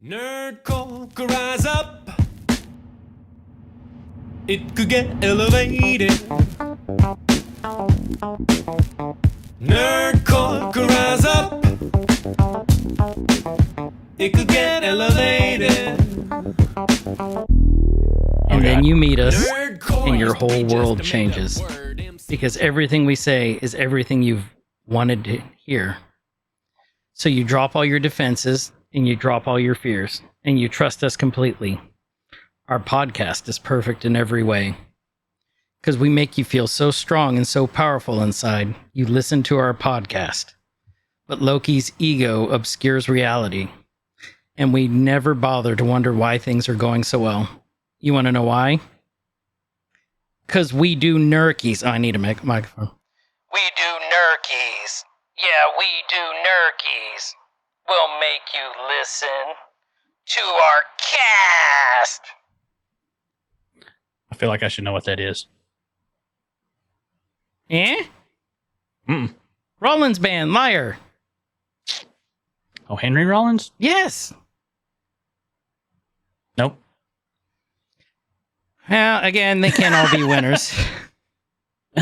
Nerdcore could rise up. It could get elevated. Nerdcore could rise up. It could get elevated. And then you meet us, and your whole world changes. Because everything we say is everything you've wanted to hear. So you drop all your defenses, and you drop all your fears, and you trust us completely. Our podcast is perfect in every way. Because we make you feel so strong and so powerful inside, you listen to our podcast. But Loki's ego obscures reality. And we never bother to wonder why things are going so well. You want to know why? Because we do Nerkies. Oh, I need a microphone. We do Nerkies. Yeah, we do Nerkies. We'll make you listen to our cast. I feel like I should know what that is. Eh? Rollins Band, Liar. Oh, Henry Rollins? Yes. Nope. Well, again, they can't all be winners.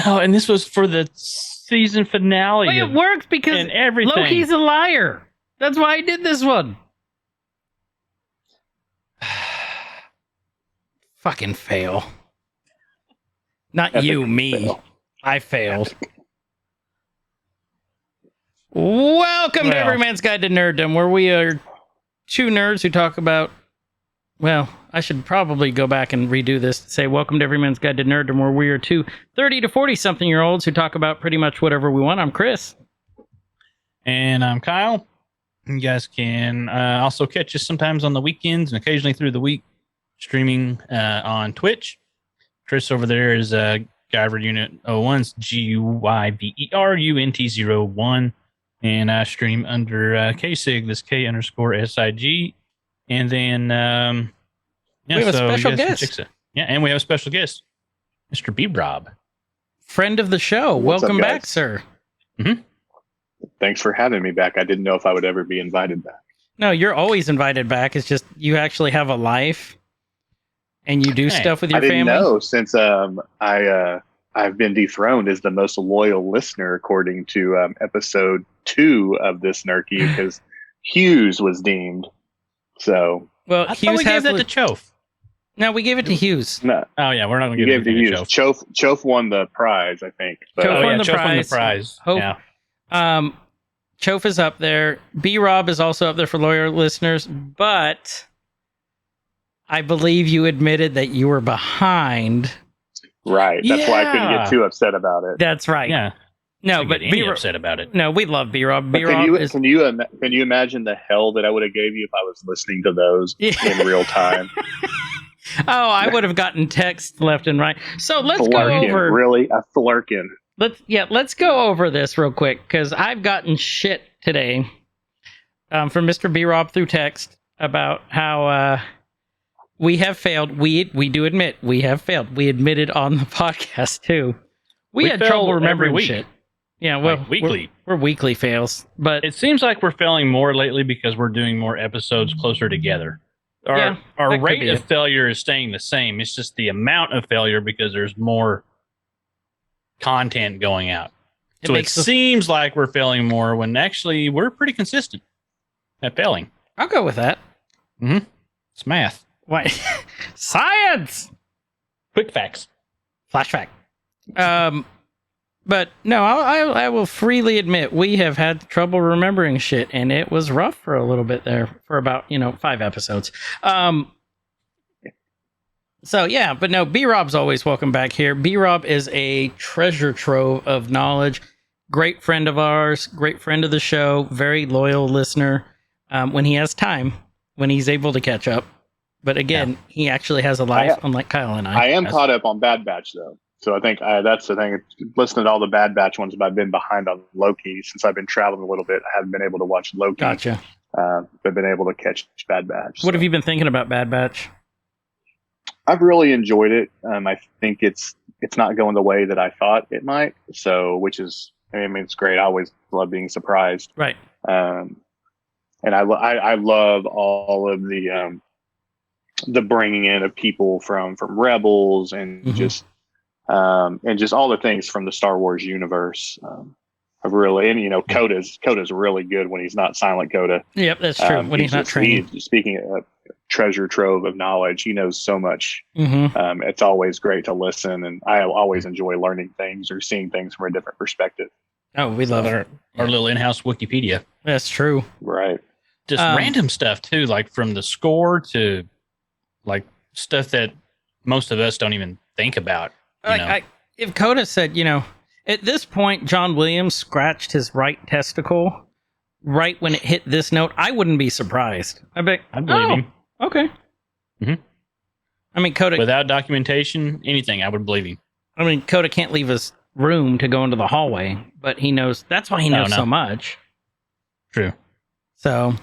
Oh, and this was for the season finale. Well, it works because and everything. Loki's a liar. That's why I did this one. Fucking fail. Not Epic you, me. fail. I failed. Welcome to Every Man's Guide to Nerddom, where we are two nerds who talk about... Well, I should probably go back and redo this to say, welcome to Every Man's Guide to Nerddom, where we are two 30 to 40-something-year-olds who talk about pretty much whatever we want. I'm Chris. And I'm Kyle. You guys can also catch us sometimes on the weekends and occasionally through the week streaming on Twitch. Chris over there is Guyver Unit 01's GUYVERUNT01. And I stream under KSIG, this K_SIG. And then we have a special guest. Yeah, and we have a special guest, Mr. BRob. Friend of the show. What's Welcome up, back, guys? sir. Mm-hmm. Thanks for having me back. I didn't know if I would ever be invited back. No, you're always invited back. It's just you actually have a life and you do stuff with your I didn't family. know since I've been dethroned as the most loyal listener according to episode 2 of this Nerkie because Hughes was deemed. So Well, I thought Hughes we gave has that to Chof. No, we gave it to Hughes. no, Oh, yeah, we're not going you to gave it to anything Hughes. Chof. Chof won the prize, I think. But, Chof won the Chof won the prize. prize. Hope- Yeah. Chof is up there. BRob is also up there for loyal listeners, but I believe you admitted that you were behind. right. That's why I couldn't Yeah. get too upset about it. That's right. Yeah. No, Don't but get any BRob, upset about it. no, we love BRob. But BRob is can you imagine the hell that I would have gave you if I was listening to those in real time? Oh, I would have gotten text left and right. So let's go Flurkin, over. really a flurkin. Let's go over this real quick because I've gotten shit today from Mr. BRob through text about how we have failed. We do admit we have failed. We admitted on the podcast too. We had fail trouble every remembering week. shit. Yeah, well, Like weekly. We're weekly fails, but It seems like we're failing more lately because we're doing more episodes closer together. Yeah, that Our could rate be of it. failure is staying the same. It's just the amount of failure because there's more content going out. So it makes us- seems like we're failing more when actually we're pretty consistent at failing. I'll go with that. It's math. Why? Science. Quick facts. Flashback. But no, I will freely admit we have had trouble remembering shit, and it was rough for a little bit there for about 5 episodes. So yeah, but no, BRob's always welcome back here. BRob is a treasure trove of knowledge. Great friend of ours, great friend of the show, very loyal listener. When he has time, when he's able to catch up. But again, he actually has a life, unlike Kyle and I. I am caught up on Bad Batch though, so I think that's the thing. Listening to all the Bad Batch ones, but I've been behind on Loki since I've been traveling a little bit. I haven't been able to watch Loki. Gotcha. But been able to catch Bad Batch. What have you been thinking about Bad Batch? I've really enjoyed it. I think it's not going the way that I thought it might. So, which is, I mean, it's great. I always love being surprised. Right. and I love all of the bringing in of people from Rebels and just all the things from the Star Wars universe. I've really, and Coda's really good when he's not silent Coda. Yep, that's true. When he's not training. Speaking of treasure trove of knowledge, he knows so much. It's always great to listen, and I always enjoy learning things or seeing things from a different perspective. Oh, we love our little in-house Wikipedia. That's true. Right. Just random stuff too, like from the score to like stuff that most of us don't even think about. If Coda said, at this point, John Williams scratched his right testicle right when it hit this note, I wouldn't be surprised. I believe him. Okay. I mean, Coda, without documentation, anything, I would believe him. I mean, Coda can't leave his room to go into the hallway, but he knows. That's why he knows so much. True. So,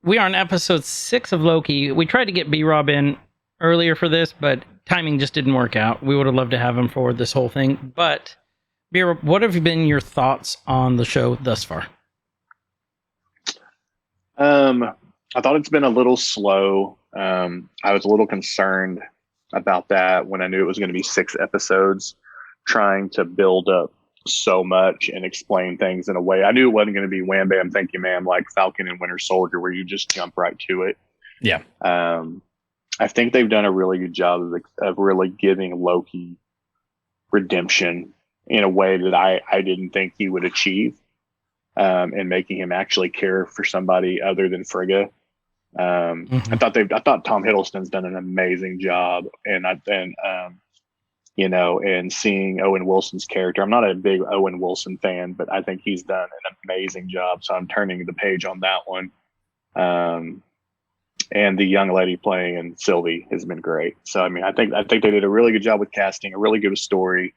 we are on episode 6 of Loki. We tried to get BRob in earlier for this, but timing just didn't work out. We would have loved to have him for this whole thing. But, BRob, what have been your thoughts on the show thus far? I thought it's been a little slow. I was a little concerned about that when I knew it was going to be 6 episodes, trying to build up so much and explain things in a way. I knew it wasn't going to be wham bam thank you ma'am like Falcon and Winter Soldier where you just jump right to it. Yeah. I think they've done a really good job of really giving Loki redemption in a way that I didn't think he would achieve, and making him actually care for somebody other than Frigga. I thought Tom Hiddleston's done an amazing job, and seeing Owen Wilson's character. I'm not a big Owen Wilson fan, but I think he's done an amazing job. So I'm turning the page on that one. And the young lady playing Sylvie has been great. So I mean, I think they did a really good job with casting, a really good story,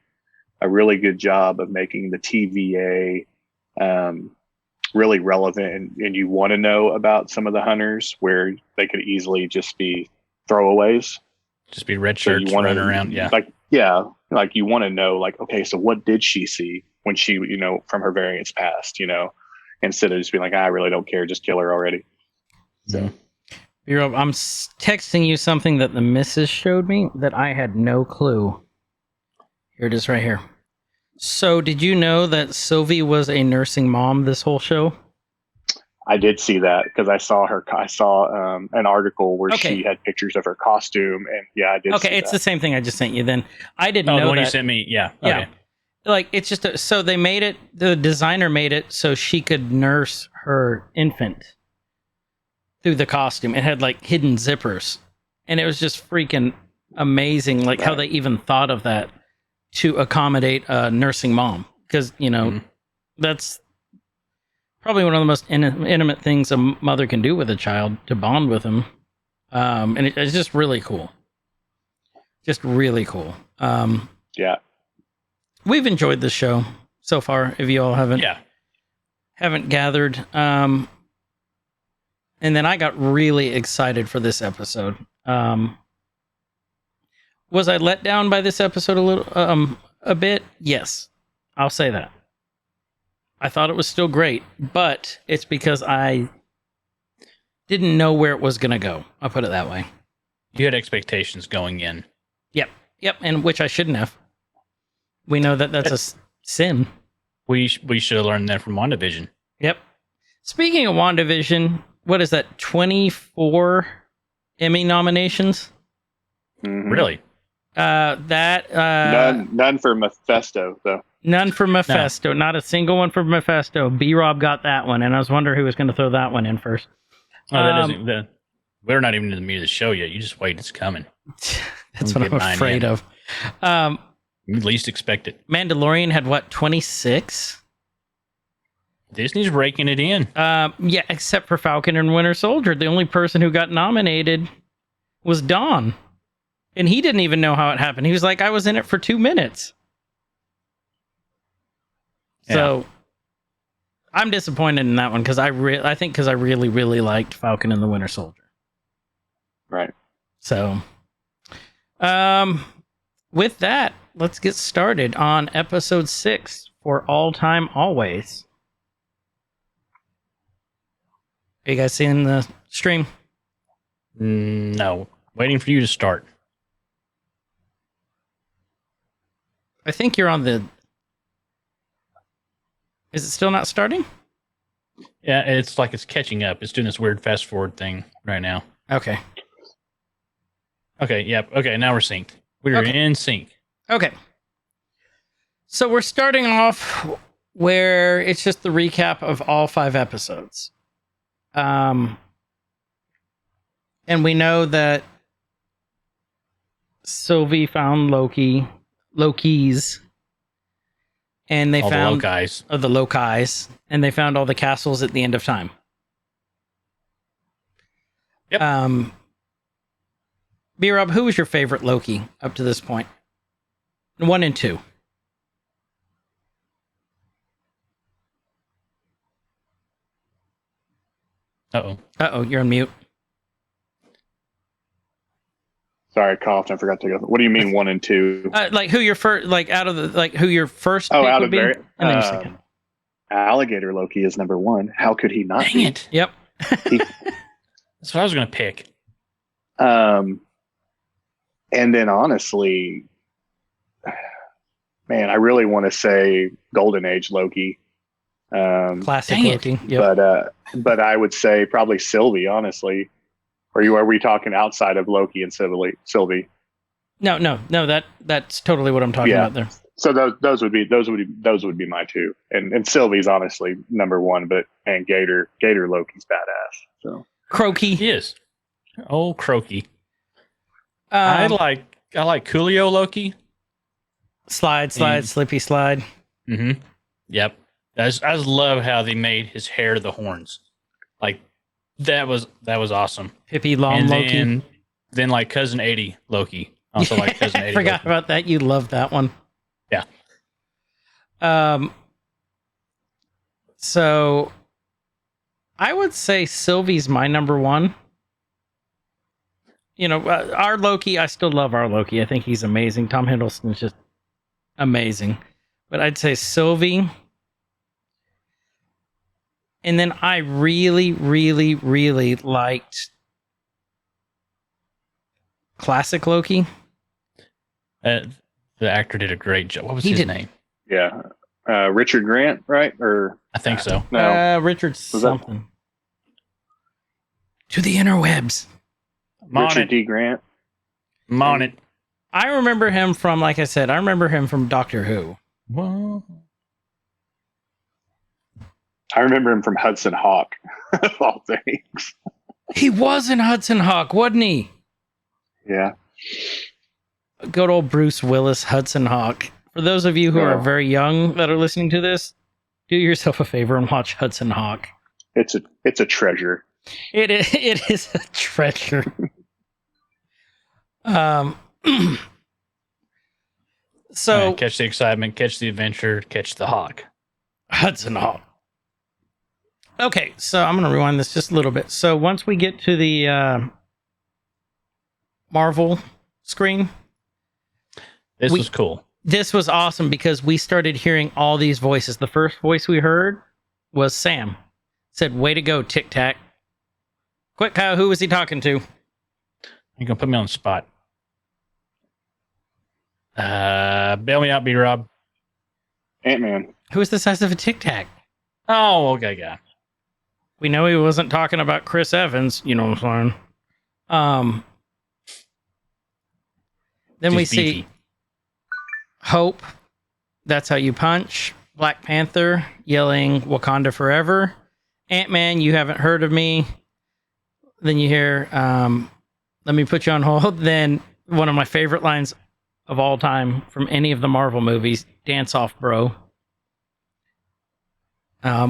a really good job of making the TVA really relevant, and you want to know about some of the hunters where they could easily just be throwaways. Just be red shirts running around. Yeah. Like you want to know, like, okay, so what did she see when she, from her variants past, instead of just being like, I really don't care, just kill her already. So, BRob, I'm texting you something that the missus showed me that I had no clue. Here it is right here. So, did you know that Sylvie was a nursing mom this whole show? I did see that because I saw an article where she had pictures of her costume, and I did. Okay, it's the same thing I just sent you. Then I didn't know the one that. You sent me. Yeah, yeah. Okay. Like it's just so they made it. The designer made it so she could nurse her infant through the costume. It had like hidden zippers, and it was just freaking amazing. Like how they even thought of that to accommodate a nursing mom, because that's probably one of the most intimate things a mother can do with a child, to bond with him. And it's just really cool. Just really cool. Yeah. We've enjoyed this show so far, if you all haven't gathered. And then I got really excited for this episode. Was I let down by this episode a bit? Yes. I'll say that. I thought it was still great, but it's because I didn't know where it was going to go. I'll put it that way. You had expectations going in. Yep, and which I shouldn't have. We know that that's a sin. We should have learned that from WandaVision. Yep. Speaking of WandaVision, what is that, 24 Emmy nominations? Mm-hmm. Really? None for Mephisto, though. None for Mephisto. No. Not a single one for Mephisto. BRob got that one, and I was wondering who was going to throw that one in first. We're not even in the meat of the show yet. You just wait. It's coming. That's what I'm afraid of. You least expect it. Mandalorian had, 26? Disney's raking it in. Yeah, except for Falcon and Winter Soldier. The only person who got nominated was Don. And he didn't even know how it happened. He was like, I was in it for 2 minutes. Yeah. So I'm disappointed in that one because I really, really liked Falcon and the Winter Soldier. Right. So, with that, let's get started on episode 6 for All Time Always. Are you guys seeing the stream? No. Waiting for you to start. I think you're on the... Is it still not starting? Yeah, it's like it's catching up. It's doing this weird fast forward thing right now. Okay. Okay, yep. Okay, now we're synced. We're in sync. Okay. So we're starting off where it's just the recap of all 5 episodes. And we know that Sylvie found Loki's, and they All found the Lokis. the Lokis, and they found all the castles at the end of time. Yep. BRob, who was your favorite Loki up to this point? 1 and 2. Uh-oh. You're on mute. Sorry, I coughed. I forgot to go. What do you mean 1 and 2? Like who your first, like out of the, like who your first Oh, pick out would of be, very, and then your second. Alligator Loki is number 1. How could he not Dang be? it. Yep. That's what I was going to pick. And then honestly, man, I really want to say Golden Age Loki. Classic Dang it. Loki. Yep. But I would say probably Sylvie, honestly. Are we talking outside of Loki and Sylvie? No. That's totally what I'm talking Yeah. about there. So those would be my 2. And Sylvie's honestly number 1, and Gator Loki's badass. So Croaky. He is. Oh, Croaky. I like Coolio Loki. Slide, Slippy slide. Mm-hmm. Yep. I just love how they made his hair the horns. Like that was awesome. Hippie long And Loki. then like Cousin 80 Loki. Also like Cousin 80 I forgot Loki. about that. You love that one. Yeah. So I would say Sylvie's my number 1. You know, our Loki, I still love our Loki. I think he's amazing. Tom Hiddleston's just amazing. But I'd say Sylvie. And then I really, really, really liked classic Loki. The actor did a great job. What was He his did. name? yeah, Richard Grant, right? Or I think so. no? Richard that- something. To the interwebs. I'm on Richard it. D. Grant. I'm on it. I remember him from, like I said, I remember him from Doctor Who. Well, I remember him from Hudson Hawk, of all things. He was in Hudson Hawk, wasn't he? Yeah. Good old Bruce Willis, Hudson Hawk. For those of you who are Yeah. very young that are listening to this, do yourself a favor and watch Hudson Hawk. It's a treasure. It is a treasure. So catch the excitement, catch the adventure, catch the hawk. Hudson Hawk. Okay, so I'm going to rewind this just a little bit. So once we get to the Marvel screen, This was cool. this was awesome because we started hearing all these voices. The first voice we heard was Sam. Said, "Way to go, Tic Tac." Quick, Kyle, who was he talking to? You're gonna put me on the spot. Bail me out, BRob. Ant-Man. Who was the size of a Tic Tac? Oh, okay, yeah. We know he wasn't talking about Chris Evans. You know what I'm saying? Then Just we see beefy. Hope. That's how you punch. Black Panther yelling Wakanda forever. Ant-Man, you haven't heard of me. Then you hear, let me put you on hold. Then one of my favorite lines of all time from any of the Marvel movies, dance off, bro.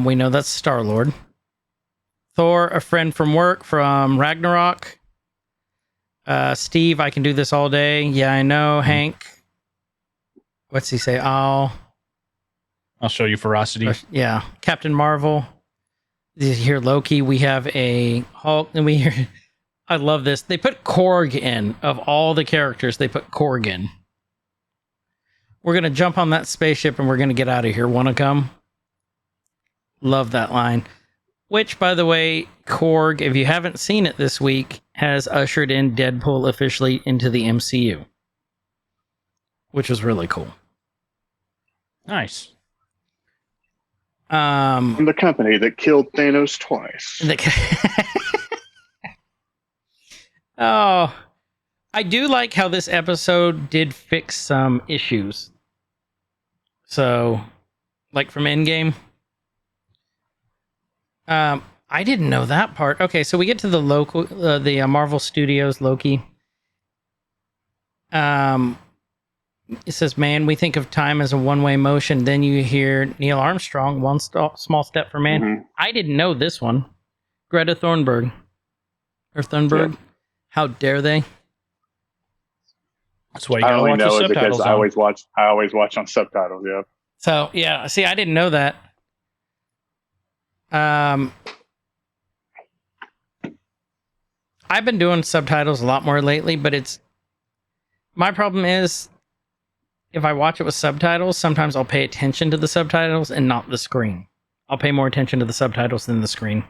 We know that's Star-Lord. Thor, a friend from work from Ragnarok. Steve, I can do this all day. Yeah, I know. Hank, what's he say? I'll show you ferocity. Yeah, Captain Marvel. You hear Loki. We have a Hulk, and we hear. I love this. They put Korg in. Of all the characters, they put Korg in. We're gonna jump on that spaceship and we're gonna get out of here. Wanna come? Love that line. Which, by the way, Korg, if you haven't seen it this week, has ushered in Deadpool officially into the MCU. Which was really cool. Nice. From the company that killed Thanos twice. Oh, I do like how this episode did fix some issues. So, like from Endgame. I didn't know that part. Okay, so we get to the Marvel Studios Loki. It says, "Man, we think of time as a one-way motion." Then you hear Neil Armstrong, "One small step for man." Mm-hmm. I didn't know this one. Greta Thunberg. Yeah. How dare they? That's why you I gotta only watch the know it subtitles. because I always watch on subtitles. Yeah. So yeah, see, I didn't know that. I've been doing subtitles a lot more lately, but my problem is if I watch it with subtitles, sometimes I'll pay attention to the subtitles and not the screen. I'll pay more attention to the subtitles than the screen.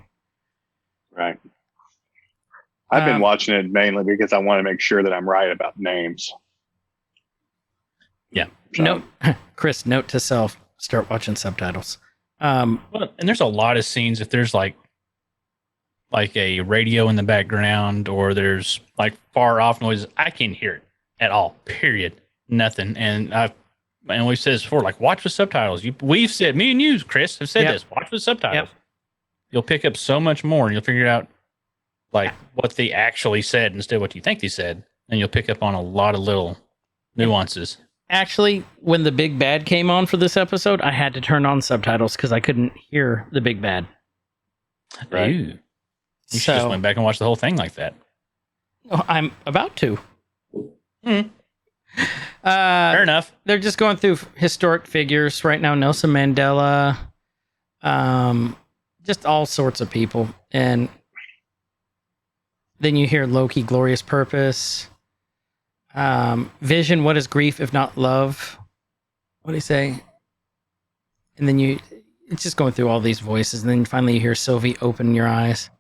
Right. I've been watching it mainly because I want to make sure that I'm right about names. Yeah. So. Chris, note to self, start watching subtitles. Well, and there's a lot of scenes if there's like a radio in the background or there's like far off noises, I can't hear it at all. Period. Nothing. And we've said this before, like watch with subtitles. We've said, me and you, Chris, have said this. Watch with subtitles. Yep. You'll pick up so much more, and you'll figure out like what they actually said instead of what you think they said, and you'll pick up on a lot of little nuances. Actually, when the big bad came on for this episode, I had to turn on subtitles because I couldn't hear the big bad. Right. You should just went back and watched the whole thing like that. I'm about to. Fair enough. They're just going through historic figures right now. Nelson Mandela, just all sorts of people. And then you hear Loki, glorious purpose. Vision, what is grief if not love? What do you say? And then it's just going through all these voices. And then finally you hear Sylvie, open your eyes.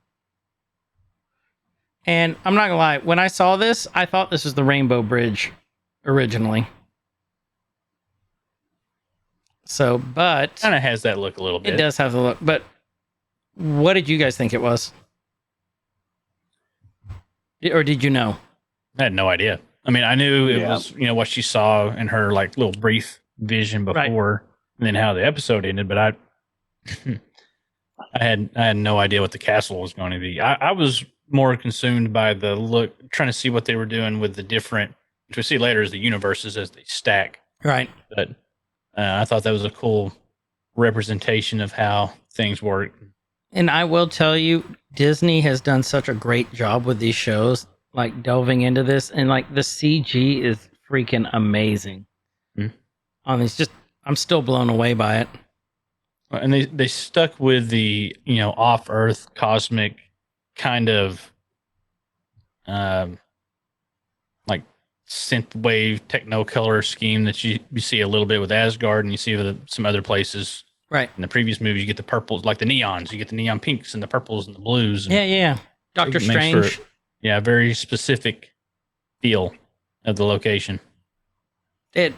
And I'm not gonna lie, when I saw this, I thought this was the Rainbow Bridge originally. So, but kind of has that look a little bit. It does have the look. But what did you guys think it was? Or did you know? I had no idea. I mean, I knew it was, what she saw in her like little brief vision before, and then how the episode ended. But I had no idea what the castle was going to be. I was more consumed by the look, trying to see what they were doing with the different, which we see later as the universes as they stack. Right. But I thought that was a cool representation of how things work. And I will tell you, Disney has done such a great job with these shows, like delving into this, and like the CG is freaking amazing. On these, I'm still blown away by it. And they stuck with the off-Earth cosmic kind of like synthwave technicolor scheme that you see a little bit with Asgard, and you see with some other places. Right. In the previous movies, you get the purples, like the neons. You get the neon pinks and the purples and the blues. And yeah. Doctor Strange. Very specific feel of the location. It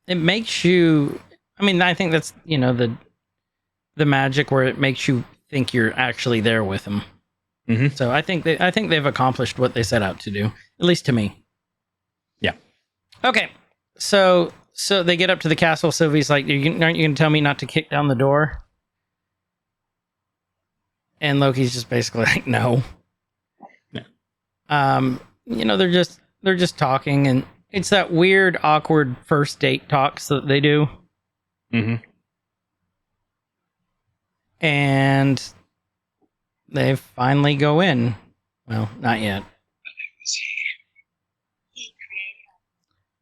makes you. I mean, I think that's the magic where it makes you think you're actually there with them. Mm-hmm. So I think they've accomplished what they set out to do, at least to me. Yeah. Okay. So they get up to the castle. Sylvie's like, aren't you going to tell me not to kick down the door? And Loki's just basically like, no. Yeah. They're just talking, and it's that weird, awkward first date talks that they do. Mm-hmm. And they finally go in. Well, not yet.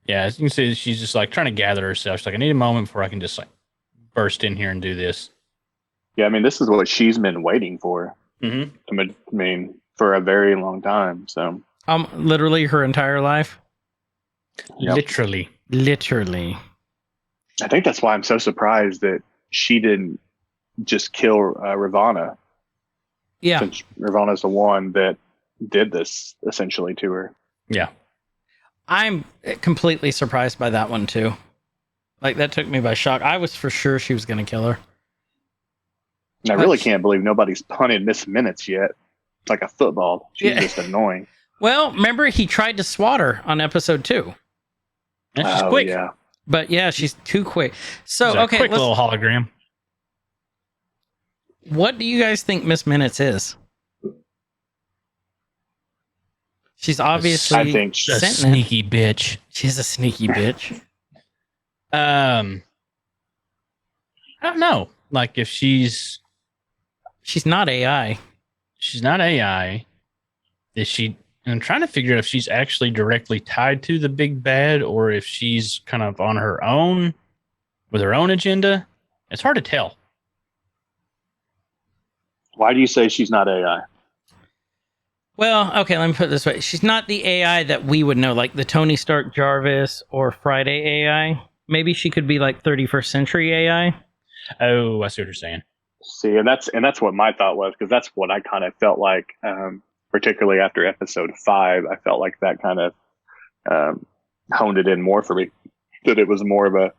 Yeah, as you can see, she's just like trying to gather herself. She's like, I need a moment before I can just like burst in here and do this. Yeah, I mean, this is what she's been waiting for. Mm-hmm. I mean, for a very long time. So, literally her entire life. Yep. Literally. I think that's why I'm so surprised that she didn't just kill Ravana. Yeah. Since Ravana's the one that did this essentially to her. Yeah. I'm completely surprised by that one too. Like that took me by shock. I was for sure she was going to kill her. And I really can't believe nobody's punted Miss Minutes yet. It's like a football. She's just annoying. Well, remember he tried to swat her on episode 2. And she's quick. Yeah. But yeah, she's too quick. So, She's a quick little hologram. What do you guys think Miss Minutes is? She's obviously I think A sneaky bitch. She's a sneaky bitch. I don't know. Like if she's not AI. She's not AI. Is she? And I'm trying to figure out if she's actually directly tied to the big bad or if she's kind of on her own with her own agenda. It's hard to tell. Why do you say she's not AI? Well, okay, let me put it this way. She's not the AI that we would know, like the Tony Stark Jarvis or Friday AI. Maybe she could be like 31st century AI. Oh, I see what you're saying. See, and that's what my thought was, because that's what I kind of felt like, particularly after episode 5. I felt like that kind of honed it in more for me, that it was more of a,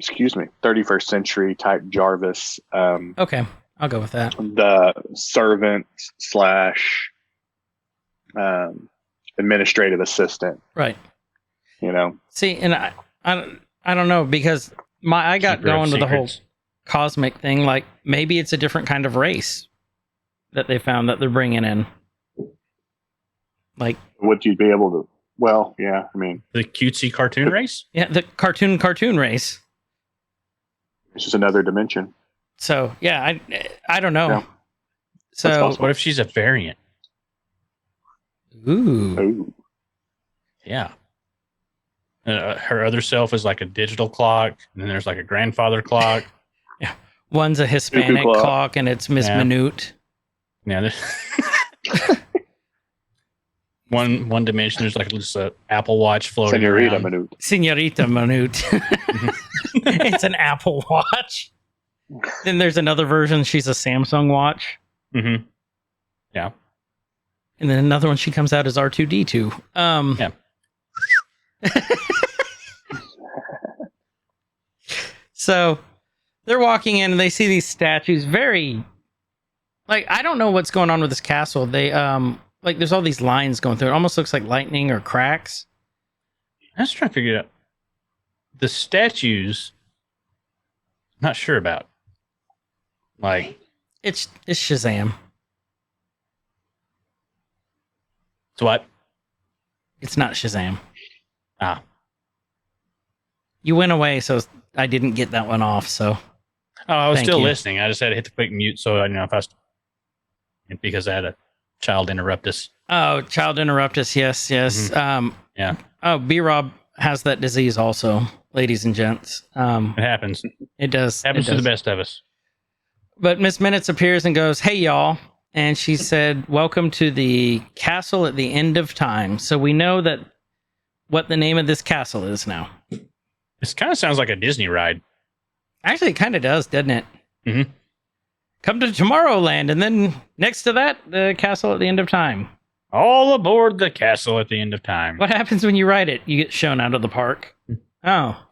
31st century type Jarvis. Okay, I'll go with that. The servant / administrative assistant. Right. You know. See, and I don't know, because I got Keeper of going with the whole secrets. cosmic thing. Like maybe it's a different kind of race that they found that they're bringing in. Like, Would you be able to? Well, yeah. I mean, The cutesy cartoon race? yeah, the cartoon race. it's just another dimension. So yeah, I don't know. Yeah. So possible. What if she's a variant? ooh, Ooh. Yeah. Her other self is like a digital clock, and then there's like a grandfather clock. one's a Hispanic clock. clock, and it's Miss Yeah. Minute. Yeah. One dimension, there's like just an Apple Watch floating Senorita around. Minute. Senorita Minute. It's an Apple Watch. Then there's another version. She's a Samsung watch. Mm-hmm. Yeah. And then another one, she comes out as R2D2. Yeah. So they're walking in and they see these statues. Very, like, I don't know what's going on with this castle. They like there's all these lines going through. It almost looks like lightning or cracks. I was trying to figure it out. The statues, I'm not sure about. Like, It's Shazam. it's what? It's not Shazam. Ah. You went away, so I didn't get that one off. So Oh, I was Thank still you. listening. I just had to hit the quick mute so I know if I was, because I had a child interrupt us. oh, child interrupt us. Yes. Yeah. Oh, BRob has that disease also, ladies and gents. It happens. It does. Happens it to the does. best of us. But Miss Minutes appears and goes, "Hey, y'all." And she said, "Welcome to the castle at the end of time." So we know that what the name of this castle is now. This kind of sounds like a Disney ride. Actually, it kind of does, doesn't it? Mhm. Come to Tomorrowland, and then next to that, the castle at the end of time. All aboard the castle at the end of time. What happens when you ride it? You get shown out of the park. Oh.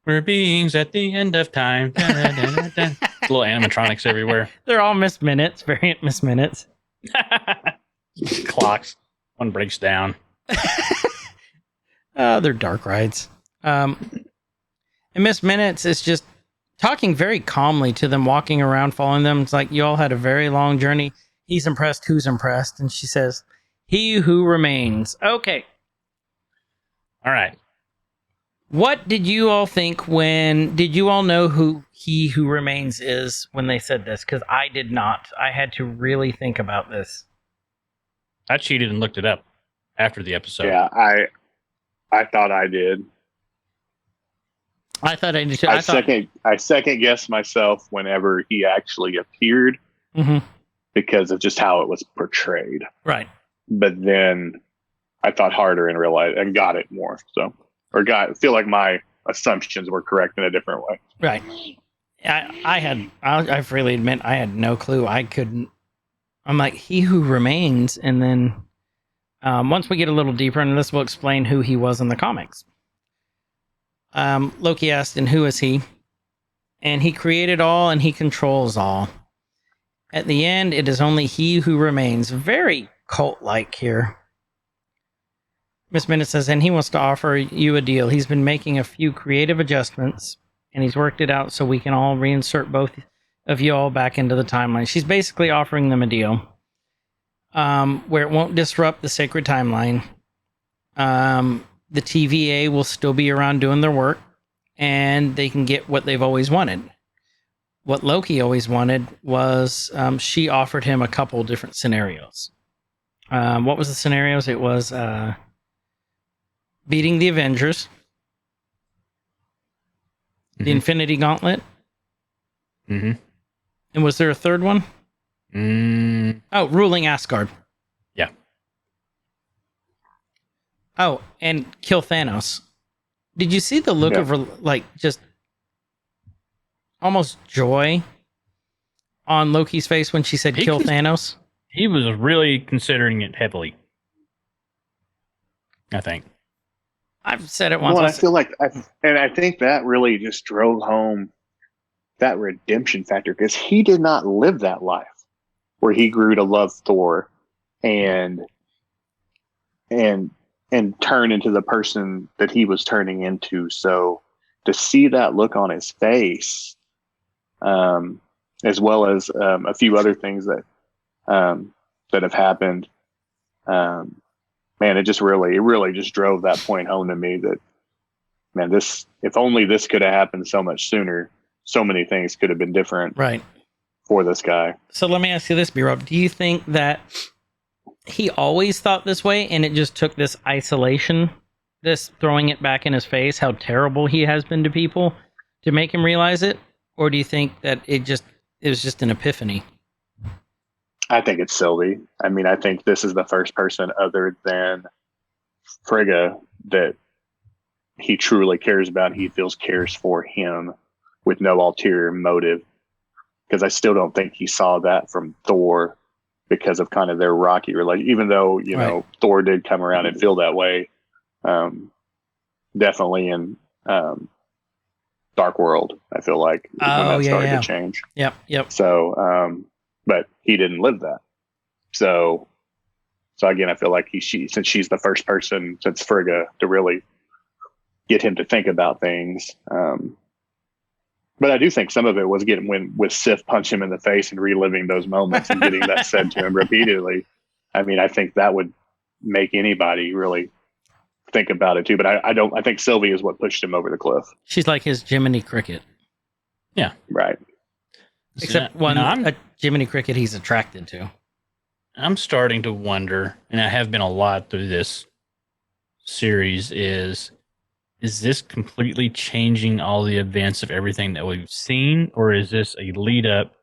We're beings at the end of time. Da, da, da, da. Little animatronics everywhere. They're all Miss Minutes, variant Miss Minutes. Clocks. One breaks down. They're dark rides. And Miss Minutes is just talking very calmly to them, walking around, following them. It's like, you all had a very long journey. He's impressed. Who's impressed? And she says, "He who remains." Okay. All right. What did you all think did you all know who he who remains is when they said this? Because I did not. I had to really think about this. I cheated and looked it up after the episode. Yeah, I thought I did. I thought I did too. I second guessed myself whenever he actually appeared Mhm. because of just how it was portrayed. Right. But then I thought harder and realized and got it more. So, feel like my assumptions were correct in a different way. Right. I freely admit I had no clue. I couldn't. I'm like, he who remains, and then once we get a little deeper into this, we'll explain who he was in the comics. Loki asked, and who is he? And he created all, and he controls all. At the end, it is only he who remains. Very cult-like here. Miss Bennett says, and he wants to offer you a deal. He's been making a few creative adjustments, and he's worked it out so we can all reinsert both of you all back into the timeline. She's basically offering them a deal where it won't disrupt the sacred timeline. The TVA will still be around doing their work, and they can get what they've always wanted. What Loki always wanted was she offered him a couple different scenarios. What was the scenarios? It was beating the Avengers, the Infinity Gauntlet, and was there a third one? Oh, ruling Asgard. Yeah. Oh, and kill Thanos. Did you see the look of her, like, just almost joy on Loki's face when she said kill Thanos? He was really considering it heavily, I think. I've said it once. Well, I feel like, I think that really just drove home that redemption factor, because he did not live that life where he grew to love Thor and turn into the person that he was turning into. So to see that look on his face, as well as a few other things that have happened, man, it really just drove that point home to me that, man, if only this could have happened so much sooner, so many things could have been different, right, for this guy. So let me ask you this, BRob. Do you think that he always thought this way, and it just took this isolation, this throwing it back in his face, how terrible he has been to people, to make him realize it? Or do you think that it was just an epiphany? I think it's Sylvie. I mean, I think this is the first person other than Frigga that he truly cares about. He feels cares for him with no ulterior motive. Because I still don't think he saw that from Thor, because of kind of their rocky relationship. Even though, you know, Thor did come around and feel that way, definitely in Dark World, I feel like, when that started to change. Yep. So, but he didn't live that. So again, I feel like since she's the first person since Frigga to really get him to think about things. But I do think some of it was with Sif punch him in the face and reliving those moments and getting that said to him repeatedly. I mean, I think that would make anybody really think about it too. But I think Sylvie is what pushed him over the cliff. She's like his Jiminy Cricket. Yeah. Right. Except a Jiminy Cricket he's attracted to. I'm starting to wonder, and I have been a lot through this series, is this completely changing all the events of everything that we've seen, or is this a lead up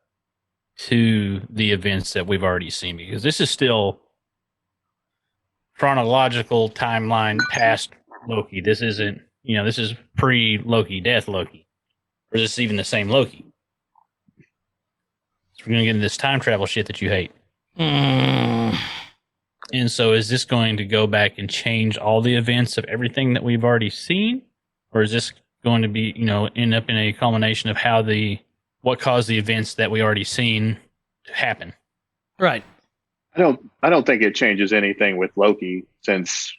to the events that we've already seen? Because this is still chronological timeline past Loki. This isn't, this is pre-Loki, death Loki. Or is this even the same Loki? So we're going to get into this time travel shit that you hate. And so is this going to go back and change all the events of everything that we've already seen? Or is this going to be, end up in a culmination of what caused the events that we already seen to happen? Right. I don't think it changes anything with Loki since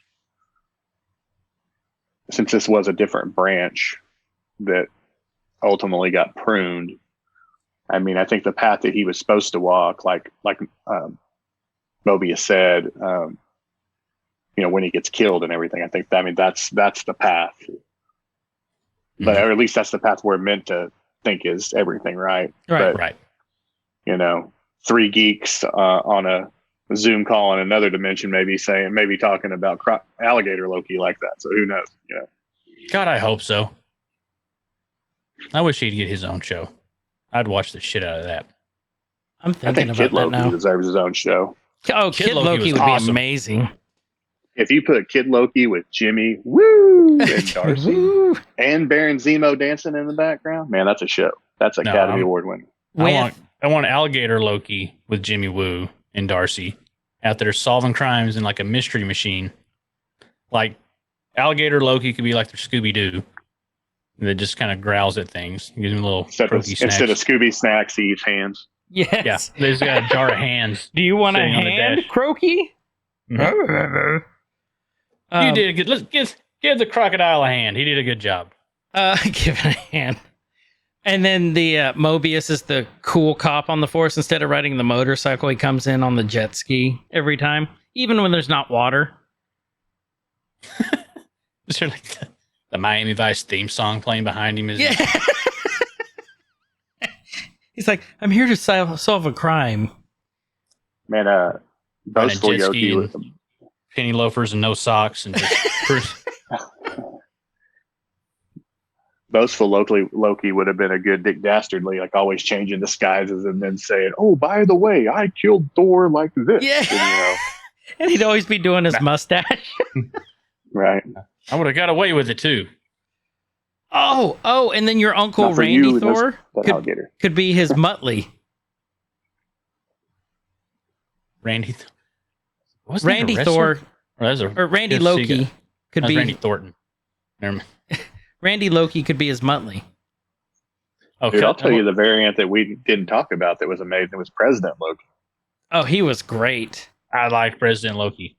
this was a different branch that ultimately got pruned. I mean, I think the path that he was supposed to walk, like Mobius said, when he gets killed and everything, that's the path. But or at least that's the path we're meant to think is everything, right? Right. But, 3 geeks on a Zoom call in another dimension, maybe talking about alligator Loki like that. So who knows? God, I hope so. I wish he'd get his own show. I'd watch the shit out of that. I'm thinking I think Kid about that Loki now. deserves his own show. Oh, Kid Loki would awesome. be amazing. if you put Kid Loki with Jimmy, woo, and Darcy, Woo. and Baron Zemo dancing in the background, man, that's a show. That's Academy Award winning. I want Alligator Loki with Jimmy Woo and Darcy out there solving crimes in like a mystery machine. Like Alligator Loki could be like their Scooby Doo that just kind of growls at things. Gives him a little Instead of Scooby Snacks, he eats hands. Yes. Yeah, they've got a jar of hands. Do you want a sitting on the hand, dash. Croaky? Mhm. You did a good. Let's give the crocodile a hand. He did a good job. Give it a hand. And then the Mobius is the cool cop on the force. Instead of riding the motorcycle, he comes in on the jet ski every time, even when there's not water. Is there like the Miami Vice theme song playing behind him? Yeah. He's like, I'm here to solve a crime. Man, Riding a boastful jet ski Yoki. and penny loafers and no socks and just Boastful Loki would have been a good Dick Dastardly, like always changing disguises and then saying, "Oh, by the way, I killed Thor like this." Yeah. And, And he'd always be doing his mustache. right. I would have got away with it too. Oh, and then your uncle Not for Randy you, Thor That alligator. could be his Muttley. Randy Thor or Randy Loki could be Randy Thornton. Never mind. Randy Loki could be his Muttley. Okay, Dude, I'll tell you the variant that we didn't talk about that was amazing. It was President Loki. Oh, he was great. I liked President Loki.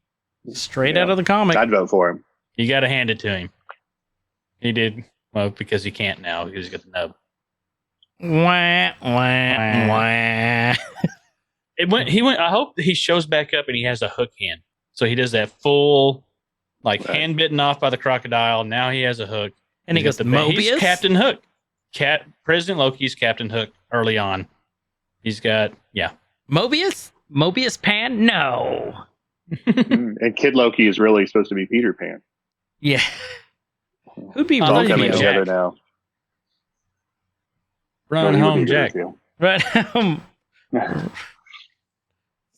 Straight Yeah. out of the comic. I'd vote for him. You got to hand it to him. He did well because he can't now because he's got the nub. Wah, wah, wah. He went. I hope he shows back up and he has a hook hand, so he does that full, like Right. hand bitten off by the crocodile. Now he has a hook, And he He's goes, got the Mobius? He's Captain Hook. President Loki's Captain Hook early on. He's got Mobius? Mobius Pan? No. And Kid Loki is really supposed to be Peter Pan. Yeah. Who'd be Oh, It's all there you coming go. together Jack. now. Run No, you would home, be Jack. Rufio. Right.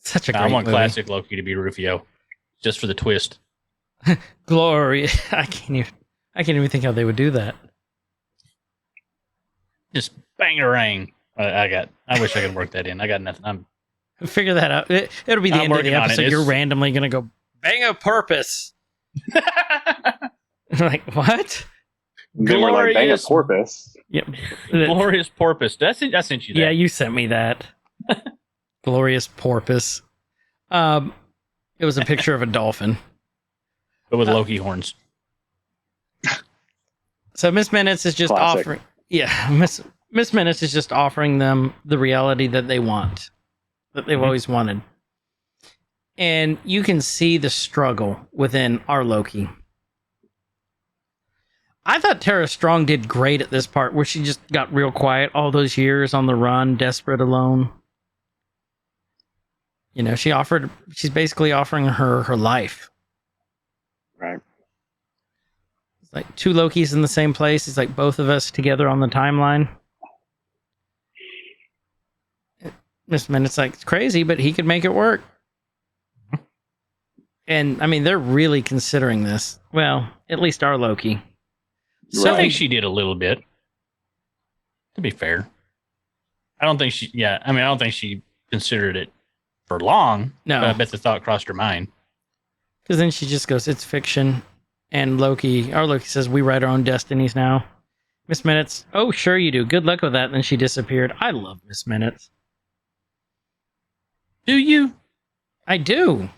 Such a great I want movie. classic Loki to be Rufio, just for the twist. Glory. I can't even think how they would do that. Just bang-a-rang. I wish I could work that in. I got nothing. Figure that out. It'll be the I'm end of the working on it. episode. You're It's- randomly going to go, bang a purpose. Like, what? Then we're like, bang a Glorious. porpoise. Yep. Glorious porpoise. I sent you that. Yeah, you sent me that. Glorious porpoise. It was a picture of a dolphin. But with Loki horns. So Miss Minutes is just Classic. offering. Yeah, Miss Minutes is just offering them the reality that they want, that they've Mhm. always wanted. And you can see the struggle within our Loki. I thought Tara Strong did great at this part, where she just got real quiet all those years on the run, desperate, alone. You know, she's basically offering her life. Right. It's like two Lokis in the same place. It's like both of us together on the timeline. Miss Minute's like, it's crazy, but he could make it work. And I mean, they're really considering this. Well, at least our Loki. So I think she did a little bit. To be fair. I don't think she considered it for long. No. But I bet the thought crossed her mind. Because then she just goes, it's fiction. And our Loki says, we write our own destinies now. Miss Minutes, oh, sure you do. Good luck with that. And then she disappeared. I love Miss Minutes. Do you? I do.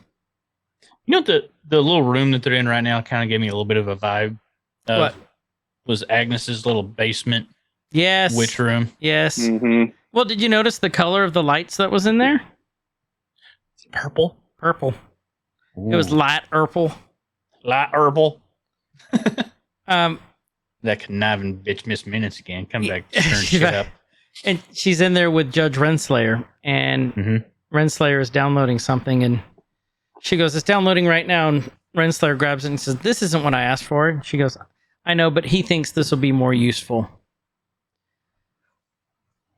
You know the little room that they're in right now kind of gave me a little bit of a vibe. What? Was Agnes's little basement Yes. witch room? Yes. Mm-hmm. Well, did you notice the color of the lights that was in there? Purple. Purple. It was light purple. light herbal. Um, That conniving bitch, Miss Minutes again. Come back, stirring shit up. and she's in there with Judge Renslayer, and Mhm. Renslayer is downloading something, and she goes, it's downloading right now, and Renslayer grabs it and says, this isn't what I asked for. And she goes, I know, but he thinks this will be more useful.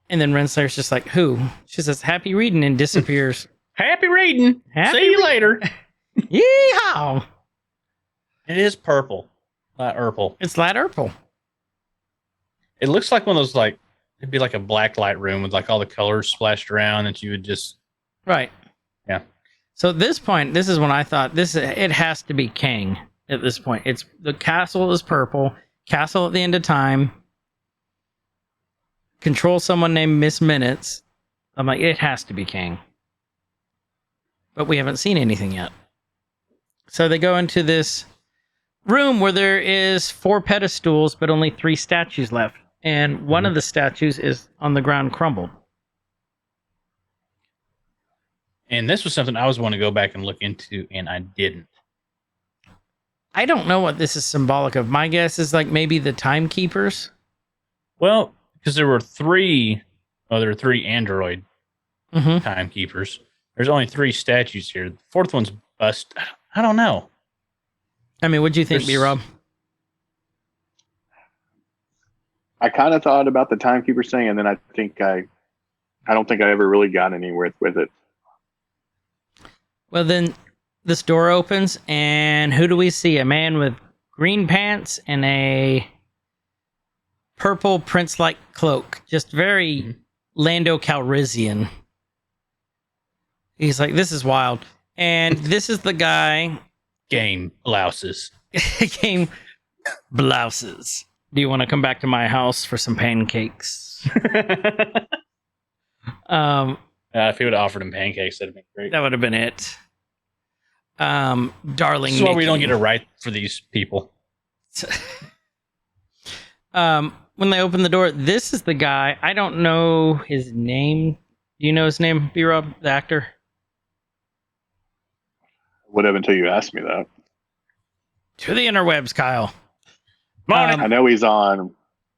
And then Renslayer's just like, who? She says, happy reading, and disappears. Happy reading. Happy See you later. Yeehaw! It is purple. Not purple. It's light purple. It looks like one of those, like, it'd be like a black light room with like all the colors splashed around that you would just. Right. Yeah. So at this point, this is when I thought it has to be Kang at this point. It's the castle is purple. Castle at the end of time. Control someone named Miss Minutes. I'm like, it has to be Kang. But we haven't seen anything yet. So they go into this room where there is 4 pedestals, but only 3 statues left. And one of the statues is on the ground crumbled. And this was something I was wanting to go back and look into, and I didn't. I don't know what this is symbolic of. My guess is like maybe the timekeepers. Well, because there were 3 android timekeepers. There's only 3 statues here. The 4th one's bust. I don't know. I mean, what'd you think, BRob? I kind of thought about the timekeeper thing, and then I don't think I ever really got anywhere with it. Well, then this door opens, and who do we see? A man with green pants and a purple prince-like cloak. Just very Lando Calrissian. He's like, this is wild. And this is the guy... Game blouses. Game blouses. Do you want to come back to my house for some pancakes? If he would have offered him pancakes, that'd have been great. That would have been it. Darling. This is why we don't get it right for these people. When they open the door, this is the guy. I don't know his name. Do you know his name, BRob, the actor? Would have until you asked me that. To the interwebs, Kyle. I know he's on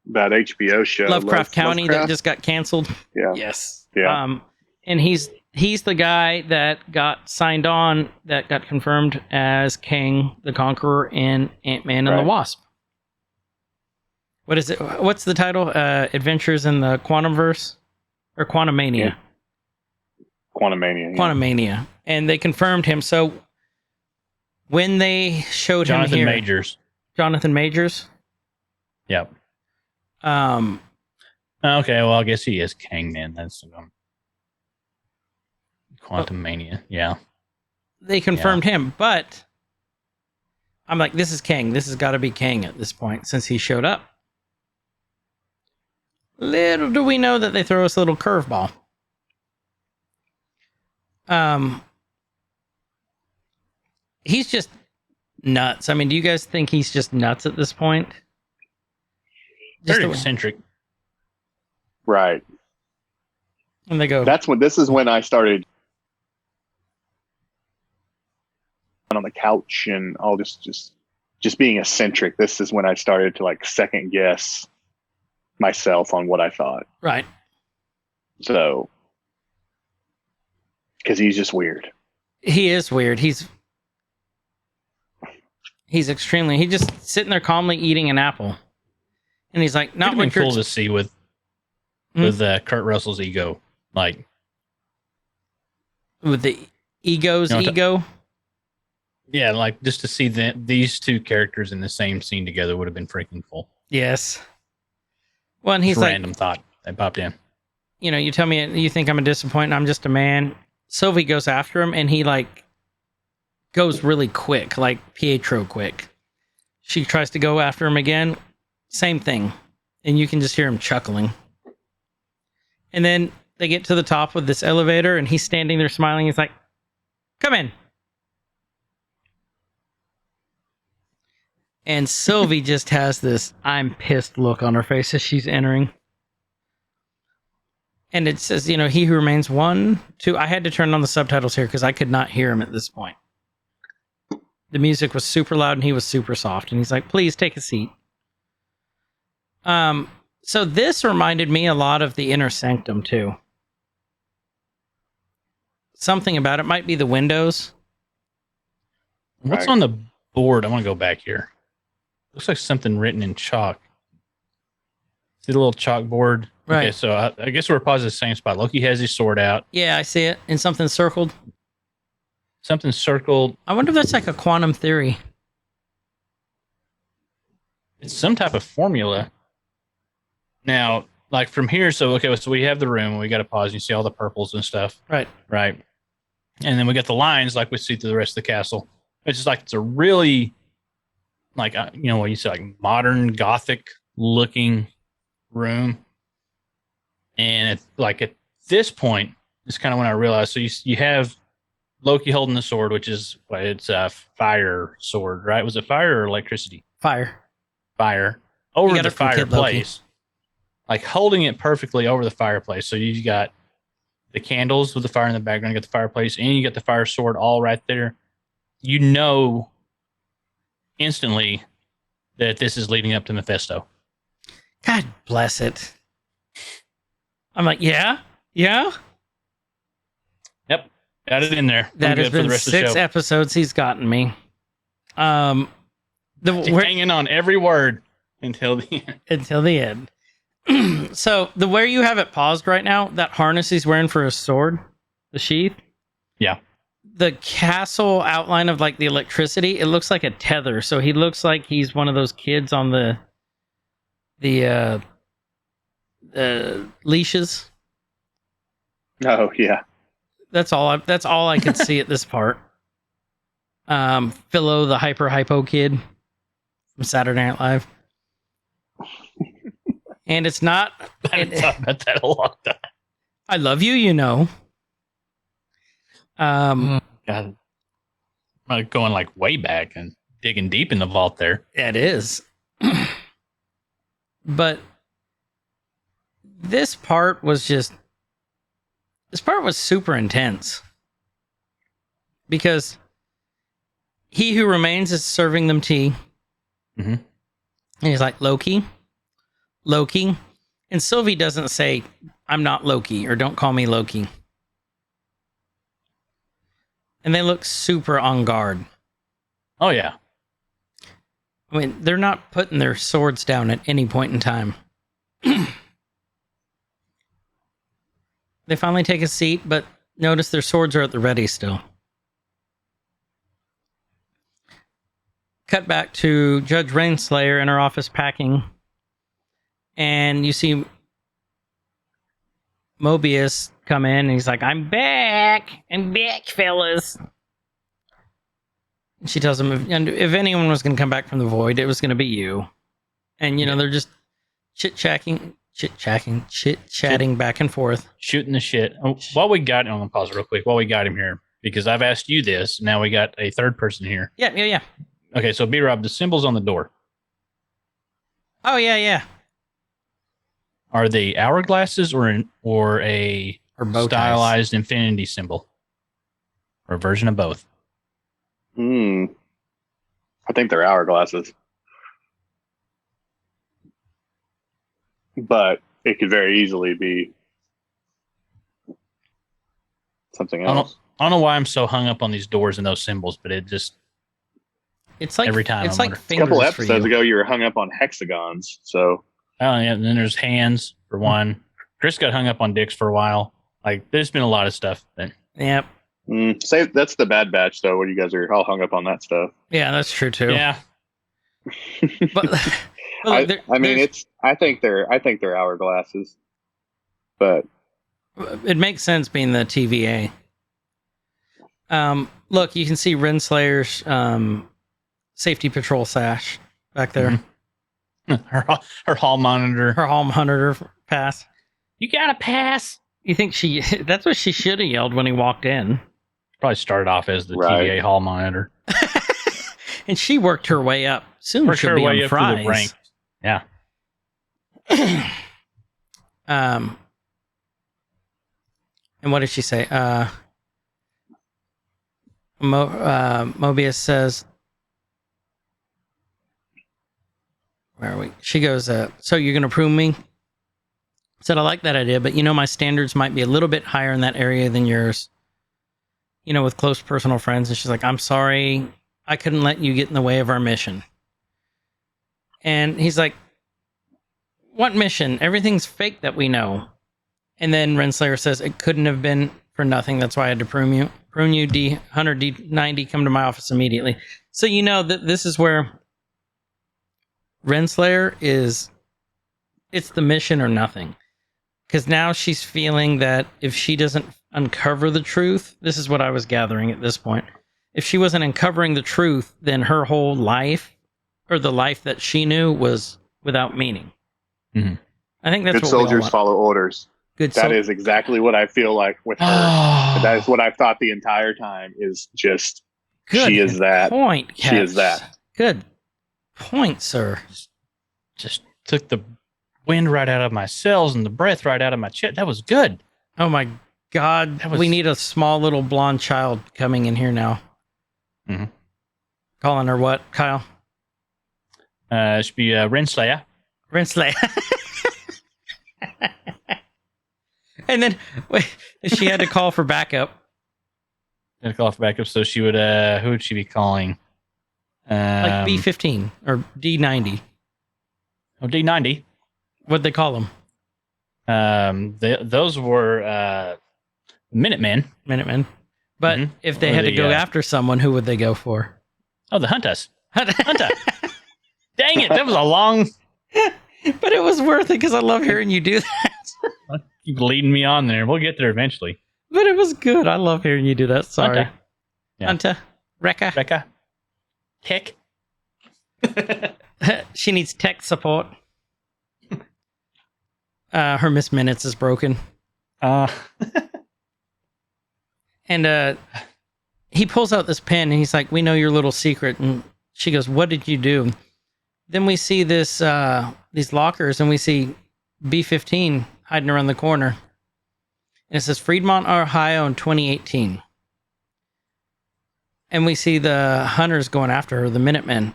that HBO show, Lovecraft County, that just got canceled. Yeah. Yes. Yeah. And he's the guy that got signed on, that got confirmed as Kang the Conqueror in Ant-Man and the Wasp. What is it? What's the title? Adventures in the Quantumverse? Or Quantumania? Yeah. Quantumania. Yeah. Quantumania. And they confirmed him. So when they showed him here... Jonathan Majors? Yep. Okay, well, I guess he is Kang then. That's Quantum Mania. Yeah. They confirmed him, but I'm like, this is Kang. This has got to be Kang at this point since he showed up. Little do we know that they throw us a little curveball. He's just nuts. I mean, do you guys think he's just nuts at this point? Just very eccentric. Right. And they go, this is when I started on the couch and all this just being eccentric. This is when I started to like second guess myself on what I thought. Right. So, because he's just weird. He is weird. He's extremely. He's just sitting there calmly eating an apple, and he's like, "Not what you're." Cool to see with Kurt Russell's ego, like with the ego's ego. Yeah, like just to see these 2 characters in the same scene together would have been freaking cool. Yes. Well, and he's like, random thought that popped in. You know, you tell me you think I'm a disappointment. I'm just a man. Sylvie goes after him, and he like goes really quick, like Pietro quick. She tries to go after him again. Same thing. And you can just hear him chuckling. And then they get to the top with this elevator, and he's standing there smiling. He's like, come in. And Sylvie just has this I'm pissed look on her face as she's entering. And it says, you know, he who remains 1, 2. I had to turn on the subtitles here because I could not hear him at this point. The music was super loud and he was super soft. And he's like, please take a seat. So this reminded me a lot of the Inner Sanctum too. Something about it might be the windows. What's on the board? I want to go back here. Looks like something written in chalk. See the little chalkboard? Right. Okay, so I guess we're paused at the same spot. Loki has his sword out. Yeah, I see it. And something circled. Something circled. I wonder if that's like a quantum theory. It's some type of formula. Now, like from here, so we have the room, and we got to pause, and you see all the purples and stuff. Right. Right. And then we got the lines like we see through the rest of the castle. It's just like it's a really, like, what you say, like modern Gothic looking room. And it's like at this point, it's kind of when I realized. So you have Loki holding the sword, which is it's a fire sword, right? Was it fire or electricity? Fire. Over the fireplace, like holding it perfectly over the fireplace. So you got the candles with the fire in the background, you got the fireplace, and you got the fire sword all right there. You know instantly that this is leading up to Mephisto. God bless it. I'm like, yeah. Yep, got it in there. That has been 6 episodes he's gotten me. Hanging on every word until the end. Until the end. So where you have it paused right now, that harness he's wearing for his sword, the sheath. Yeah. The castle outline of like the electricity, it looks like a tether. So he looks like he's one of those kids on the leashes. Oh yeah. That's all I could see at this part. Philo, the hypo kid from Saturday Night Live. And it's not. I thought about that a long time. I love you, you know. God, I'm going like way back and digging deep in the vault there. It is. But this part was super intense. Because he who remains is serving them tea. Mm-hmm. And he's like, Loki. And Sylvie doesn't say, I'm not Loki, or don't call me Loki. And they look super on guard. Oh, yeah. I mean, they're not putting their swords down at any point in time. They finally take a seat, but notice their swords are at the ready still. Cut back to Judge Rainslayer in her office packing. And you see Mobius come in, and he's like, I'm back, fellas. And she tells him, if anyone was going to come back from the void, it was going to be you. And, they're just chit-chatting back and forth. Shooting the shit. While we got him, I'm going to pause real quick. While we got him here, because I've asked you this, now we got a third person here. Yeah. Okay, so BRob, the symbols on the door. Oh, yeah. Are they hourglasses or a bow ties. Stylized infinity symbol? Or a version of both? I think they're hourglasses. But it could very easily be something else. I don't know why I'm so hung up on these doors and those symbols, but it's like every time. It's like A couple fingers episodes ago, you were hung up on hexagons. So Oh, yeah. And then there's hands for one. Chris got hung up on dicks for a while. Like, there's been a lot of stuff. Yep. Say that's the Bad Batch, though. When you guys are all hung up on that stuff. Yeah, that's true too. Yeah. But I think they're hourglasses, but it makes sense being the TVA. Look, you can see Renslayer's safety patrol sash back there. Mm-hmm. Her hall monitor. Her hall monitor pass. You got to pass. You think that's what she should have yelled when he walked in. Probably started off as the TVA hall monitor. And she worked her way up. Soon she'll be on fries. The rank. Yeah. And what did she say? Mobius says, where are we? She goes, so you're going to prove me? I said, I like that idea, but my standards might be a little bit higher in that area than yours, with close personal friends. And she's like, I'm sorry, I couldn't let you get in the way of our mission. And he's like, what mission? Everything's fake that we know. And then Renslayer says, it couldn't have been for nothing. That's why I had to prune you. Prune you, D100, D90, come to my office immediately. So that this is where Renslayer it's the mission or nothing. Because now she's feeling that if she doesn't uncover the truth, this is what I was gathering at this point. If she wasn't uncovering the truth, then her whole life, or the life that she knew, was without meaning. Mm-hmm. I think that's Good what we all soldiers want. follow orders. That is exactly what I feel like with her. That is what I've thought the entire time. Is just Good she is that. point. She is that. Good point, sir. Just took the wind right out of my cells and the breath right out of my chest. That was good. Oh my God. We need a small little blonde child coming in here now. Mm-hmm. Calling her what, Kyle? It should be Renslayer. Renslayer. And then she had to call for backup. Had to call for backup, so she would. Who would she be calling? Like B-15 or D-90. Oh, D-90. What'd they call them? Those were Minutemen. Minutemen. But if they had to go after someone, who would they go for? Oh, the Huntas. Hunter. Dang it, that was a long... But it was worth it because I love hearing you do that. Keep leading me on there. We'll get there eventually. But it was good. I love hearing you do that. Sorry. Hunter. Yeah. Hunter. Rekka. Tech. She needs tech support. Her Miss Minutes is broken. And he pulls out this pen and he's like, "We know your little secret." And she goes, "What did you do?" Then we see this these lockers and we see B-15 hiding around the corner. And it says Fremont, Ohio in 2018. And we see the hunters going after her, the Minutemen.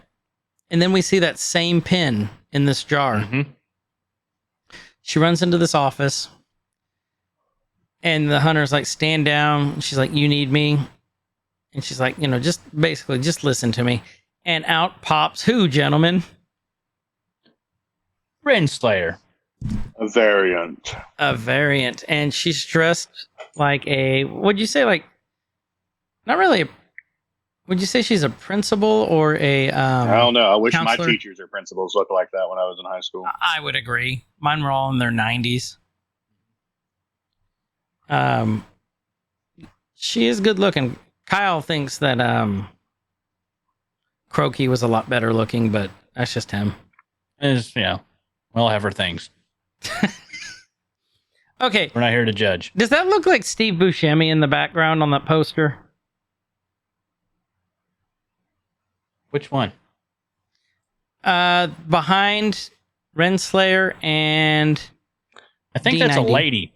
And then we see that same pin in this jar. Mm-hmm. She runs into this office. And the hunter's like, "Stand down." She's like, "You need me?" And she's like, just listen to me. And out pops who, gentlemen? Renslayer. A variant. A variant. And she's dressed like a, would you say like, not really, would you say she's a principal or a I don't know. I wish counselor? my teachers or principals looked like that when I was in high school. I would agree. Mine were all in their 90s. She is good looking. Kyle thinks that Croaky was a lot better looking, but that's just him. Is we all have our things. Okay. We're not here to judge. Does that look like Steve Buscemi in the background on that poster? Which one? Behind Renslayer and I think D90. that's a lady.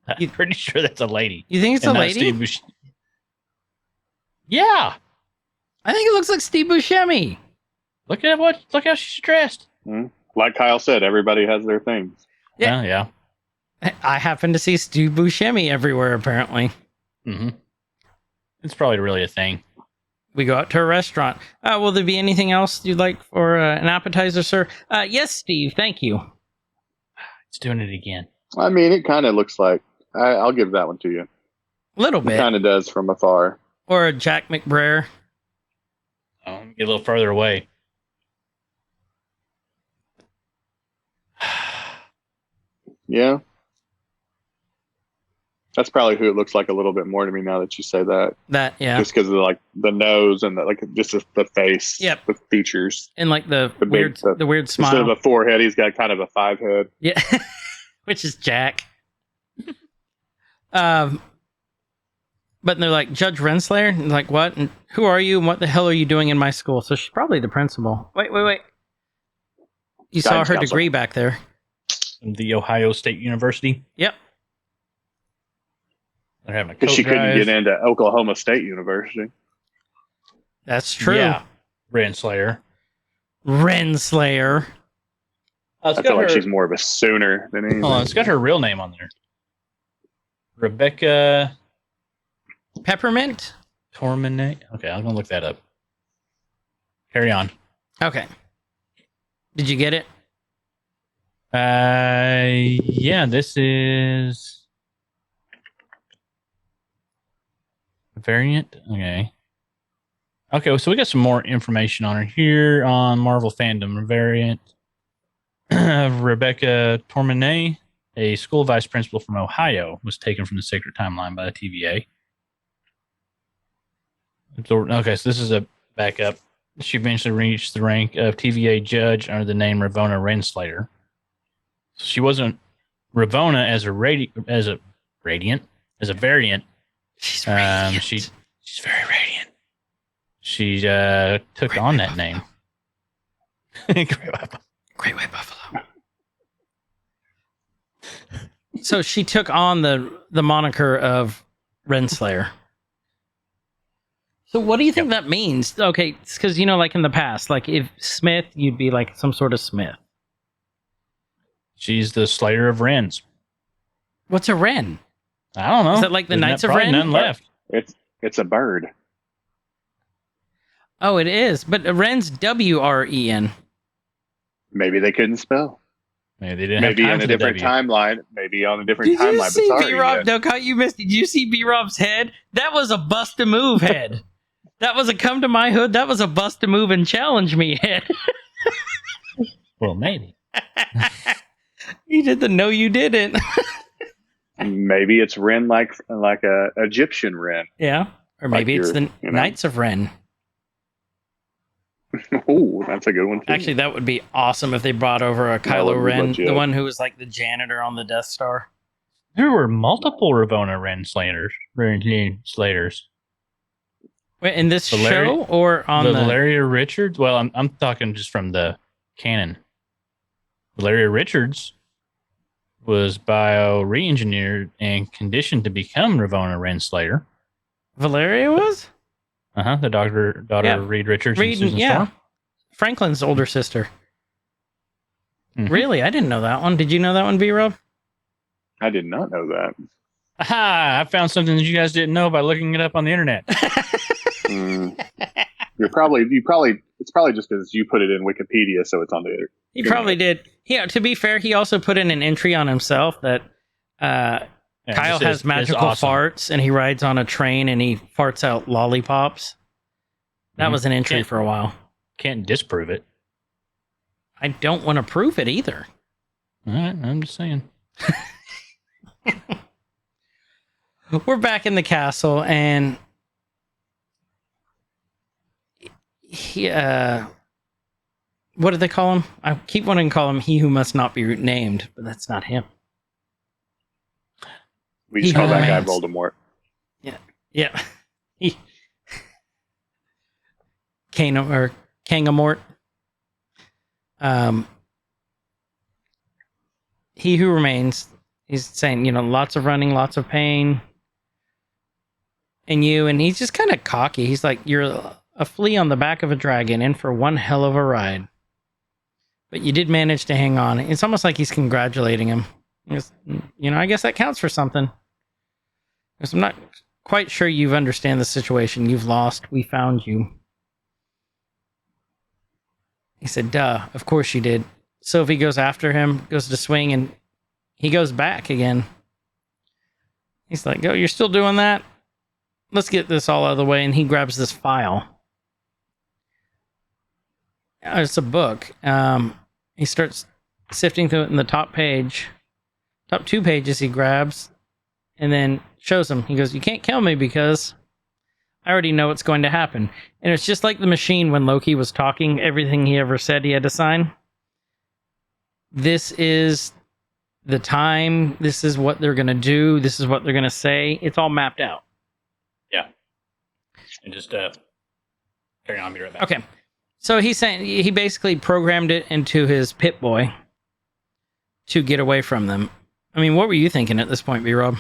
I'm pretty sure that's a lady. You think it's a lady? Yeah. I think it looks like Steve Buscemi. Look how she's dressed. Like Kyle said, everybody has their things. Yeah. I happen to see Steve Buscemi everywhere, apparently. Mm-hmm. It's probably really a thing. We go out to a restaurant. Will there be anything else you'd like for an appetizer, sir? Yes, Steve. Thank you. It's doing it again. I mean, it kind of looks like. I'll give that one to you. A little It bit. kind of does from afar. Or a Jack McBrayer. Get a little further away. Yeah. That's probably who it looks like a little bit more to me now that you say that. That, yeah. Just because of like the nose and just the face. Yep. The features. And like the weird Instead smile. of a 4 head, he's got kind of a 5 head. Yeah. Which is Jack. But they're like, "Judge Renslayer?" And like, "What? And who are you? And what the hell are you doing in my school?" So she's probably the principal. Wait. You saw her degree back there. The Ohio State University. Yep. They're having a Because coat she couldn't drive. get into Oklahoma State University. That's true. Yeah. Renslayer. Renslayer. It's I got feel like her- she's more of a Sooner than anything. Hold on, it's got her real name on there. Rebecca Peppermint? Tormine. Okay, I'm gonna look that up. Carry on. Okay. Did you get it? Yeah, this is a variant. Okay. Okay, so we got some more information on her here on Marvel Fandom variant of Rebecca Tormenay, a school vice principal from Ohio, was taken from the Sacred Timeline by the TVA. Okay, so this is a backup. She eventually reached the rank of TVA judge under the name Ravonna Renslayer. So she wasn't Ravonna as a variant. She's radiant. She's very radiant. She took on that name. Great White Buffalo. So she took on the moniker of Renslayer. So what do you think that means? Okay, because like in the past, like if Smith, you'd be like some sort of Smith. She's the Slayer of Wrens. What's a Wren? I don't know. Is that like the Knights of Ren? None left. It's a bird. Oh, it is. But Wren's WREN. Maybe they couldn't spell. Maybe they didn't Maybe have time on a for the different W. timeline. Maybe on a different Did timeline. you But see sorry, BRob? No, cut, you missed. Did you see BRob's head? That was a bust a move head. That was a come to my hood. That was a bust a move and challenge me head. Well, maybe. You did the no, you didn't. Maybe it's Ren like a Egyptian Ren. Yeah. Or maybe Like it's the your, Knights of Ren. Oh, that's a good one too. Actually, that would be awesome if they brought over a Kylo would be Ren, legit. the one who was like the janitor on the Death Star. There were multiple Ravonna Slayers. Wait, in this Valeria- show or on the Valeria Richards? Well, I'm talking just from the canon. Valeria Richards was bio-re-engineered and conditioned to become Ravonna Renslayer. Valeria was? The daughter Yeah. of Reed Richards Reed, and Susan yeah. Storm. Franklin's older sister. Mhm. Really? I didn't know that one. Did you know that one, B-Rob? I did not know that. Aha! I found something that you guys didn't know by looking it up on the internet. It's probably just because you put it in Wikipedia, so it's on the. He probably did. Yeah, to be fair, he also put in an entry on himself that Yeah, Kyle this has is magical awesome. farts and he rides on a train and he farts out lollipops. That Mhm. was an entry Can't- for a while. Can't disprove it. I don't want to prove it either. All right, I'm just saying. We're back in the castle and he, what do they call him? I keep wanting to call him he who must not be named, but that's not him. We just He call that guy remains. Voldemort. Yeah. He Kangamort. He who remains, he's saying, lots of running, lots of pain. And he's just kind of cocky. He's like, you're a flea on the back of a dragon in for one hell of a ride. But you did manage to hang on. It's almost like he's congratulating him. I guess that counts for something. Because I'm not quite sure you understand the situation. You've lost. We found you. He said, duh, of course you did. Sylvie goes after him, goes to swing, and he goes back again. He's like, oh, you're still doing that? Let's get this all out of the way. And he grabs this file. It's a book. He starts sifting through it in the top two pages he grabs, and then shows him. He goes, you can't kill me because I already know what's going to happen. And it's just like the machine when Loki was talking, everything he ever said he had to sign. This is the time. This is what they're going to do. This is what they're going to say. It's all mapped out. Yeah. And just carry on, be right back. Okay. So he's saying he basically programmed it into his Pip-Boy to get away from them. I mean, what were you thinking at this point, B-Rob?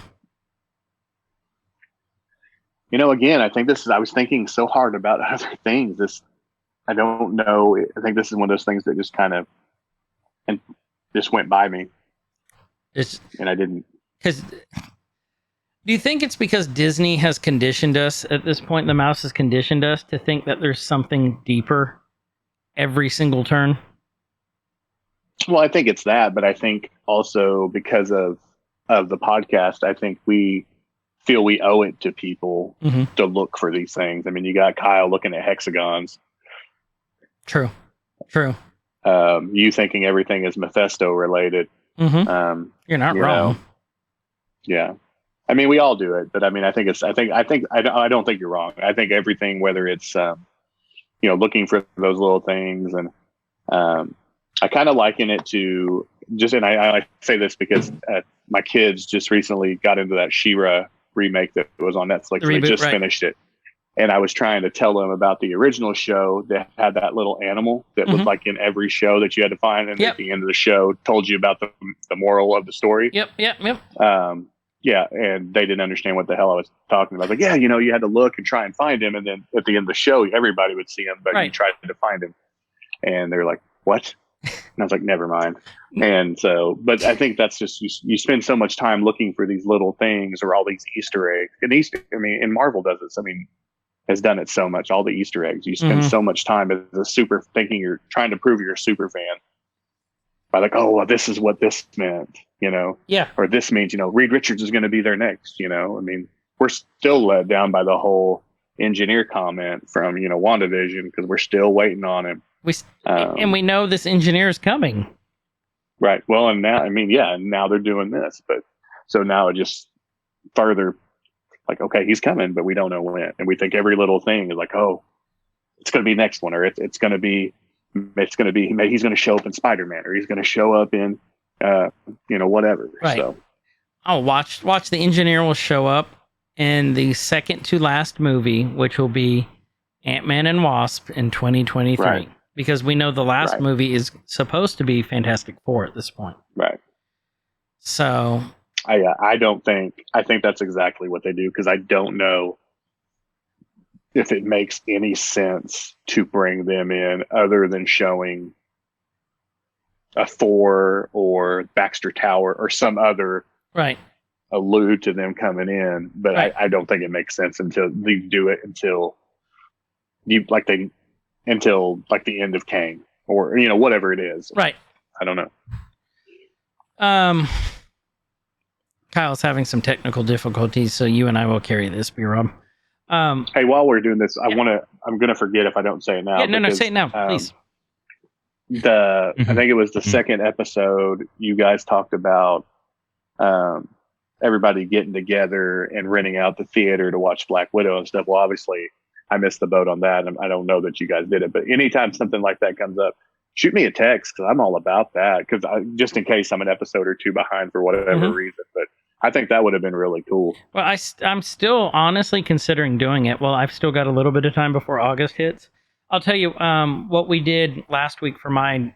Again, I think I was thinking so hard about other things. I don't know. I think this is one of those things that just kind of, and just went by me. And I didn't. Because do you think it's because Disney has conditioned us at this point? The mouse has conditioned us to think that there's something deeper every single turn. Well, I think it's that, but I think also because of the podcast, I think we feel we owe it to people Mm-hmm. to look for these things. I mean, you got Kyle looking at hexagons. True. You thinking everything is Mephisto related. Mm-hmm. You're not wrong. Yeah. I mean, we all do it, but I mean, I don't think you're wrong. I think everything, whether it's, looking for those little things, and I kind of liken it to and I say this because my kids just recently got into that She-Ra remake that was on Netflix. They just finished it. And I was trying to tell them about the original show that had that little animal that was like in every show that you had to find. And at the end of the show told you about the moral of the story. Yep. Yeah. And they didn't understand what the hell I was talking about. Like, yeah, you had to look and try and find him. And then at the end of the show, everybody would see him, but you tried to find him. And they're like, what? And I was like, never mind. And so, but I think that's just, you spend so much time looking for these little things or all these Easter eggs. And Marvel does this. I mean, has done it so much, all the Easter eggs. You spend so much time as a super thinking you're trying to prove you're a super fan by like, oh, well, this is what this meant, Yeah. Or this means, Reed Richards is going to be there next, I mean, we're still let down by the whole engineer comment from, WandaVision, because we're still waiting on him. And we know this engineer is coming. Right. Well, and now, now they're doing this, but so now it just further like, okay, he's coming, but we don't know when. And we think every little thing is like, oh, it's going to be next one, or it's going to be, he's going to show up in Spider-Man, or he's going to show up in, whatever. Right. So, watch the engineer will show up in the second to last movie, which will be Ant-Man and Wasp in 2023. Right. Because we know the last movie is supposed to be Fantastic Four at this point. Right. So I think that's exactly what they do, because I don't know if it makes any sense to bring them in other than showing a Thor or Baxter Tower or some other allude to them coming in. But I don't think it makes sense until they do it until the end of Kang, or whatever it is. Right. I don't know. Kyle's having some technical difficulties, so you and I will carry this, BRob. Hey, while we're doing this, I'm going to forget if I don't say it now. No, say it now, please. I think it was the second episode, you guys talked about everybody getting together and renting out the theater to watch Black Widow and stuff. Well, obviously, I missed the boat on that, and I don't know that you guys did it. But anytime something like that comes up, shoot me a text, because I'm all about that. Because just in case I'm an episode or two behind for whatever reason. But I think that would have been really cool. Well, I'm still honestly considering doing it. Well, I've still got a little bit of time before August hits. I'll tell you what we did last week for my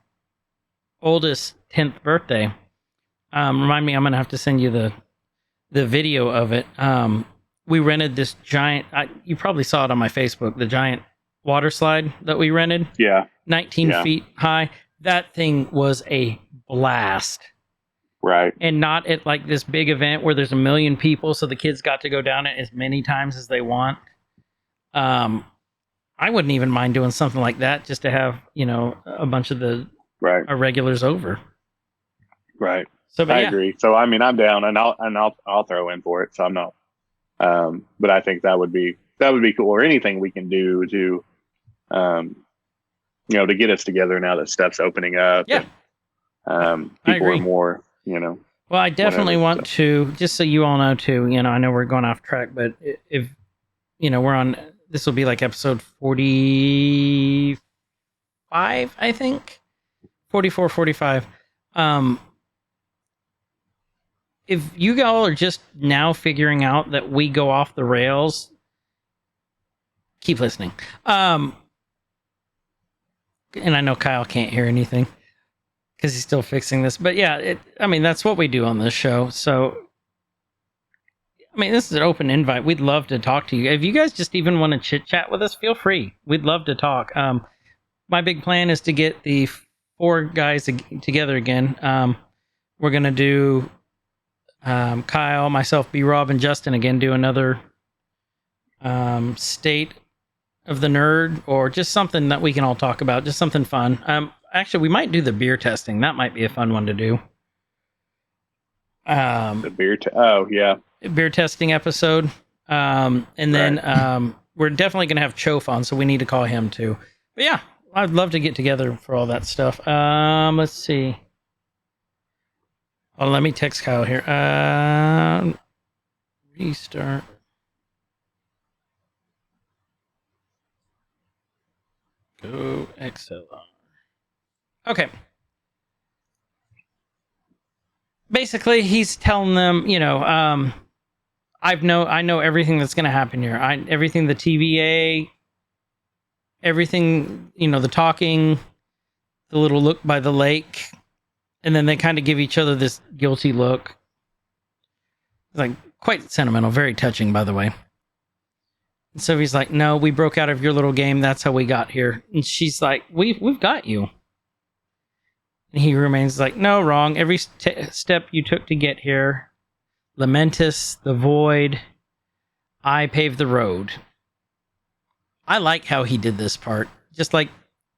oldest 10th birthday. Remind me, I'm going to have to send you the video of it. We rented this giant, you probably saw it on my Facebook, the giant water slide that we rented. Yeah. 19 feet high. That thing was a blast. Right. And not at like this big event where there's 1 million people, so the kids got to go down it as many times as they want. I wouldn't even mind doing something like that just to have, a bunch of the our regulars over. Right. So I agree. So I mean, I'm down, and I'll throw in for it. So I'm not. But I think that would be cool, or anything we can do to, to get us together now that stuff's opening up. Yeah. And, people are more, Well, I definitely want to, just so you all know too, I know we're going off track, but if, we're on, this will be like episode 45, I think. 44, 45. If you all are just now figuring out that we go off the rails, keep listening. And I know Kyle can't hear anything because he's still fixing this. But yeah, that's what we do on this show. So, this is an open invite. We'd love to talk to you. If you guys just even want to chit chat with us, feel free. We'd love to talk. My big plan is to get the 4 guys together again. We're going to do Kyle, myself, BRob, and Justin again, do another State of the Nerd, or just something that we can all talk about, just something fun. Actually, we might do the beer testing. That might be a fun one to do. The beer. Oh yeah. beer testing episode. And then we're definitely going to have Chof on, so we need to call him too. But yeah, I'd love to get together for all that stuff. Let's see. Oh, let me text Kyle here. Restart. Go XLR. Okay. Basically, he's telling them, I know everything that's going to happen here. Everything, the TVA, everything, the talking, the little look by the lake, and then they kind of give each other this guilty look. It's like quite sentimental, very touching, by the way. And so he's like, "No, we broke out of your little game. That's how we got here." And she's like, "We've got you." And he remains like, "No, wrong. Every step you took to get here, Lamentus, the Void, I paved the road." I like how he did this part. Just like,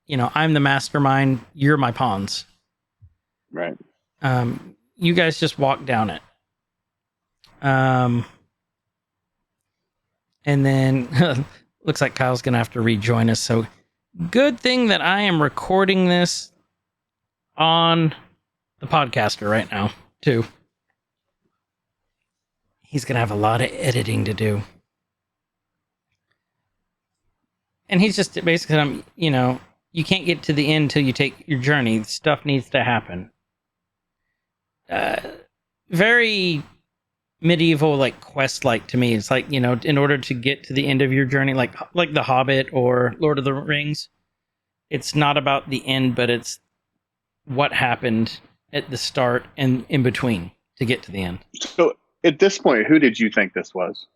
I'm the mastermind, you're my pawns. Right. You guys just walk down it. And then looks like Kyle's going to have to rejoin us. So good thing that I am recording this on the podcaster right now, too. He's going to have a lot of editing to do. And he's just basically, you can't get to the end until you take your journey. Stuff needs to happen. Very medieval, like quest-like to me. It's like, in order to get to the end of your journey, like The Hobbit or Lord of the Rings, it's not about the end, but it's what happened at the start and in between to get to the end. So at this point, who did you think this was?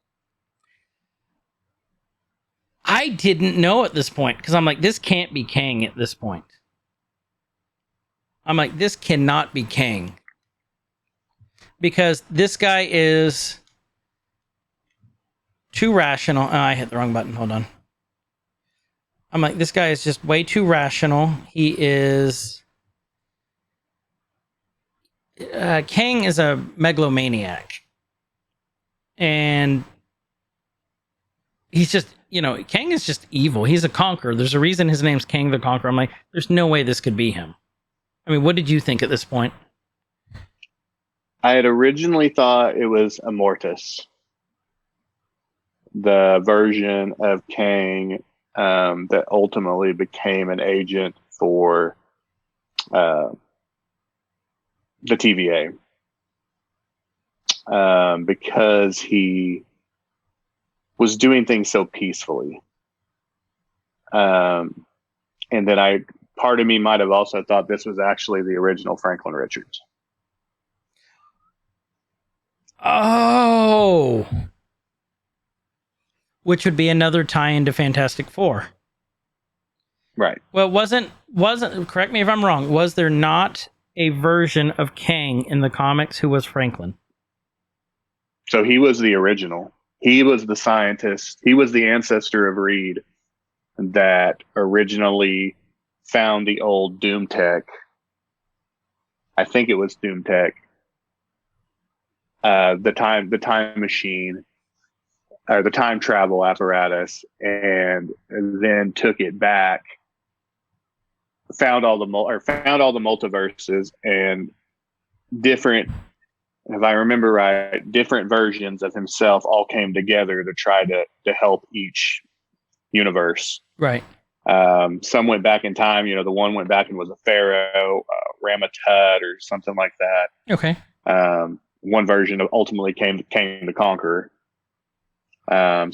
I didn't know at this point, because I'm like, this can't be Kang at this point. I'm like, this cannot be Kang. Because this guy is too rational. Oh, I hit the wrong button. Hold on. I'm like, this guy is just way too rational. He is... Kang is a megalomaniac. And he's just... Kang is just evil. He's a conqueror. There's a reason his name's Kang the Conqueror. I'm like, there's no way this could be him. I mean, what did you think at this point? I had originally thought it was Immortus, the version of Kang that ultimately became an agent for the TVA, because he was doing things so peacefully. And then part of me might have also thought this was actually the original Franklin Richards. Oh, which would be another tie-in to Fantastic Four. Right. Well, it wasn't, correct me if I'm wrong, was there not a version of Kang in the comics who was Franklin? So he was the original. He was the scientist. He was the ancestor of Reed that originally found the old Doom Tech. I think it was Doom Tech. The time machine, or the time travel apparatus, and then took it back, found all the multiverses, and different, if I remember right, different versions of himself all came together to try to help each universe. Right. Some went back in time. The one went back and was a pharaoh, Ramatut, or something like that. Okay. One version ultimately came the Conqueror. And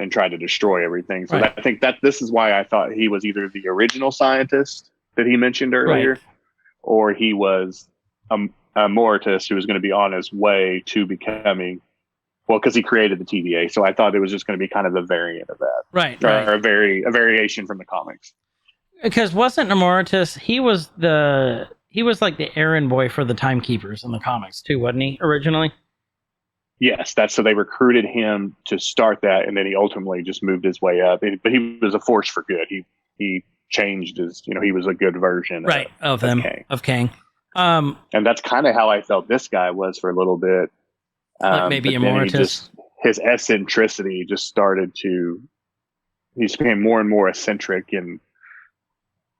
tried to destroy everything. So right. I think that this is why I thought he was either the original scientist that he mentioned earlier, right. or he was a Mortis who was going to be on his way to becoming, because he created the TVA. So I thought it was just going to be kind of a variant of that, right? Or a variation from the comics. Because wasn't Immortus, he was like the errand boy for the Timekeepers in the comics too, wasn't he, originally? Yes, so they recruited him to start that, and then he ultimately just moved his way up. But he was a force for good. He changed his, he was a good version of Kang. Um, And that's kind of how I felt this guy was for a little bit. like maybe but then Immortus. his eccentricity just started to, he just became more and more eccentric, and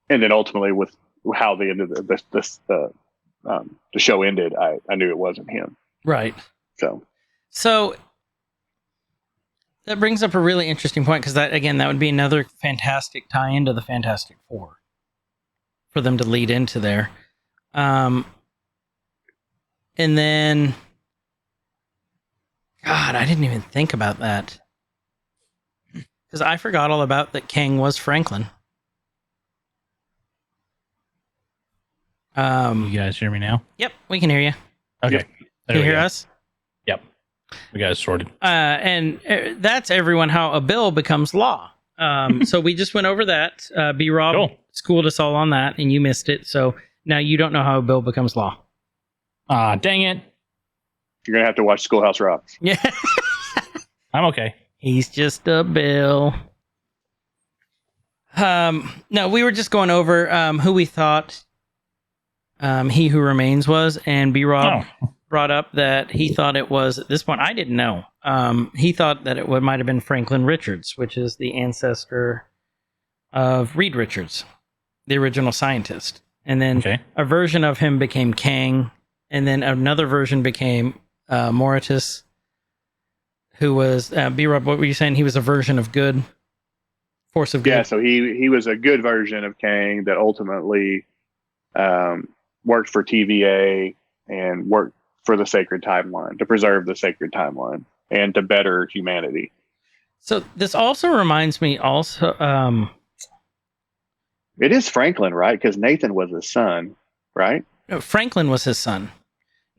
then ultimately with how the end of the show ended, I knew it wasn't him. Right. So that brings up a really interesting point, because that would be another fantastic tie into the Fantastic Four for them to lead into there. And then, God, I didn't even think about that, because I forgot all about that Kang was Franklin. You guys hear me now? Yep, we can hear you. Okay. Yep. There Can you we hear go. us? Yep. We got it sorted. And that's everyone how a bill becomes law. So we just went over that. BRob Cool. schooled us all on that, and you missed it. So now you don't know how a bill becomes law. Ah, dang it. You're going to have to watch Schoolhouse Rock. Yeah. I'm okay. He's just a bill. No, we were just going over who we thought He Who Remains was, and BRob brought up that he thought it was, at this point, I didn't know. He thought that it might have been Franklin Richards, which is the ancestor of Reed Richards, the original scientist. And then a version of him became Kang, and then another version became Moritus, who was, BRob, what were you saying? He was a version of good? Force of good? Yeah, so he was a good version of Kang that ultimately worked for TVA and worked for the Sacred Timeline, to preserve the Sacred Timeline and to better humanity. So this also reminds me It is Franklin, right? Because Nathan was his son, right? no, Franklin was his son.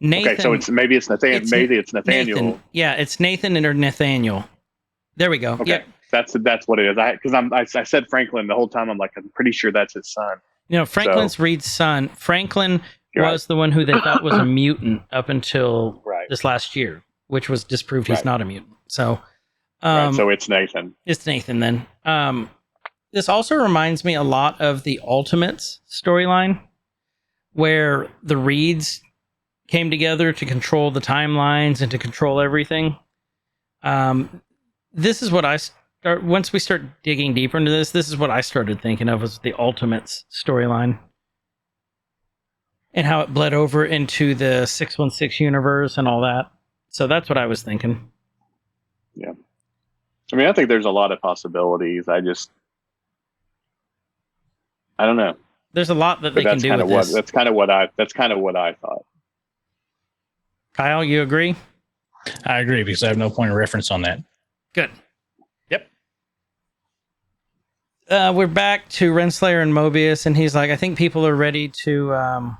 Nathan, okay, so maybe it's Nathaniel. Maybe it's Nathaniel. Nathan. Yeah, it's Nathan or Nathaniel. There we go. Okay, yeah. That's what it is. I said Franklin the whole time. I'm pretty sure that's his son. Franklin's Reed's son. Franklin was the one who they thought was a mutant up until this last year, which was disproved he's not a mutant. So, so it's Nathan. It's Nathan then. This also reminds me a lot of the Ultimates storyline, where the Reeds came together to control the timelines and to control everything. This is what once we start digging deeper into this is what I started thinking of as the Ultimates storyline, and how it bled over into the 616 universe and all that. So that's what I was thinking. Yeah. I mean, I think there's a lot of possibilities. I don't know. There's a lot that they can do with this. That's kind of what I thought. Kyle, you agree? I agree, because I have no point of reference on that. Good. Yep. We're back to Renslayer and Mobius, and he's like, I think people are ready to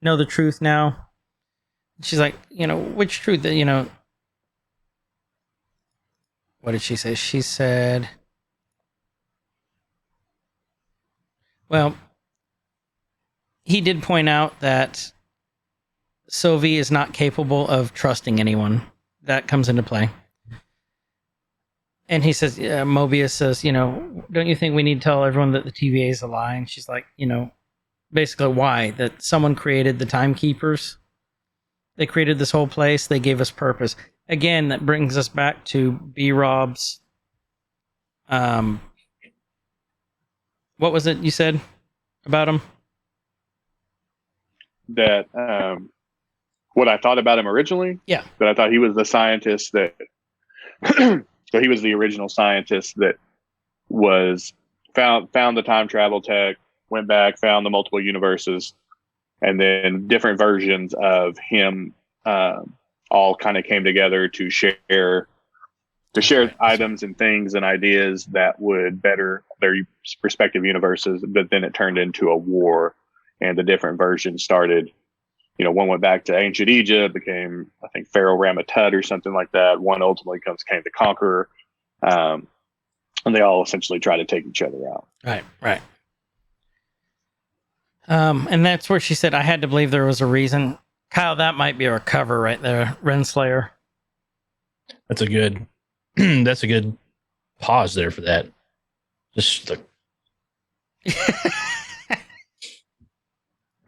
know the truth now. She's like, which truth? What did she say? She said, well, he did point out that Sylvie is not capable of trusting anyone. That comes into play. And he says, Mobius says, don't you think we need to tell everyone that the TVA is a lie? And she's like, basically why? That someone created the timekeepers. They created this whole place. They gave us purpose. Again, that brings us back to BRob's, what was it you said about him? That what I thought about him originally? Yeah. That I thought he was the scientist that so he was the original scientist that was found the time travel tech, went back, found the multiple universes, and then different versions of him all kind of came together to share items and things and ideas that would better their respective universes. But then it turned into a war, and the different versions started. One went back to ancient Egypt, became, I think, Pharaoh Ramatut or something like that. One ultimately came the Conqueror. And they all essentially try to take each other out. Right. And that's where she said, I had to believe there was a reason. Kyle, that might be our cover right there. Renslayer. That's a good pause there for that. Just the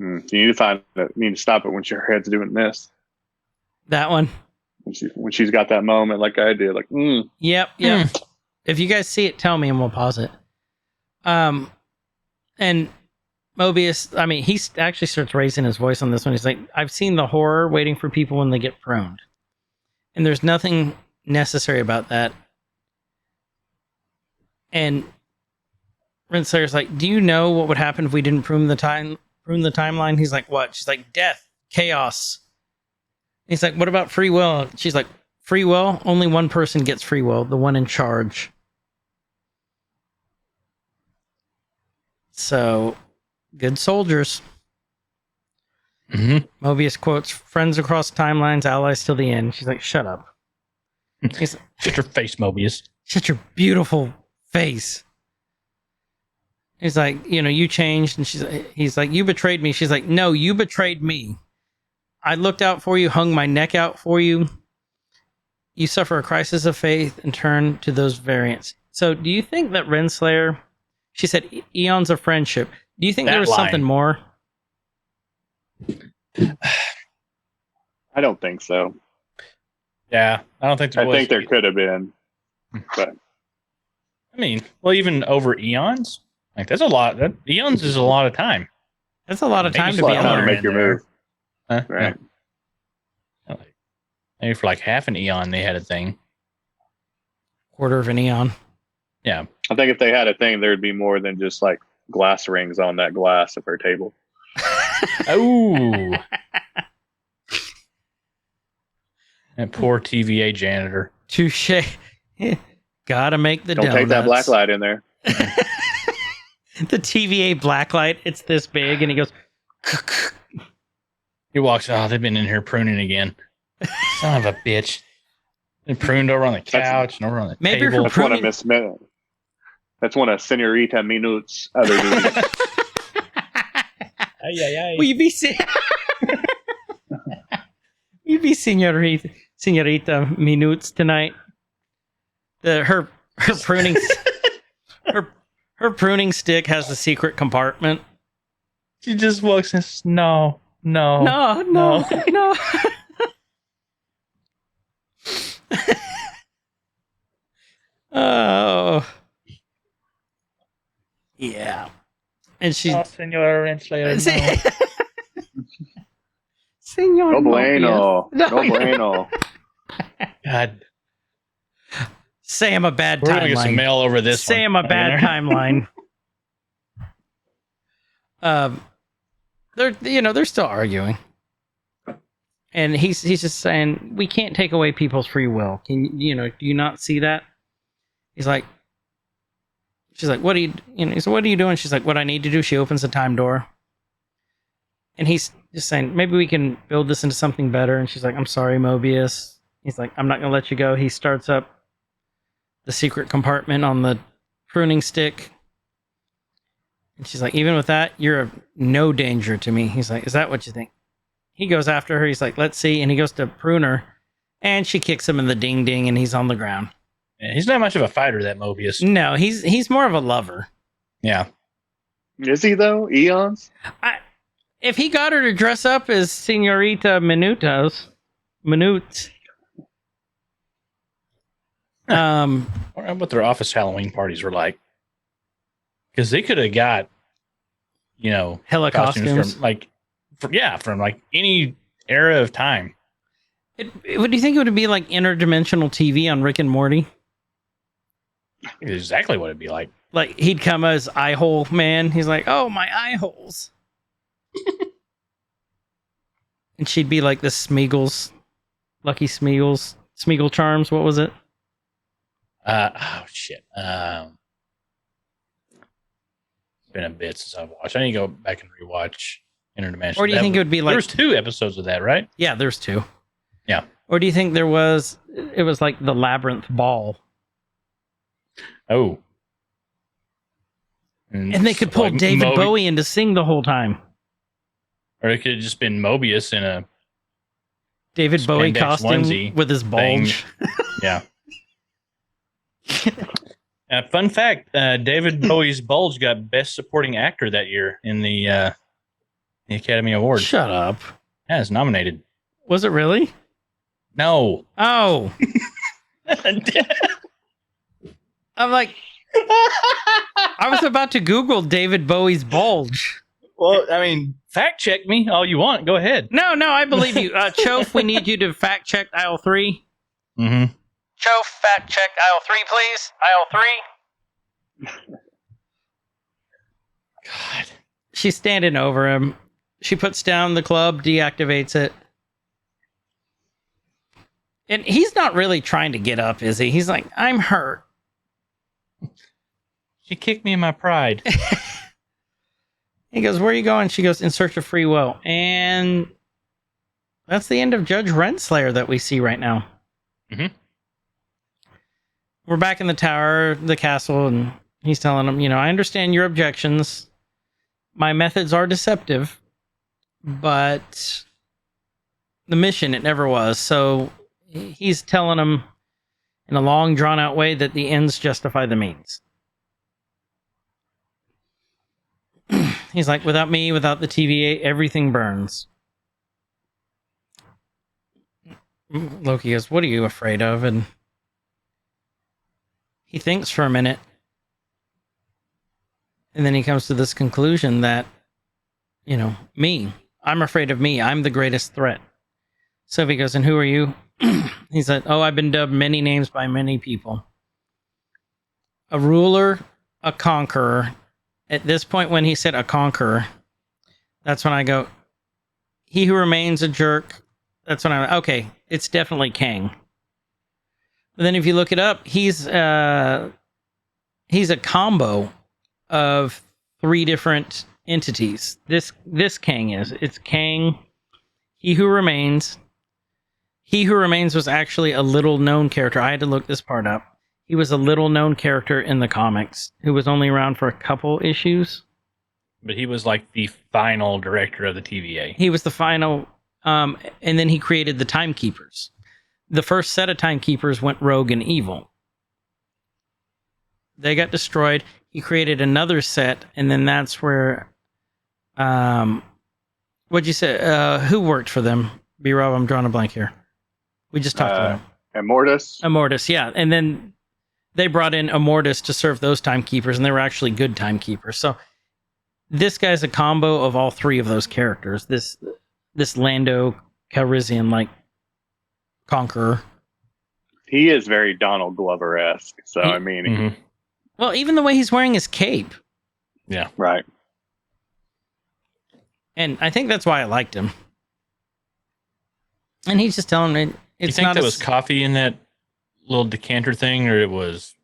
You need to find it. You need to stop it when her head's doing this. That one. When she's got that moment like I did, like, Yep. If you guys see it, tell me and we'll pause it. And Mobius, I mean, he actually starts raising his voice on this one. He's like, I've seen the horror waiting for people when they get pruned. And there's nothing necessary about that. And Renslayer's like, do you know what would happen if we didn't prune the timeline? He's like, what? She's like, death, chaos. He's like, what about free will? She's like, free will? Only one person gets free will, the one in charge. So, good soldiers. Mm-hmm. Mobius quotes, friends across timelines, allies till the end. She's like, shut up. He's like, Shut your face, Mobius. shut your beautiful face. He's like, you changed. And he's like, you betrayed me. She's like, no, you betrayed me. I looked out for you, hung my neck out for you. You suffer a crisis of faith and turn to those variants. So do you think that Renslayer, she said eons of friendship. Do you think there was something more? I don't think so. Yeah, I don't think there was. I think there could have been. But I mean, well, even over eons, like that's a lot. Eons is a lot of time. That's a lot of time to Maybe be some on to time there. make your move. Huh? Right. Yeah. Maybe for like half an eon, they had a thing. Quarter of an eon. Yeah. I think if they had a thing, there'd be more than just like glass rings on that glass of her table. Oh. That poor TVA janitor. Touche. Gotta make the Don't donuts. take that black light in there. The TVA blacklight, it's this big, and he goes, He walks out. Oh, they've been in here pruning again. Son of a bitch. Been pruned over on the couch and over on the Maybe table. her That's one of Pruning- Miss Smith. That's one of Senorita Minute's other duties. will you be will you be Senorita Minutes tonight? Her pruning her pruning stick has a secret compartment. She just walks in. No. No. Oh. Yeah. And she Senor Renslayer, no. Senor No bueno. No. No bueno. God. Say I'm a bad We're going to get some timeline. mail over this Say one. I'm a bad timeline. They're still arguing. And he's just saying, we can't take away people's free will. Do you not see that? He's like, she's like, what are you, he said, what are you doing? She's like, what I need to do. She opens the time door. And he's just saying, maybe we can build this into something better. And she's like, I'm sorry, Mobius. He's like, I'm not going to let you go. He starts up the secret compartment on the pruning stick. And she's like, even with that, you're of no danger to me. He's like, is that what you think? He goes after her. He's like, let's see. And he goes to prune her. And she kicks him in the ding ding and he's on the ground. Yeah, he's not much of a fighter, that Mobius. No, he's more of a lover. Yeah. Is he though? Eons? If he got her to dress up as Senorita Minutes. I wonder what their office Halloween parties were like. Because they could have got, hella costumes. from like any era of time. What do you think it would be like interdimensional TV on Rick and Morty? Exactly what it'd be like. Like he'd come as eye hole man. He's like, oh, my eye holes. And she'd be like the Smeagol's, Lucky Smeagol Charms. What was it? Shit. It's been a bit since I've watched. I need to go back and rewatch Interdimensional. Or do you think it would be like... There's 2 episodes of that, right? Yeah, there's 2. Yeah. Or do you think it was like the Labyrinth Ball? Oh. And they could pull like David Bowie in to sing the whole time. Or it could have just been Mobius in a David Bowie spandex costume onesie with his bulge. Yeah. Fun fact: David Bowie's bulge got Best Supporting Actor that year in the the Academy Award. Shut up. Yeah, it's nominated. Was it really? No. Oh. I'm like, I was about to Google David Bowie's bulge. Well, I mean, fact check me all you want. Go ahead. No, I believe you. Chof, we need you to fact check aisle 3. Mm-hmm. Chof, fact check aisle 3, please. Aisle 3. God. She's standing over him. She puts down the club, deactivates it. And he's not really trying to get up, is he? He's like, I'm hurt. She kicked me in my pride. He goes, where are you going? She goes, in search of free will. And that's the end of Judge Renslayer that we see right now. Mm-hmm. We're back in the tower, the castle, and he's telling them, I understand your objections. My methods are deceptive, but the mission, it never was. So he's telling them in a long, drawn-out way that the ends justify the means. He's like, without me, without the TVA, everything burns. Loki goes, what are you afraid of? And he thinks for a minute. And then he comes to this conclusion that, me. I'm afraid of me. I'm the greatest threat. So he goes, and who are you? He said, I've been dubbed many names by many people. A ruler, a conqueror. At this point, when he said a conqueror, that's when I go, he who remains a jerk. That's when okay, it's definitely Kang. But then if you look it up, he's a combo of 3 different entities. This Kang is. It's Kang, He Who Remains. He Who Remains was actually a little known character. I had to look this part up. He was a little known character in the comics who was only around for a couple issues. But he was like the final director of the TVA. He was the final, and then he created the Timekeepers. The first set of Timekeepers went rogue and evil. They got destroyed. He created another set, and then that's where, what'd you say? Who worked for them? BRob, I'm drawing a blank here. We just talked about him. Immortus, yeah. And then they brought in Immortus to serve those Timekeepers, and they were actually good Timekeepers. So this guy's a combo of all 3 of those characters. This Lando Calrissian, like, conqueror. He is very Donald Glover-esque. So, I mean... Mm-hmm. Well, even the way he's wearing his cape. Yeah. Right. And I think that's why I liked him. And he's just telling me... You think there was coffee in that little decanter thing, or it was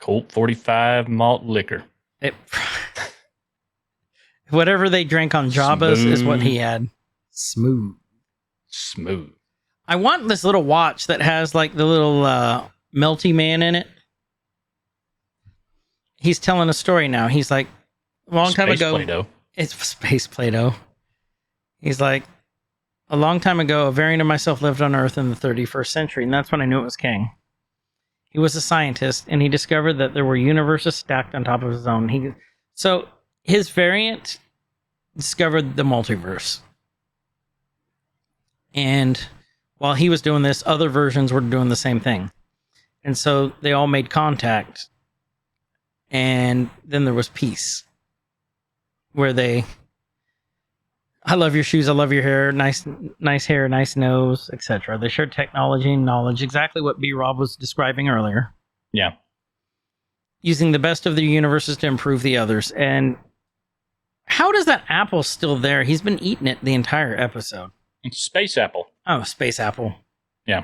Colt 45 malt liquor? Whatever they drank on Jabba's is what he had. Smooth. I want this little watch that has like the little melty man in it. He's telling a story now. He's like, a long time ago. Play-Doh. It's space Play-Doh. He's like, a long time ago, a variant of myself lived on Earth in the 31st century, and that's when I knew it was Kang. He was a scientist, and he discovered that there were universes stacked on top of his own. So his variant discovered the multiverse. And while he was doing this, other versions were doing the same thing. And so they all made contact. And then there was peace. Where I love your shoes, I love your hair, nice hair, nice nose, etc. They shared technology and knowledge, exactly what BRob was describing earlier. Yeah. Using the best of the universes to improve the others. And how does that apple still there? He's been eating it the entire episode. It's a space apple. Oh, space apple. Yeah.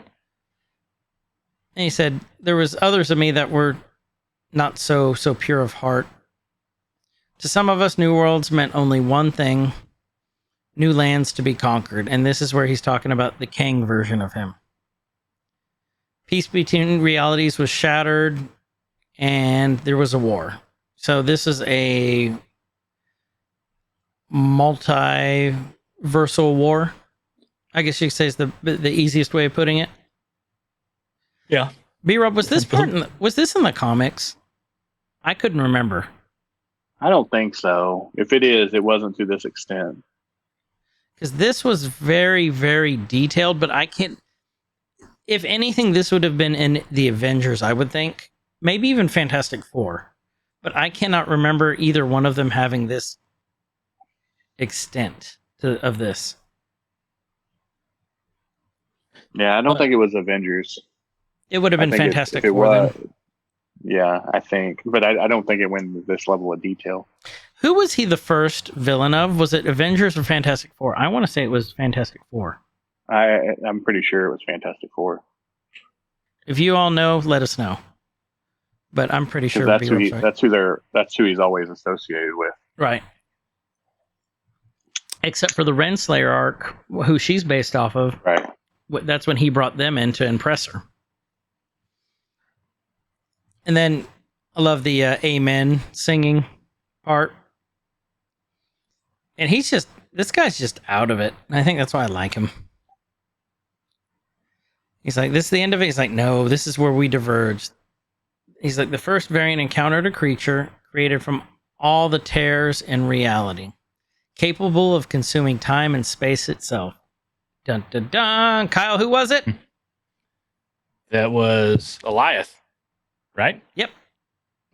And he said, there was others of me that were not so pure of heart. To some of us, new worlds meant only one thing. New lands to be conquered. And this is where he's talking about the Kang version of him. Peace between realities was shattered, and there was a war. So this is a multiversal war. I guess you could say is the easiest way of putting it. Yeah. BRob, was this in the comics? I couldn't remember. I don't think so. If it is, it wasn't to this extent. because this was very, very detailed, but I can't. If anything, this would have been in the Avengers, I would think. Maybe even Fantastic Four. But I cannot remember either one of them having this extent of this. Yeah, I don't think it was Avengers. It would have been Fantastic If it Four was, then. yeah, I think, but I don't think it went to this level of detail. Who was he the first villain of? Was it Avengers or Fantastic Four? I want to say it was Fantastic Four. I'm pretty sure it was Fantastic Four. If you all know, let us know. But I'm pretty sure That's who he's always associated with. Right. Except for the Renslayer arc, who she's based off of. Right. That's when he brought them in to impress her. And then I love the Amen singing part. And this guy's just out of it. And I think that's why I like him. He's like, this is the end of it? He's like, no, this is where we diverged. He's like, the first variant encountered a creature created from all the tears in reality, capable of consuming time and space itself. Dun, dun, dun. Kyle, who was it? That was Eliath, right? Yep.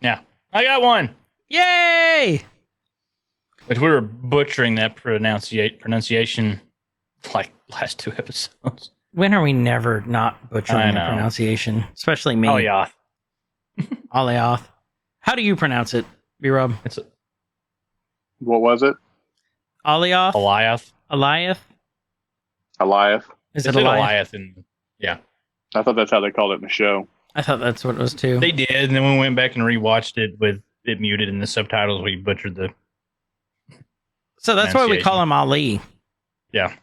Yeah. I got one. Yay! But we were butchering that pronunciation like last 2 episodes. When are we never not butchering the pronunciation? Especially me. Eliath. Eliath. How do you pronounce it, BRob? What was it? Eliath? Eliath. Eliath? Eliath. Is It it said Eliath? And yeah. I thought that's how they called it in the show. I thought that's what it was too. They did, and then when we went back and rewatched it with it muted in the subtitles, we butchered the So that's why we call him Ali. Yeah.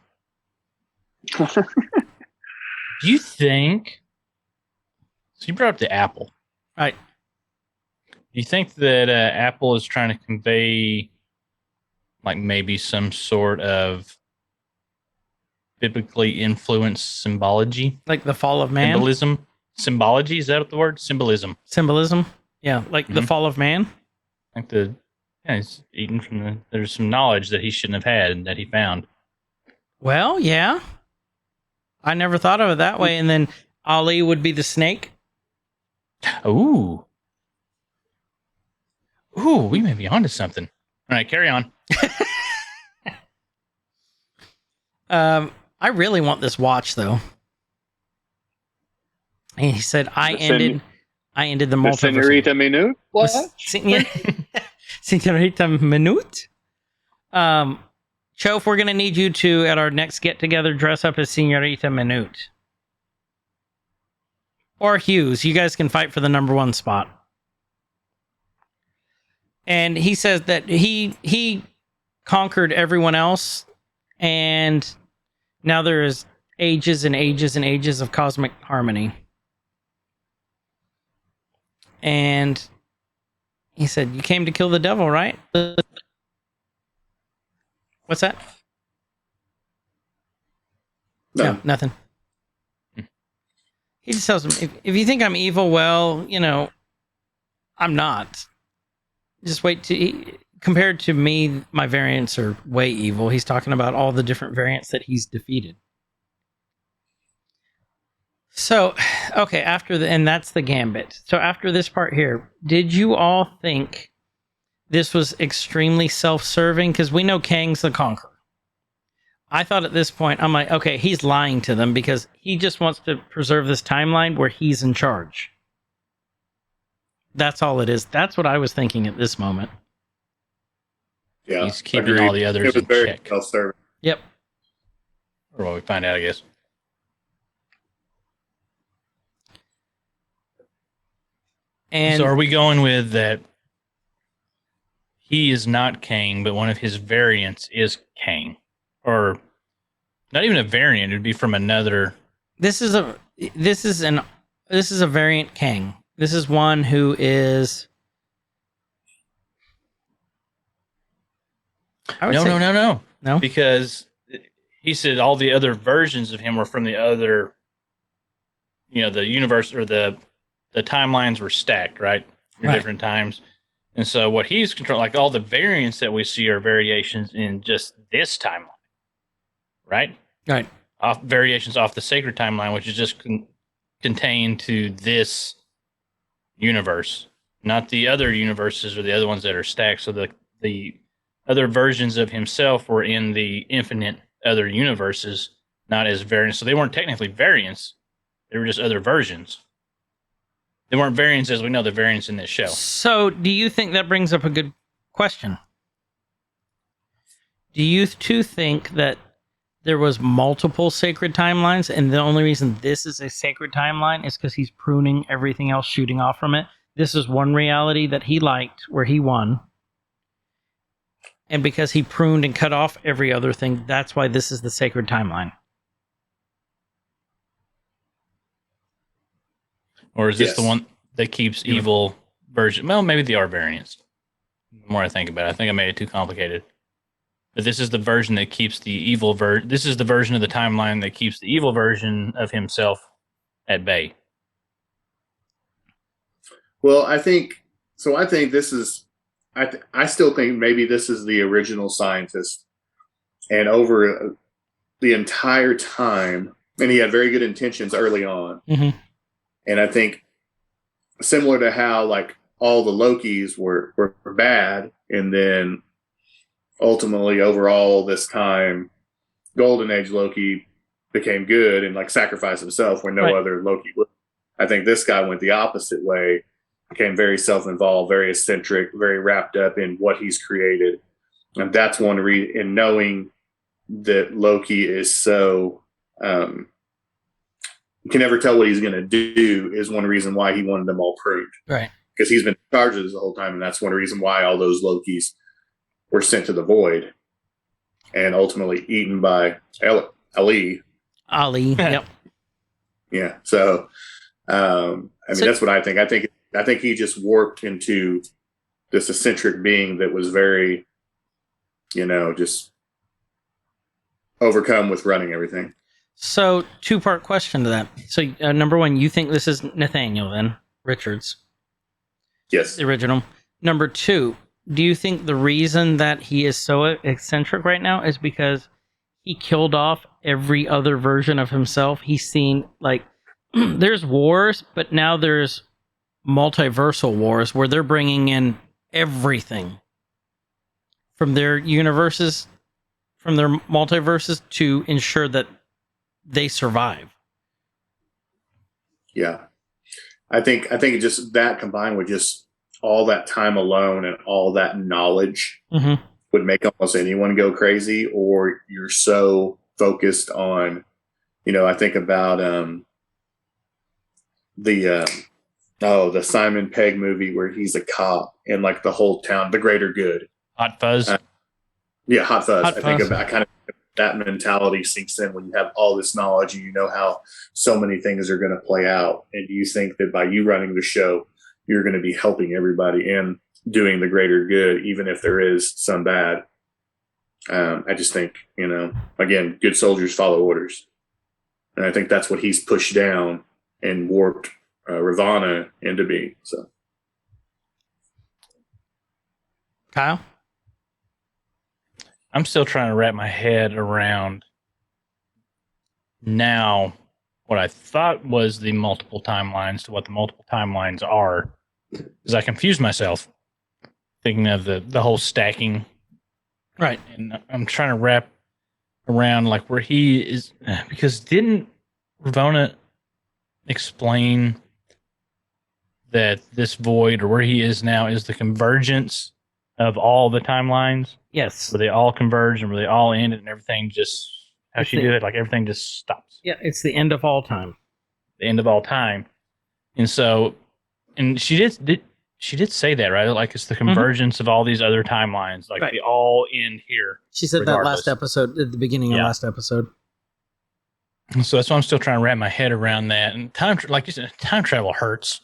Do you think... So you brought up the apple. Right. Do you think that Apple is trying to convey like maybe some sort of biblically influenced symbology? Like the fall of man? Symbolism? Symbology? Is that the word? Symbolism. Symbolism? Yeah, like the fall of man? Like he's eating from there's some knowledge that he shouldn't have had and that he found. Well, yeah. I never thought of it that way. And then Ali would be the snake? Ooh. Ooh, we may be onto something. All right, carry on. I really want this watch, though. And he said, I ended the multiverse. Senorita Minute? What? Senorita Minute? Chof, we're going to need you to, at our next get-together, dress up as Senorita Minute. Or Hughes. You guys can fight for the number 1 spot. And he says that he conquered everyone else, and now there is ages and ages and ages of cosmic harmony. And he said, you came to kill the devil, right? What's that? No, nothing. He just tells him, if you think I'm evil, well, I'm not. Just wait compared to me, my variants are way evil. He's talking about all the different variants that he's defeated. So, okay, and that's the gambit. So after this part here, did you all think this was extremely self-serving? Because we know Kang's the Conqueror. I thought at this point, I'm like, okay, he's lying to them because he just wants to preserve this timeline where he's in charge. That's all it is. That's what I was thinking at this moment. Yeah, he's keeping all the others in check. Self-serving. Yep. Or what we find out, I guess. And so are we going with that he is not Kang, but one of his variants is Kang? Or not even a variant, it would be from another. This is a variant Kang. This is one who is No. No? Because he said all the other versions of him were from the other, the universe or the timelines were stacked, right? For different times. And so what he's controlling, like all the variants that we see are variations in just this timeline. right? Right. Off variations off the sacred timeline, which is just contained to this universe, not the other universes or the other ones that are stacked. So the other versions of himself were in the infinite other universes, not as variants. So they weren't technically variants; they were just other versions. They weren't variants as we know the variants in this show. So, do you think that brings up a good question? Do you two think that there was multiple sacred timelines, and the only reason this is a sacred timeline is because he's pruning everything else shooting off from it? This is one reality that he liked, where he won. And because he pruned and cut off every other thing, that's why this is the sacred timeline. Or is this Yes. the one that keeps evil version? Well, maybe they are variants. The more I think about it, I think I made it too complicated. But this is the version that keeps the evil This is the version of the timeline that keeps the evil version of himself at bay. Well, I think this is. I still think maybe this is the original scientist, and over the entire time, and he had very good intentions early on. Mm-hmm. And I think similar to how like all the Lokis were bad, and then ultimately over all this time, Golden Age Loki became good and like sacrificed himself where no other Loki would. I think this guy went the opposite way, became very self-involved, very eccentric, very wrapped up in what he's created. And that's one reason, and knowing that Loki is so, you can never tell what he's going to do is one reason why he wanted them all pruned. Right. Because he's been in charge of this the whole time. And that's one reason why all those Lokis were sent to the void and ultimately eaten by Ali. Yep. Yeah. So, I mean, that's what I think. I think he just warped into this eccentric being that was very, just overcome with running everything. So, two-part question to that. So, number one, you think this is Nathaniel then, Richards? Yes. The original. Number two, do you think the reason that he is so eccentric right now is because he killed off every other version of himself? He's seen, like, there's wars, but now there's multiversal wars where they're bringing in everything from their universes, from their multiverses to ensure that they survive. Yeah. I think just that combined with just all that time alone and all that knowledge would make almost anyone go crazy, or you're so focused on, I think about the Simon Pegg movie where he's a cop and like the whole town, the greater good. Hot Fuzz. Hot Fuzz. Hot I think Fuzz. about kind of that mentality sinks in when you have all this knowledge and you know how so many things are going to play out. And you think that by you running the show, you're going to be helping everybody and doing the greater good, even if there is some bad. I just think, again, good soldiers follow orders. And I think that's what he's pushed down and warped Ravonna into being. So, Kyle? I'm still trying to wrap my head around now what I thought was the multiple timelines to what the multiple timelines are, because I confused myself thinking of the whole stacking. Right. And I'm trying to wrap around like where he is, because didn't Ravonna explain that this void or where he is now is the convergence of all the timelines? Yes. Where they all converge and where they all end and everything just, how It's she the- do it, like everything just stops. Yeah, it's the end of all time. The end of all time. And so, and she did say that, right? Like it's the convergence of all these other timelines. Like Right. they all end here. She said Regardless. that last episode, at the beginning of Yeah. last epised. And so that's why I'm still trying to wrap my head around that. And like you said, time travel hurts.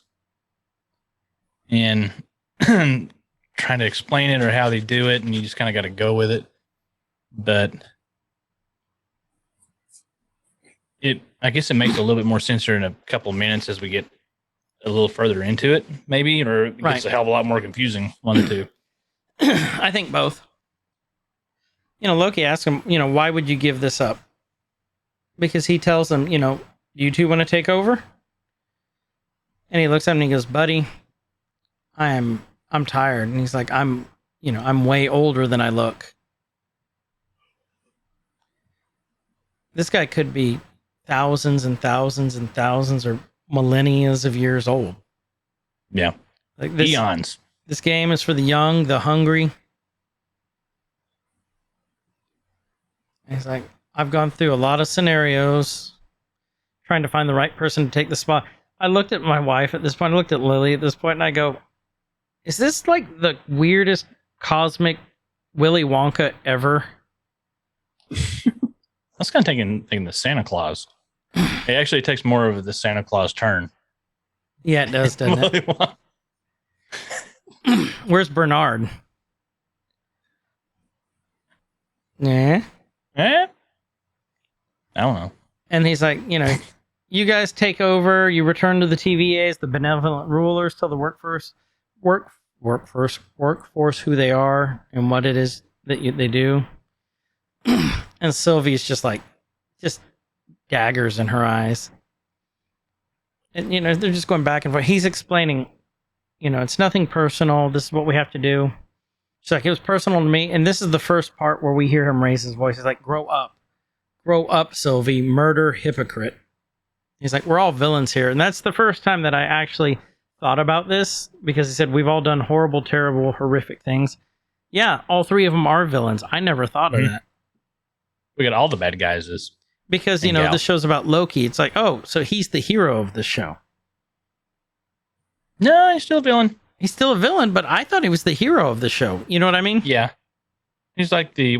And trying to explain it or how they do it, and you just kind of got to go with it. But I guess it makes a little bit more sense here in a couple of minutes as we get a little further into it, maybe, or it Right. gets a hell of a lot more confusing, one or two. I think both. Loki asked him, why would you give this up? because he tells them, you two want to take over? And he looks at him and he goes, buddy, I'm tired. And he's like, I'm way older than I look. This guy could be thousands and thousands and thousands or millennia of years old. Yeah. Like this, Eons. This game is for the young, the hungry. And he's like, I've gone through a lot of scenarios trying to find the right person to take the spot. I looked at my wife at this point. I looked at Lily at this point, and I go, is this like the weirdest cosmic Willy Wonka ever? That's kind of taking the Santa Claus. It actually takes more of the Santa Claus turn. Yeah, it does, doesn't it? Where's Bernard? Yeah. Eh? I don't know. And he's like, you guys take over. You return to the TVAs, the benevolent rulers, tell the workforce who they are and what it is that they do. And Sylvie's just daggers in her eyes. And, they're just going back and forth. He's explaining, it's nothing personal. This is what we have to do. She's like, it was personal to me. And this is the first part where we hear him raise his voice. He's like, grow up. Grow up, Sylvie. Murder, hypocrite. He's like, we're all villains here. And that's the first time that I actually thought about this, because he said, we've all done horrible, terrible, horrific things. Yeah, all three of them are villains. I never thought of that. We got all the bad guys as because, the show's about Loki. It's like, oh, so he's the hero of the show. No, he's still a villain. He's still a villain, but I thought he was the hero of the show. You know what I mean? Yeah. He's like the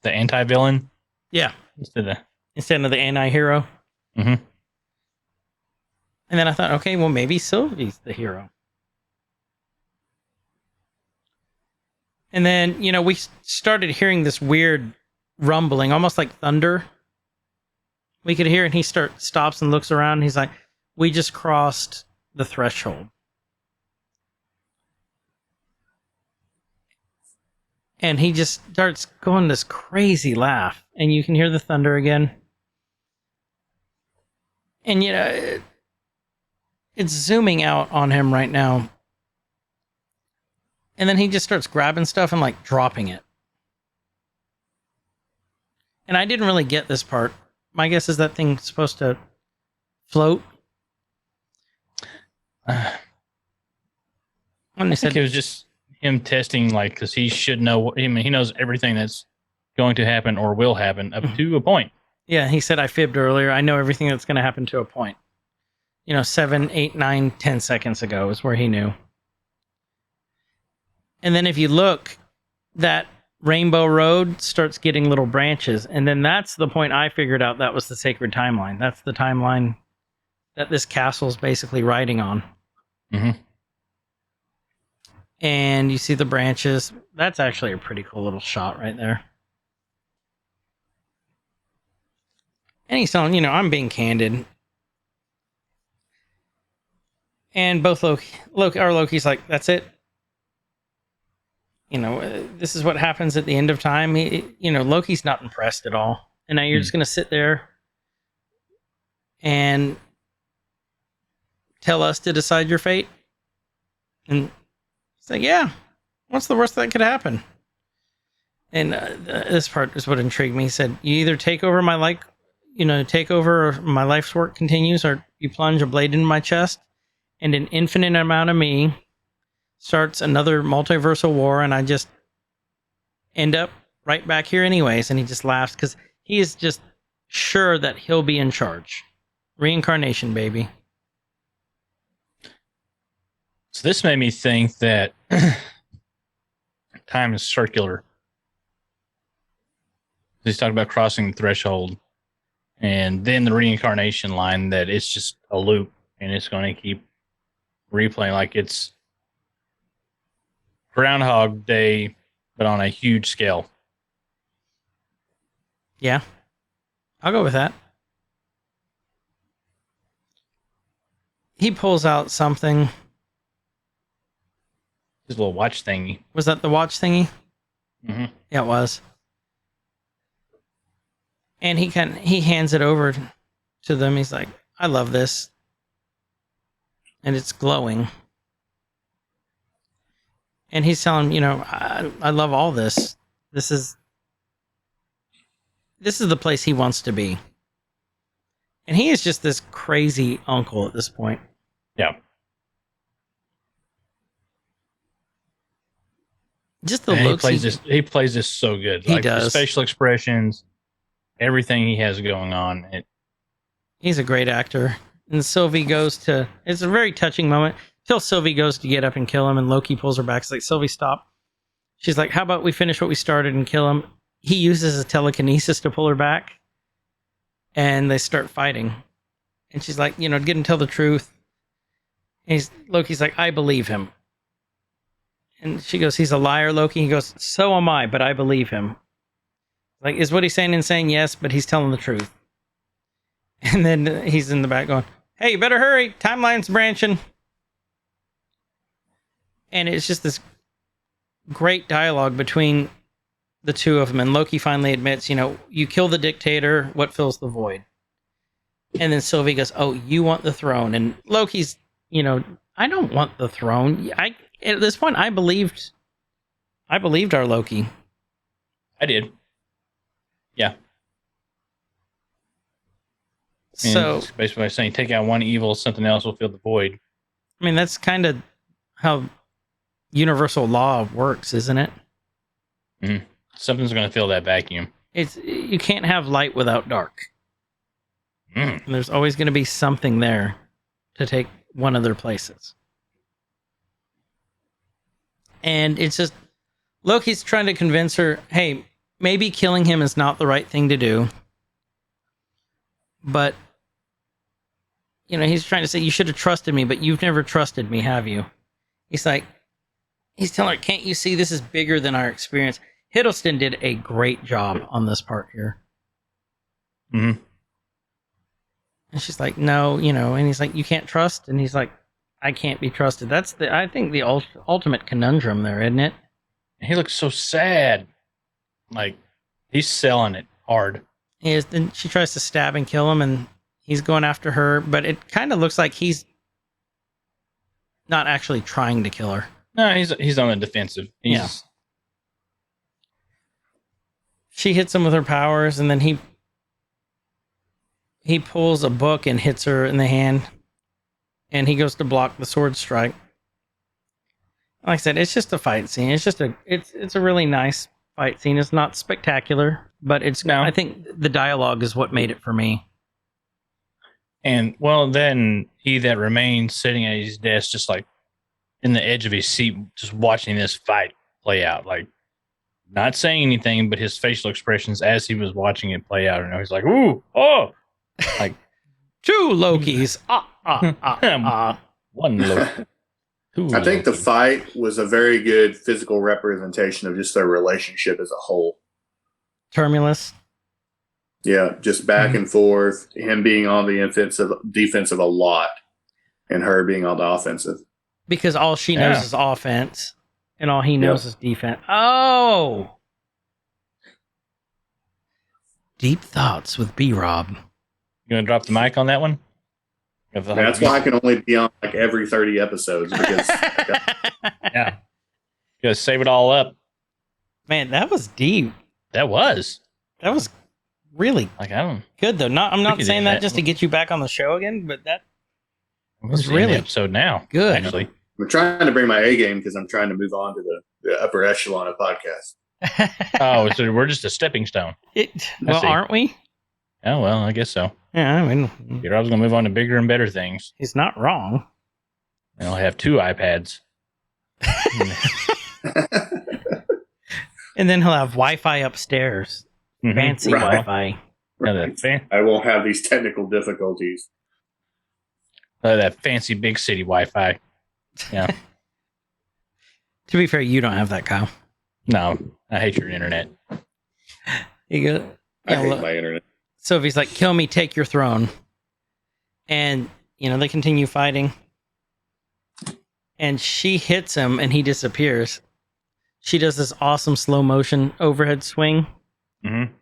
anti-villain? Yeah. Instead of the anti-hero. Mm-hmm. And then I thought, okay, well, maybe Sylvie's the hero. And then, we started hearing this weird rumbling, almost like thunder. We could hear it, and he stops and looks around, and he's like, we just crossed the threshold. And he just starts going this crazy laugh, and you can hear the thunder again. And, it's zooming out on him right now. And then he just starts grabbing stuff and, dropping it. And I didn't really get this part. My guess is that thing's supposed to float. I think it was just him testing, because he should know. He knows everything that's going to happen or will happen up to a point. Yeah, he said, I fibbed earlier. I know everything that's going to happen to a point. 7, 8, 9, 10 seconds ago is where he knew. And then if you look, that Rainbow Road starts getting little branches. And then that's the point I figured out that was the sacred timeline. That's the timeline that this castle's basically riding on. Mm-hmm. And you see the branches. That's actually a pretty cool little shot right there. And he's telling, I'm being candid. And both Loki's like, that's it. This is what happens at the end of time. Loki's not impressed at all. And now you're just going to sit there and tell us to decide your fate? And he's like, yeah, what's the worst that could happen? And this part is what intrigued me. He said, you either take over my or my life's work continues, or you plunge a blade into my chest, and an infinite amount of me starts another multiversal war, and I just end up right back here anyways. And he just laughs because he is just sure that he'll be in charge. Reincarnation, baby. So this made me think that time is circular. He's talking about crossing the threshold, and then the reincarnation line, that it's just a loop and it's going to keep replaying like it's Groundhog Day, but on a huge scale. Yeah, I'll go with that. He pulls out something. His little watch thingy. Was that the watch thingy? Mm-hmm. Yeah, it was. And he hands it over to them. He's like, I love this. And it's glowing. And he's telling him, I love all this. This is the place he wants to be. And he is just this crazy uncle at this point. Yeah. Just the And looks. he plays this so good. He Like does. the facial expressions, everything he has going on. He's a great actor. And Sylvie goes to... It's a very touching moment. Till Sylvie goes to get up and kill him, and Loki pulls her back. It's like, Sylvie, stop. She's like, how about we finish what we started and kill him? He uses his telekinesis to pull her back. And they start fighting. And she's like, get him tell the truth. And Loki's like, I believe him. And she goes, he's a liar, Loki. He goes, so am I, but I believe him. Like, is what he's saying insane? Yes, but he's telling the truth. And then he's in the back going, hey, you better hurry. Timeline's branching. And it's just this great dialogue between the two of them. And Loki finally admits, you kill the dictator, what fills the void? And then Sylvie goes, oh, you want the throne. And Loki's, I don't want the throne. At this point, I believed our Loki. I did. Yeah. So it's basically saying, take out one evil, something else will fill the void. I mean, that's kind of how universal law works, isn't it? Mm-hmm. Something's going to fill that vacuum. You can't have light without dark. Mm. And there's always going to be something there to take one of their places. And it's just, Loki's trying to convince her, hey, maybe killing him is not the right thing to do. But, he's trying to say, you should have trusted me, but you've never trusted me, have you? He's telling her, can't you see this is bigger than our experience? Hiddleston did a great job on this part here. Mm-hmm. And she's like, no, and he's like, you can't trust? And he's like, I can't be trusted. That's I think the ultimate conundrum there, isn't it? He looks so sad. Like, he's selling it hard. Then she tries to stab and kill him, and he's going after her, but it kind of looks like he's not actually trying to kill her. No, he's on the defensive. Yeah. She hits him with her powers, and then he pulls a book and hits her in the hand, and he goes to block the sword strike. Like I said, it's just a fight scene. It's a really nice fight scene. It's not spectacular, but I think the dialogue is what made it for me. And then he that remains sitting at his desk, just like in the edge of his seat, just watching this fight play out, like not saying anything, but his facial expressions as he was watching it play out. And he's like, ooh, oh, like two Lokis. One Loki. I think the fight was a very good physical representation of just their relationship as a whole. Terminus. Yeah, just back and forth. Him being on the defensive a lot, and her being on the offensive. Because all she knows is offense, and all he knows is defense. Oh! Deep thoughts with BRob. You gonna drop the mic on that one? That's why I can only be on like every 30 episodes because yeah, you gotta save it all up. Man, that was deep. That was really good though. I'm not saying that just to get you back on the show again, but that was really episode now. Good. Actually, I'm trying to bring my A game because I'm trying to move on to the upper echelon of podcasts. Oh, so we're just a stepping stone. Aren't we? Oh well, I guess so. Yeah, I mean, I was gonna move on to bigger and better things. He's not wrong. And I'll have 2 iPads. And then he'll have Wi-Fi upstairs. Mm-hmm. Fancy Wi-Fi. Right. I won't have these technical difficulties. That fancy big city Wi-Fi. Yeah. To be fair, you don't have that, Kyle. No, I hate your internet. You go. I hate my internet. Sophie's like, kill me, take your throne. And, they continue fighting. And she hits him and he disappears. She does this awesome slow motion overhead swing. Mm-hmm.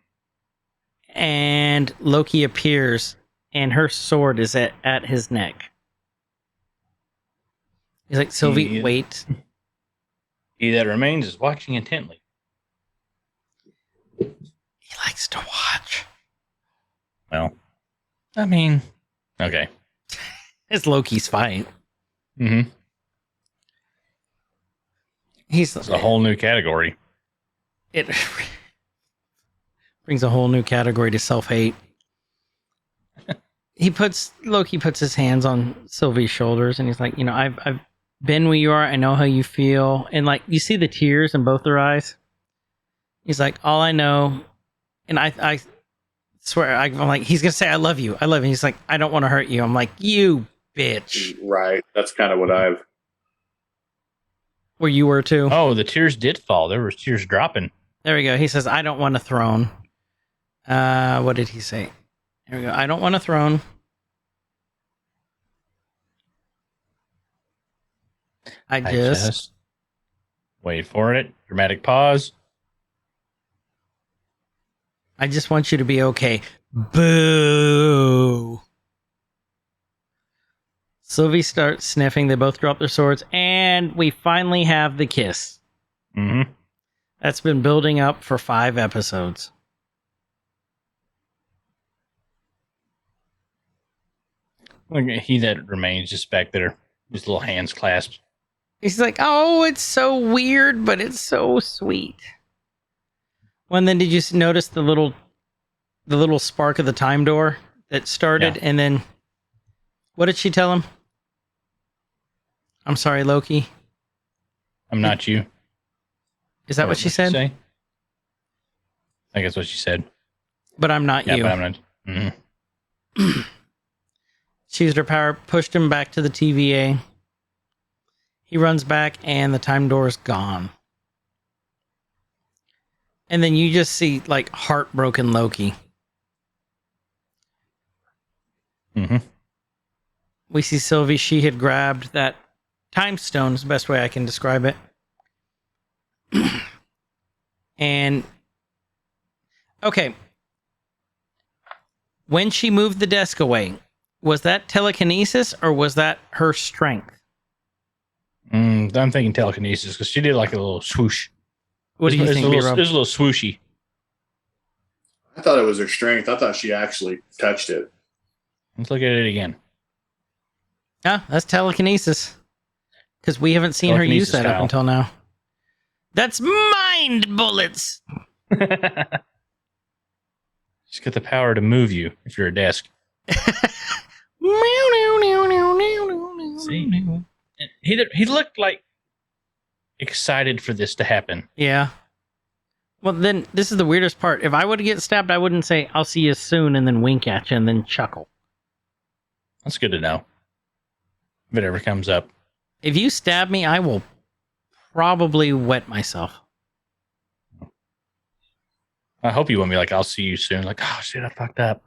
And Loki appears, and her sword is at his neck. He's like, Sylvie, wait. He that remains is watching intently. He likes to watch. Well, I mean, okay. It's Loki's fight. Mm-hmm. It's a whole new category. It brings a whole new category to self-hate. Loki puts his hands on Sylvie's shoulders, and he's like, I've been where you are. I know how you feel. And like, you see the tears in both their eyes. He's like, all I know, and I swear, I'm like, he's going to say, I love you. I love you. He's like, I don't want to hurt you. I'm like, you bitch. Right. That's kind of what I've. Where you were too. Oh, the tears did fall. There were tears dropping. There we go. He says, I don't want a throne. What did he say? There we go. I don't want a throne. I just wait for it. Dramatic pause. I just want you to be okay. Boo. Sylvie starts sniffing. They both drop their swords, and we finally have the kiss. Mm-hmm. That's been building up for 5 episodes. Look at he that remains just back there, his little hands clasped. He's like, oh, it's so weird, but it's so sweet. Well, and then did you notice the little spark of the time door that started? Yeah. And then what did she tell him? I'm sorry, Loki. I'm not you. Is that what she said? I think that's what she said. But I'm not you. But I'm not. Mm-hmm. She used her power, pushed him back to the TVA. He runs back, and the time door is gone. And then you just see, like, heartbroken Loki. Mm-hmm. We see Sylvie. She had grabbed that time stone, is the best way I can describe it. And, okay. When she moved the desk away, was that telekinesis or was that her strength? I'm thinking telekinesis because she did like a little swoosh. What do you think, BRob? It was a little swooshy. I thought it was her strength. I thought she actually touched it. Let's look at it again. Ah, that's telekinesis. Because we haven't seen her use that up until now. That's mind bullets! She's got the power to move you if you're a desk. See? He looked like excited for this to happen. Yeah. Well, then, this is the weirdest part. If I would get stabbed, I wouldn't say, I'll see you soon, and then wink at you, and then chuckle. That's good to know. If it ever comes up. If you stab me, I will probably wet myself. I hope you won't be like, I'll see you soon. Like, oh, shit, I fucked up.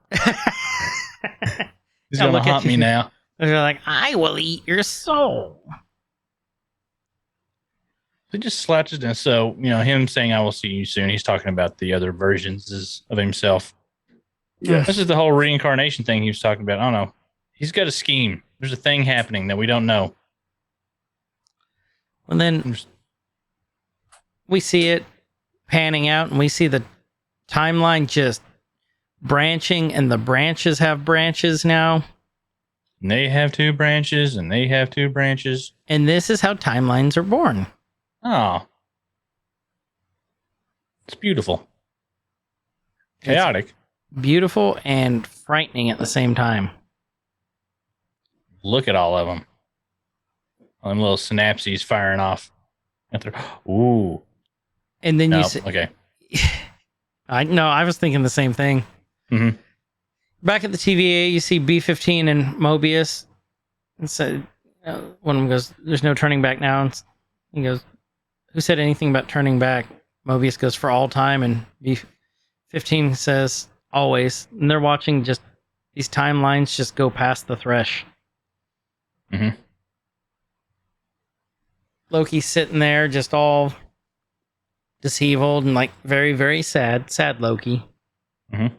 He's going to haunt me now. They're like, I will eat your soul. He just slouches down. So, him saying, I will see you soon, he's talking about the other versions of himself. Yeah. This is the whole reincarnation thing he was talking about. I don't know. He's got a scheme. There's a thing happening that we don't know. And then we see it panning out, and we see the timeline just branching, and the branches have branches now. And they have 2 branches, and they have 2 branches. And this is how timelines are born. Oh. It's beautiful. Chaotic. It's beautiful and frightening at the same time. Look at all of them. All them little synapses firing off. Ooh. And then you see... Okay. I was thinking the same thing. Mm-hmm. Back at the TVA, you see B-15 and Mobius. And so one of them goes, there's no turning back now. And he goes, who said anything about turning back? Mobius goes, for all time. And B-15 says, always. And they're watching just these timelines just go past the thresh. Mm-hmm. Loki's sitting there just all disheveled and like very, very sad. Sad Loki. Mm-hmm.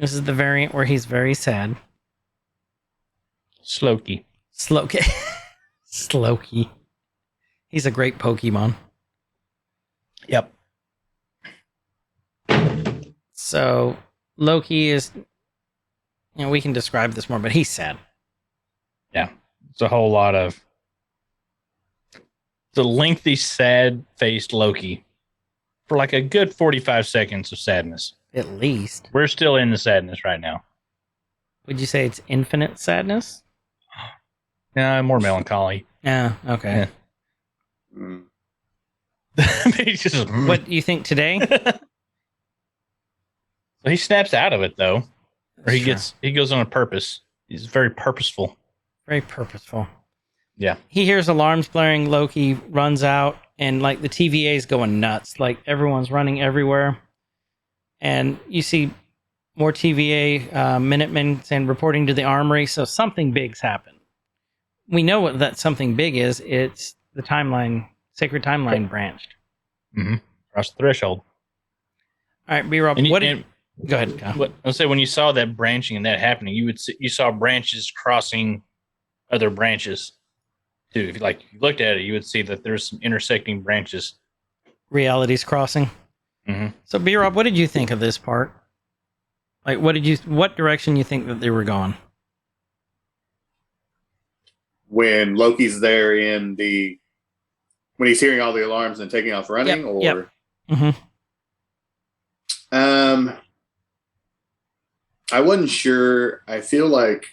This is the variant where he's very sad. Slowky. Slowky. Slowky. He's a great Pokemon. Yep. So Loki is, we can describe this more, but he's sad. Yeah. It's a whole lot of the lengthy, sad-faced Loki for like a good 45 seconds of sadness. At least. We're still in the sadness right now. Would you say it's infinite sadness? Yeah, more melancholy. Yeah, okay. Mm. He's just, What do you think today? So he snaps out of it though, or Sure. he goes on a purpose. He's very purposeful. Very purposeful. Yeah. He hears alarms blaring. Loki runs out, and like the TVA is going nuts. Like everyone's running everywhere, and you see more TVA Minutemen and reporting to the armory. So something big's happened. We know what that something big is. It's the timeline, sacred timeline branched. Mm-hmm. Across the threshold. All right, BRob, And you- what did? and Go ahead, Kyle. what I'll say, when you saw that branching and that happening, you saw branches crossing other branches too. If you looked at it, you would see that there's some intersecting branches. Realities crossing. Mm-hmm. So, BRob, what did you think of this part? Like, what direction you think that they were going? When Loki's there when he's hearing all the alarms and taking off running, Yep, or yep. Mm-hmm. I wasn't sure. I feel like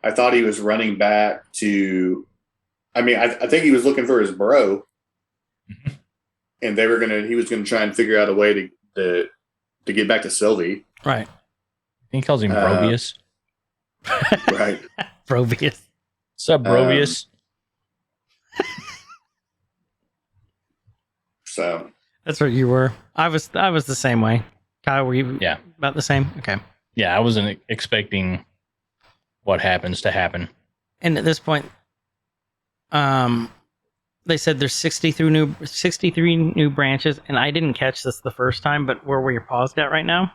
I thought he was running back to. I mean, I think he was looking for his bro, and he was gonna try and figure out a way to get back to Sylvie. Right. I think he calls him Brobius. Right. Brobius. What's up, Brobius? So That's what you were. I was the same way. Kyle, were you Yeah. about the same? Okay. Yeah, I wasn't expecting what happens to happen. And at this point, they said there's 63 new branches, and I didn't catch this the first time, but where we're paused at right now,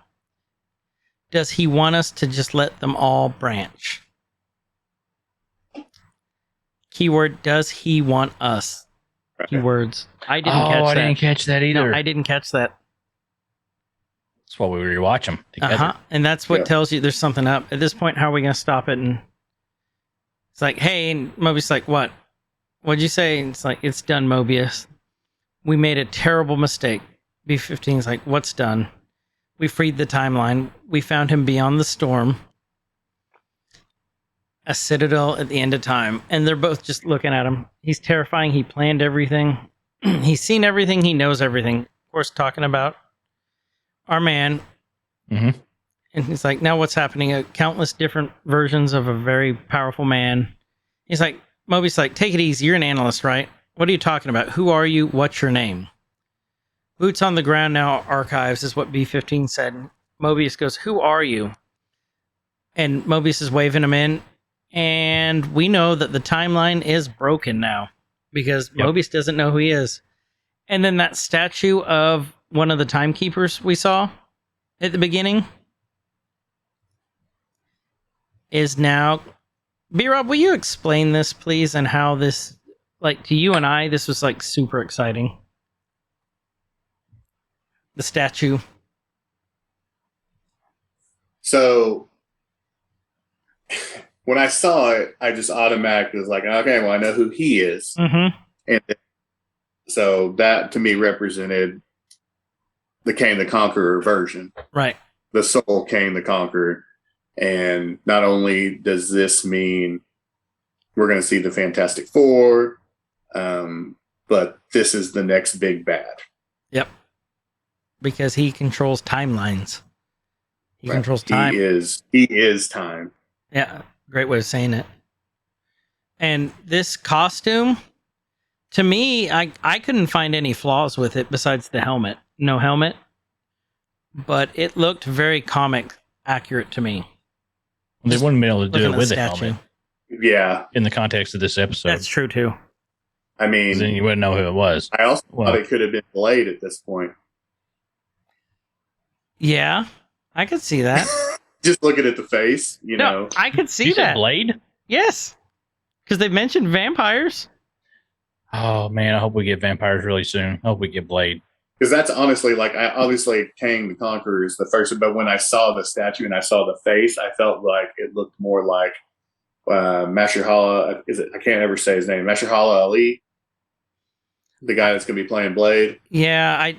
does he want us to just let them all branch? Keyword, does he want us? Keywords. I didn't catch that. I didn't catch that either. No, I didn't catch that. That's why we rewatch them together. Uh-huh. And that's what Yeah. tells you there's something up. At this point, how are we going to stop it? And it's like, hey, and Mobius like, what? What'd you say? And it's like, it's done, Mobius. We made a terrible mistake. B-15's like, what's done? We freed the timeline. We found him beyond the storm. A citadel at the end of time. And they're both just looking at him. He's terrifying. He planned everything. He's seen everything. He knows everything. Of course, talking about our man. Mm-hmm. And he's like, now what's happening? Countless different versions of a very powerful man. He's like, Mobius like, take it easy. You're an analyst, right? What are you talking about? Who are you? What's your name? Boots on the ground now, archives, is what B-15 said. Mobius goes, who are you? And Mobius is waving him in. And we know that the timeline is broken now because Mobius doesn't know who he is. And then that statue of one of the timekeepers we saw at the beginning is now... BRob, will you explain this, please, and how this, like, to you and I, this was, like, super exciting. The statue. So when I saw it, I just automatically was like, okay, well, I know who he is. Mm-hmm. And so that to me represented the Kane the Conqueror version, Right. the soul Kane the Conqueror. And not only does this mean we're going to see the Fantastic Four, but this is the next big bad. Yep. Because he controls timelines. He controls time. He is time. Yeah, great way of saying it. And this costume, to me, I couldn't find any flaws with it besides the helmet. No helmet. But it looked very comic accurate to me. They wouldn't be able to do Looking it at with the a statue. helmet Yeah. in the context of this episode. That's true too. I 'Cause mean, then you wouldn't know who it was. I also Well- thought it could have been Blade at this point. Yeah, I could see that. Just looking at the face, you No, know. I could see You said that. Blade? Yes, because they've mentioned vampires. Oh man, I hope we get vampires really soon. I hope we get Blade. Because that's honestly like obviously Kang the Conqueror is the first, but when I saw the statue and I saw the face, I felt like it looked more like Masherhala. Is it? I can't ever say his name. Masherhala Ali, the guy that's going to be playing Blade. Yeah,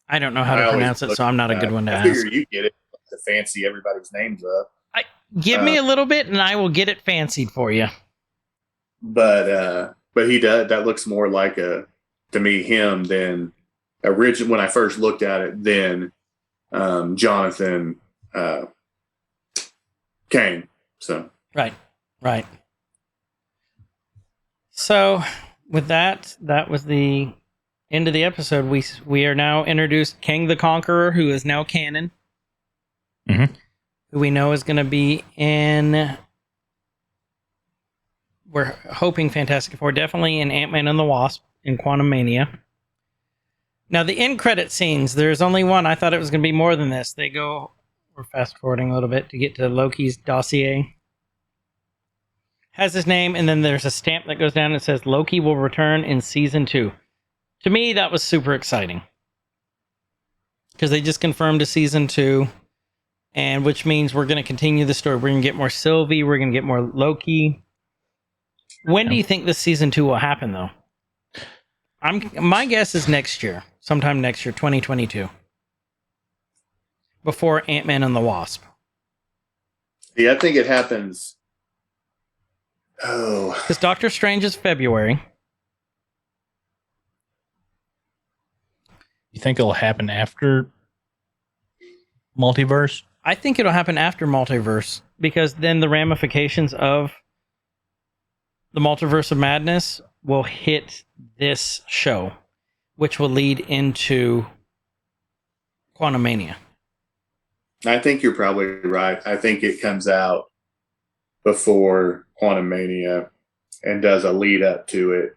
I don't know how to always pronounce it, look so I'm not a at good one to I ask. figure you get it to fancy everybody's names up. Give me a little bit, and I will get it fancied for you. But he does. That looks more like to me him than original when I first looked at it. Then Jonathan Kane. So Right. So with that was the end of the episode. We are now introduced Kang the Conqueror, who is now canon. Mhm. Who we know is going to be in. We're hoping Fantastic Four, definitely in Ant-Man and the Wasp, in Quantumania. Now, the end credit scenes, there's only one. I thought it was going to be more than this. We're fast forwarding a little bit to get to Loki's dossier. Has his name, and then there's a stamp that goes down and says Loki will return in season 2. To me, that was super exciting. Because they just confirmed a season 2, and which means we're going to continue the story. We're going to get more Sylvie, we're going to get more Loki. When do you think this season 2 will happen, though? My guess is next year, sometime next year, 2022, before Ant-Man and the Wasp. yeah, I think it happens. Oh, Because Doctor Strange is February. You think it'll happen after Multiverse? I think it'll happen after Multiverse, because then the ramifications of the Multiverse of Madness will hit this show, which will lead into Quantumania. I think you're probably right. I think it comes out before Quantumania and does a lead up to it.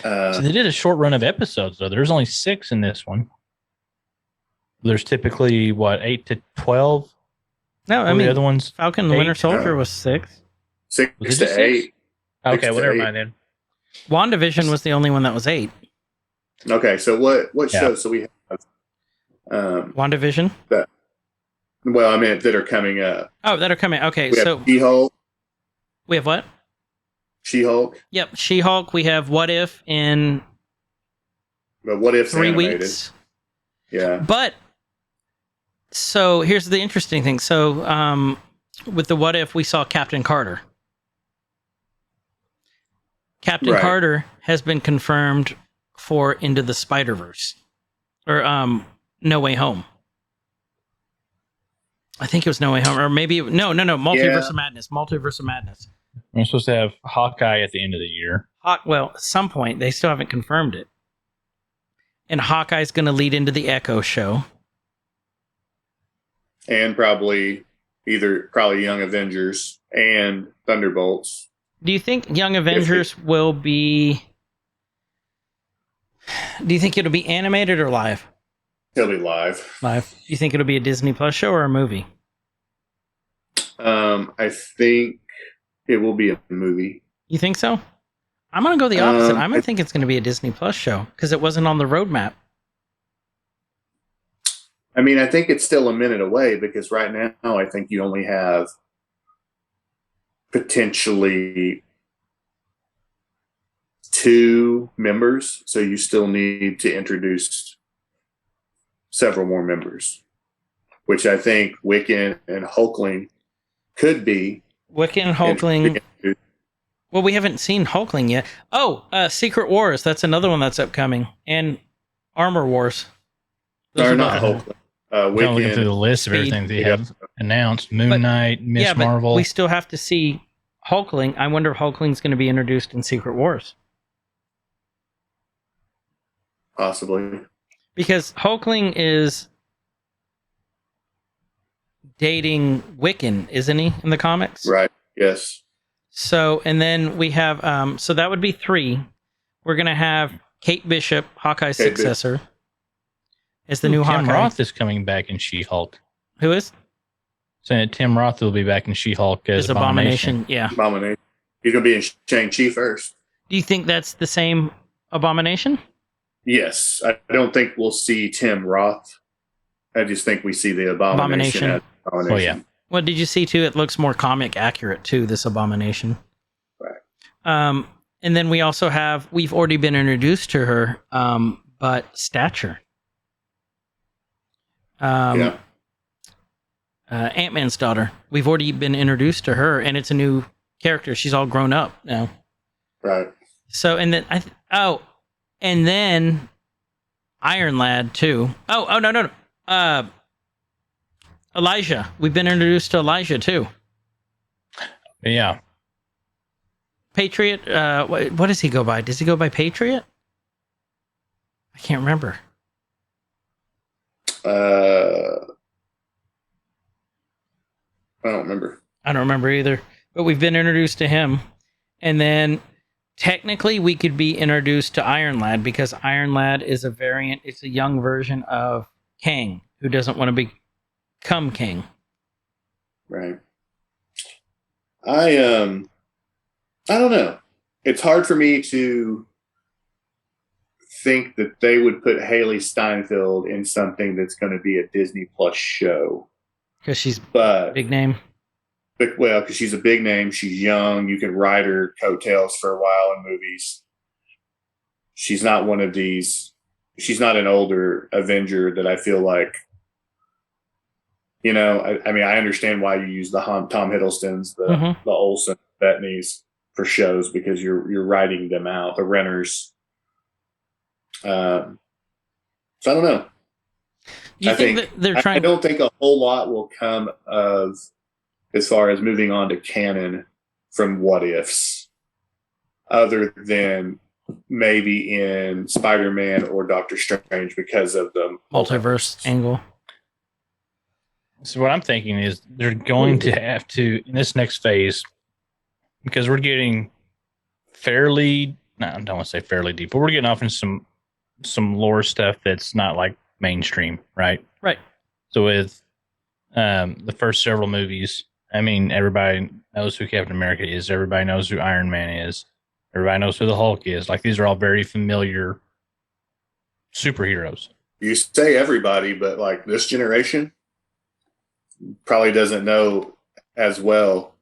So they did a short run of episodes, though. There's only 6 in this one. There's typically, 8 to 12? No, I What were mean, the other ones? Falcon and the 8? Winter Soldier was 6. 6 Was it to just 8. 6? Okay, to well, never 8. mind then. WandaVision was the only one that was 8. Okay, so what Yeah. shows? So we have, WandaVision? well, I meant that are coming up. Oh, that are coming. Okay, We have so She-Hulk. we have what? She-Hulk. Yep, She-Hulk. We have What If in But what if 3 animated? weeks. Yeah. But, so here's the interesting thing. So, with the What If, we saw Captain Carter. Captain Right. Carter has been confirmed for Into the Spider-Verse. Or, No Way Home. I think it was No Way Home. Or maybe, no. Multiverse of Madness. Multiverse of Madness. We're supposed to have Hawkeye at the end of the year. Well, at some point, they still haven't confirmed it. And Hawkeye's going to lead into the Echo show. And probably Young Avengers and Thunderbolts. Do you think Young Avengers will be... Do you think it'll be animated or live? He'll be live. Live. Do you think it'll be a Disney Plus show or a movie? I think it will be a movie. You think so? I'm going to go the opposite. I'm going I to think it's going to be a Disney Plus show because it wasn't on the roadmap. I mean, I think it's still a minute away because right now I think you only have potentially 2 members, so you still need to introduce several more members, which I think Wiccan and Hulkling could be. Wiccan and Hulkling. Well, we haven't seen Hulkling yet. Oh, Secret Wars. That's another one that's upcoming. And Armor Wars. Those Or are not both- Hulkling. I'm looking through the list of Speed. everything they have announced. Moon Knight, Miss yeah, but Marvel. we still have to see Hulkling. I wonder if Hulkling's going to be introduced in Secret Wars. Possibly. Because Hulkling is dating Wiccan, isn't he, in the comics? Right. Yes. So, and then we have, so that would be 3. We're going to have Kate Bishop, Hawkeye's Kate successor, as the new Tim Hawkeye. Roth is coming back in She-Hulk. Who is? Saying that Tim Roth will be back in She-Hulk as Is Abomination. Yeah. Abomination. He's going to be in Shang-Chi first. Do you think that's the same Abomination? Yes. I don't think we'll see Tim Roth. I just think we see the Abomination. As Abomination. Oh, yeah. Well, did you see, too? It looks more comic accurate, too, this Abomination. Right. And then we also have, we've already been introduced to her, but Stature. Yeah. Ant-Man's daughter. We've already been introduced to her, and it's a new character. She's all grown up now. Right. So, and then and then Iron Lad too. No. Elijah. We've been introduced to Elijah too. Yeah. Patriot. What does he go by? Does he go by Patriot? I can't remember. I don't remember. I don't remember either. But we've been introduced to him. And then technically we could be introduced to Iron Lad because Iron Lad is a variant. It's a young version of Kang who doesn't want to become king. Right. I don't know. It's hard for me to think that they would put Haley Steinfeld in something that's going to be a Disney Plus show. Because she's But big name. well, because she's a big name, she's young. You can ride her coattails for a while in movies. She's not one of these. She's not an older Avenger that I feel like. You know, I mean, I understand why you use the Tom Hiddlestons, the Olsen, Bettany's for shows because you're writing them out, the Renners. So I don't know. You think that they're trying? I don't think a whole lot will come of as far as moving on to canon from What Ifs, other than maybe in Spider-Man or Doctor Strange because of the multiverse angle. So what I'm thinking is they're going to have to, in this next phase, because we're getting I don't want to say fairly deep, but we're getting off in some lore stuff that's not like mainstream, right? Right. So with the first several movies, I mean, everybody knows who Captain America is. Everybody knows who Iron Man is. Everybody knows who the Hulk is. Like, these are all very familiar superheroes. You say everybody, but like this generation probably doesn't know as well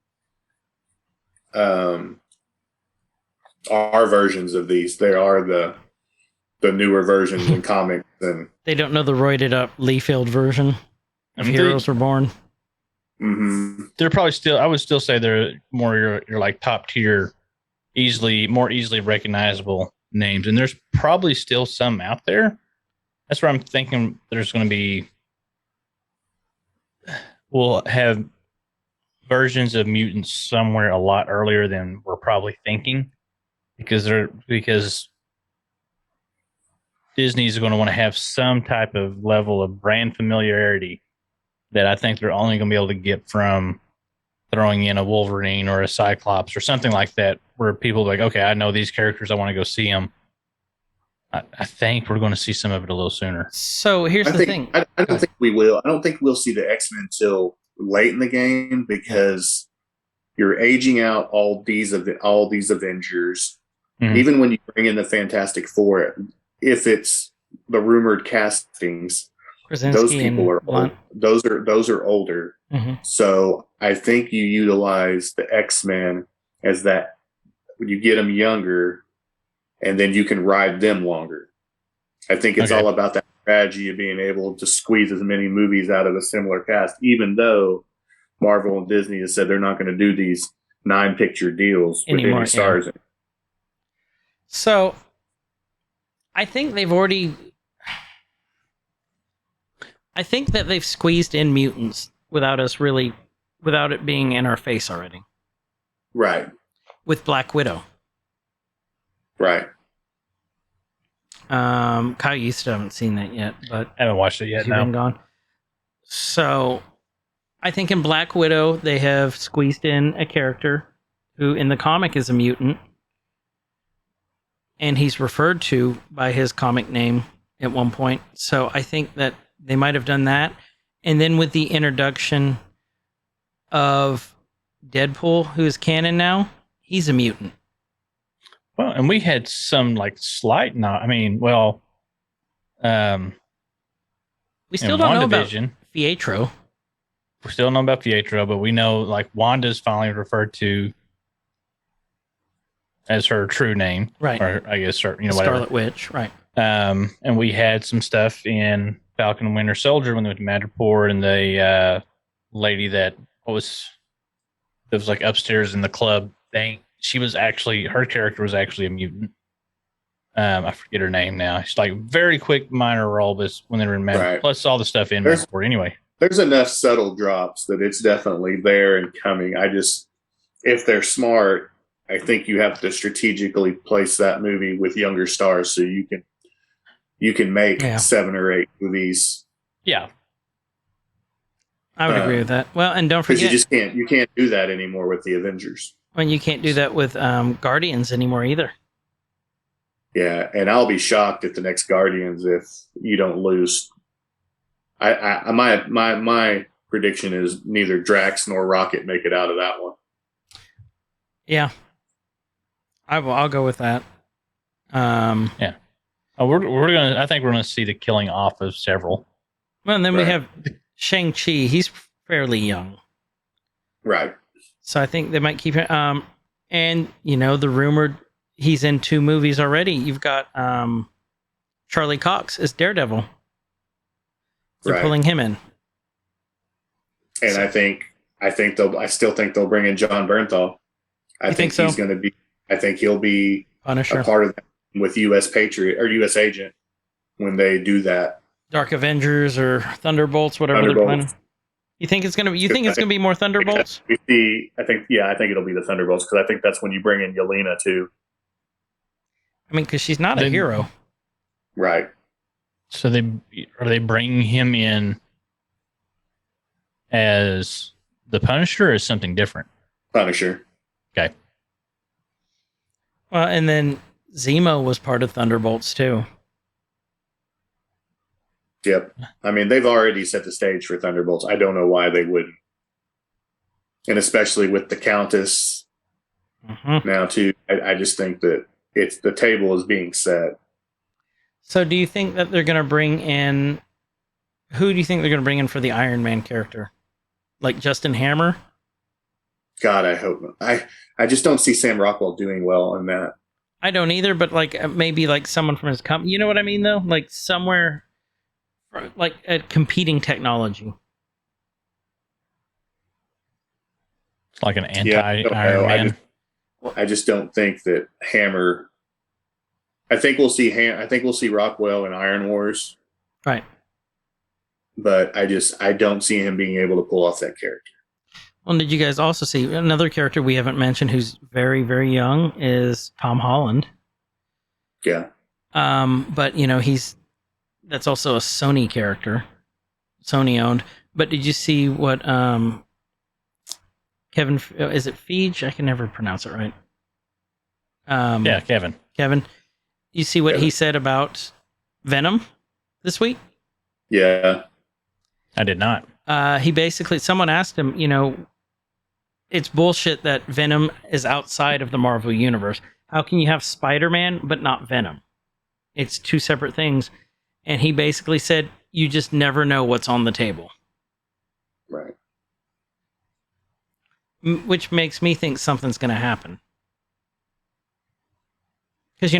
our versions of these. They are the newer versions in comics, and they don't know the roided up Lee-Field version of Heroes Reborn. Mm-hmm. They're probably still. I would still say they're more your like top tier, more easily recognizable names, and there's probably still some out there. That's where I'm thinking there's going to be. We'll have versions of mutants somewhere a lot earlier than we're probably thinking, because Disney's going to want to have some type of level of brand familiarity that I think they're only going to be able to get from throwing in a Wolverine or a Cyclops or something like that, where people are like, okay, I know these characters, I want to go see them. I think we're going to see some of it a little sooner. So here's the thing. I don't think we will. I don't think we'll see the X-Men until late in the game because you're aging out all these Avengers. Mm-hmm. Even when you bring in the Fantastic Four, if it's the rumored castings, Krasinski, those people are old. Those are older. Mm-hmm. So I think you utilize the X-Men as that when you get them younger, and then you can ride them longer. I think it's all about that strategy of being able to squeeze as many movies out of a similar cast, even though Marvel and Disney has said they're not going to do these 9-picture deals with any stars. Yeah. So I think that they've squeezed in mutants without it being in our face already. Right. With Black Widow. Right. Kyle, you still haven't seen that yet, but I haven't watched it yet. You've been gone. So I think in Black Widow they have squeezed in a character who in the comic is a mutant, and he's referred to by his comic name at one point. So I think that they might have done that, And then with the introduction of Deadpool, who is canon now, he's a mutant. Well, and we had some like slight, we still don't know about WandaVision, Pietro. we still don't know about Pietro, but we know like Wanda's finally referred to as her true name, Right? or I guess whatever. Scarlet Witch, right? And we had some stuff in Falcon and Winter Soldier when they went to Madripoor, and the lady that was like upstairs in the club thing. Her character was actually a mutant. I forget her name now. She's like very quick minor role, but when they were in Madripoor, Right. plus all the stuff in Madripoor anyway. There's enough subtle drops that it's definitely there and coming. If they're smart, I think you have to strategically place that movie with younger stars so you can make 7 or 8 movies. Yeah. I would agree with that. Well, and don't Because forget, you can't do that anymore with the Avengers. and you can't do that with Guardians anymore either. Yeah, and I'll be shocked at the next Guardians if you don't lose. My prediction is neither Drax nor Rocket make it out of that one. Yeah, I'll go with that. Yeah. I think we're gonna see the killing off of several. Well, and then we Right. have Shang-Chi. He's fairly young, Right. so I think they might keep him. And the rumored he's in 2 movies already. You've got Charlie Cox as Daredevil. They're Right. pulling him in. And So- I still think they'll bring in John Bernthal. I You think so? he's going to be. I think he'll be Punisher, a part of that with U.S. Patriot or U.S. Agent when they do that. Dark Avengers, or Thunderbolts, whatever they're Thunderbolts. planning. You think it's gonna be more Thunderbolts? We see. I think it'll be the Thunderbolts because I think that's when you bring in Yelena too. I mean, because she's not a Then- hero. Right. So are they bringing him in as the Punisher or as something different? Punisher. Okay. Well, and then Zemo was part of Thunderbolts too. Yep. I mean, they've already set the stage for Thunderbolts. I don't know why they wouldn't. And especially with the Countess Mhm. now too. I just think that the table is being set. So, do you think that they're going to bring in? Who do you think they're going to bring in for the Iron Man character? Like Justin Hammer? God, I hope not. I just don't see Sam Rockwell doing well in that. I don't either, but maybe like someone from his company. You know what I mean, though? Like somewhere, like a competing technology. It's like an Yeah, I don't anti-Iron know. Man. I just don't think that Hammer. I think we'll see Rockwell in Iron Wars, Right. but I don't see him being able to pull off that character. Well, did you guys also see another character we haven't mentioned who's very, very young is Tom Holland. Yeah. But that's also a Sony character, Sony owned. But did you see what Kevin, is it Feige? I can never pronounce it right. Yeah, Kevin. You see what Kevin. he said about Venom this week? Yeah. I did not. He basically, someone asked him, it's bullshit that Venom is outside of the Marvel Universe. How can you have Spider-Man but not Venom? It's 2 separate things. And he basically said, you just never know what's on the table. Right. Which makes me think something's going to happen. Because,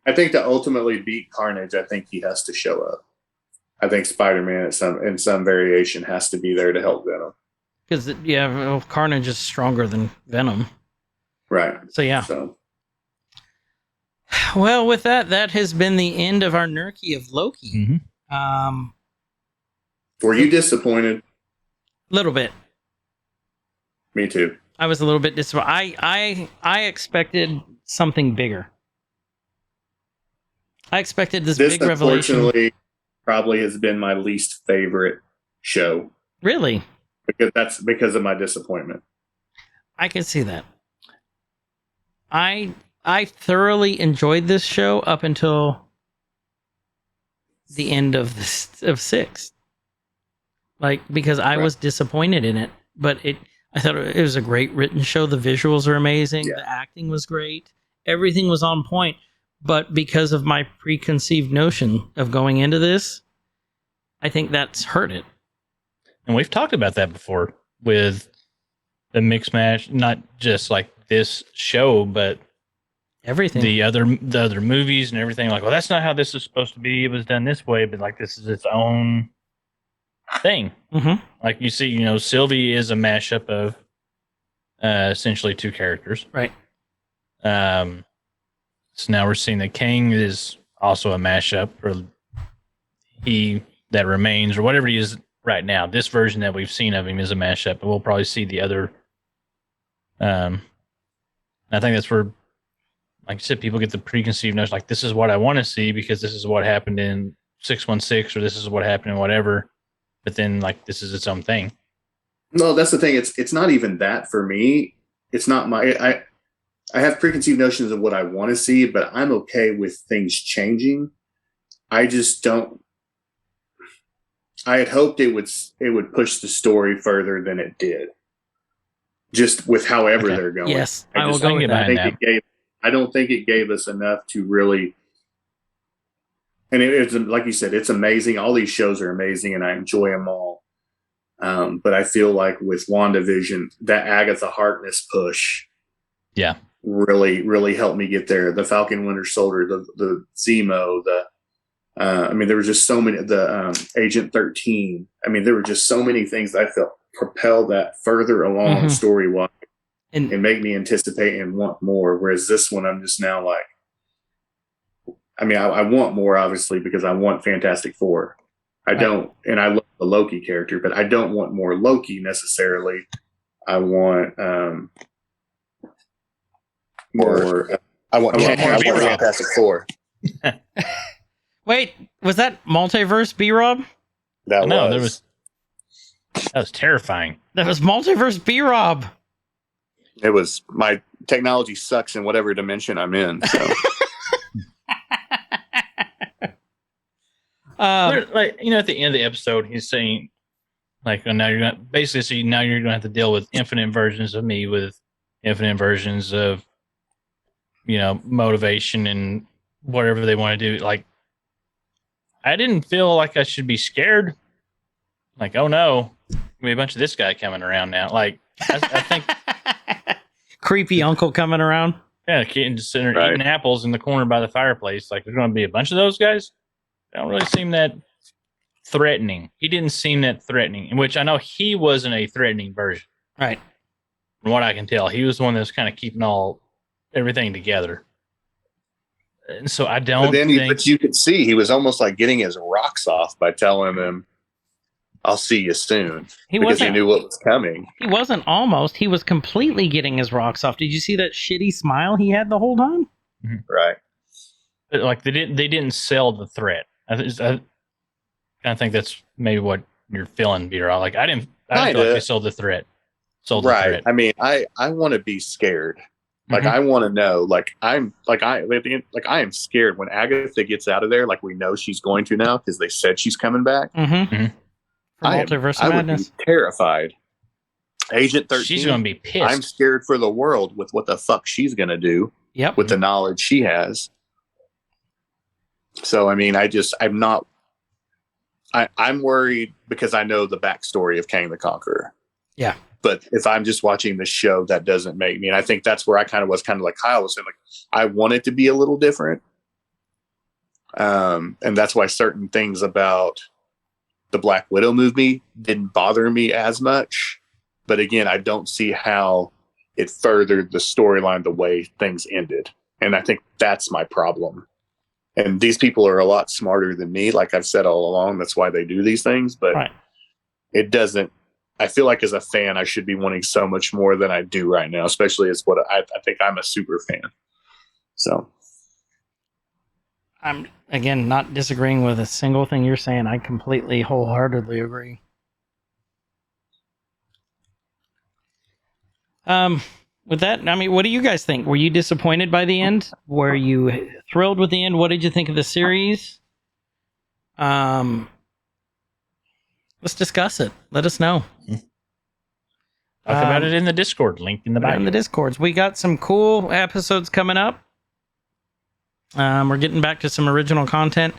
I think to ultimately beat Carnage, I think he has to show up. I think Spider-Man in some variation has to be there to help Venom. because Carnage is stronger than Venom. Right. So yeah. So Well, with that has been the end of our Nerkie of Loki. Mhm. were you disappointed? Little bit. Me too. I was a little bit disappointed. I expected something bigger. I expected this This big revelation. unfortunately probably has been my least favorite show Really? because of my disappointment. I can see that. I thoroughly enjoyed this show up until the end of 6. like because I Right. was disappointed in it, but I thought it was a great written show. The visuals are amazing. Yeah. The acting was great. Everything was on point. But because of my preconceived notion of going into this, I think that's hurt it. And we've talked about that before with the mix match, not just like this show, but Everything. the other movies and everything. Like, well, that's not how this is supposed to be. It was done this way, but like this is its own thing. Mm-hmm. Like you see, Sylvie is a mashup of essentially two characters. Right. So now we're seeing that Kang is also a mashup, or he that remains, or whatever he is right now. This version that we've seen of him is a mashup, but we'll probably see the other. I think that's where, like I said, people get the preconceived notion, like this is what I want to see because this is what happened in 616, or this is what happened in whatever. But then, like, this is its own thing. No, that's the thing. It's not even that for me. It's not I have preconceived notions of what I want to see, but I'm okay with things changing. I just don't. I had hoped it would push the story further than it did. Just with however they're going. Yes, I will just go think with that. I don't think it gave us enough to really. And it's like you said, it's amazing. All these shows are amazing, and I enjoy them all. But I feel like with WandaVision, that Agatha Harkness push, Yeah. really, really helped me get there. The Falcon Winter Soldier, the Zemo, there were just so many. The Agent 13. There were just so many things that I felt propel that further along story-wise and make me anticipate and want more. Whereas this one, I'm just now like, I want more, obviously, because I want Fantastic Four. I don't, and I love the Loki character, but I don't want more Loki necessarily. I want more. I want more Fantastic Four. Wait, was that multiverse BRob? That was terrifying. That was multiverse BRob. It was. My technology sucks in whatever dimension I'm in. So. At the end of the episode, he's saying, like, now you're going to have to deal with infinite versions of me, with infinite versions of, motivation and whatever they want to do. Like, I didn't feel like I should be scared. Like, oh no, be a bunch of this guy coming around now. Like, I think creepy uncle coming around. Yeah, kid just sitting there eating apples in the corner by the fireplace. Like, there's going to be a bunch of those guys. They don't really seem that threatening. He didn't seem that threatening, in which I know he wasn't a threatening version. Right. From what I can tell, he was the one that was kind of keeping everything together. And so I don't but you could see he was almost like getting his rocks off by telling him, I'll see you soon. Because he knew what was coming. He wasn't almost. He was completely getting his rocks off. Did you see that shitty smile he had the whole time? Mm-hmm. Right. But like they didn't sell the threat. I kind of think that's maybe what you're feeling, BRob. Like I didn't feel like they sold the threat. The threat. I want to be scared. Like I want to know. I am scared when Agatha gets out of there. Like we know she's going to now because they said she's coming back. Multiverse I Madness. would be terrified. Agent 13. She's going to be pissed. I'm scared for the world with what the fuck she's going to do. Yep. With the knowledge she has. So I'm worried because I know the backstory of Kang the Conqueror. Yeah. But if I'm just watching the show, that doesn't make me. And I think that's where I kind of was like Kyle was saying, like, I want it to be a little different. And that's why certain things about the Black Widow movie didn't bother me as much. But again, I don't see how it furthered the storyline the way things ended. And I think that's my problem. And these people are a lot smarter than me. Like I've said all along, that's why they do these things. But it doesn't. I feel like as a fan, I should be wanting so much more than I do right now, especially as what I think I'm a super fan. So I'm, again, not disagreeing with a single thing you're saying. I completely, wholeheartedly agree. With that, what do you guys think? Were you disappointed by the end? Were you thrilled with the end? What did you think of the series? Let's let's discuss it. Let us know. Talk about it in the Discord, linked in the bio. In the Discords. We got some cool episodes coming up. We're getting back to some original content.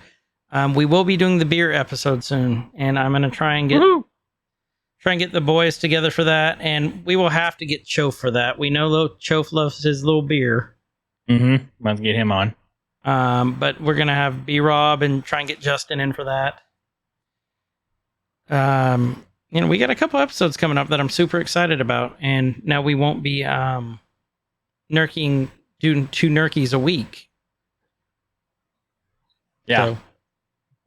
We will be doing the beer episode soon, and I'm gonna try and get the boys together for that, and we will have to get Chof for that. We know Chof loves his little beer. Mm-hmm. About to get him on. But we're gonna have BRob and try and get Justin in for that. We got a couple episodes coming up that I'm super excited about, and now we won't be doing 2 Nerkies a week. Yeah. So,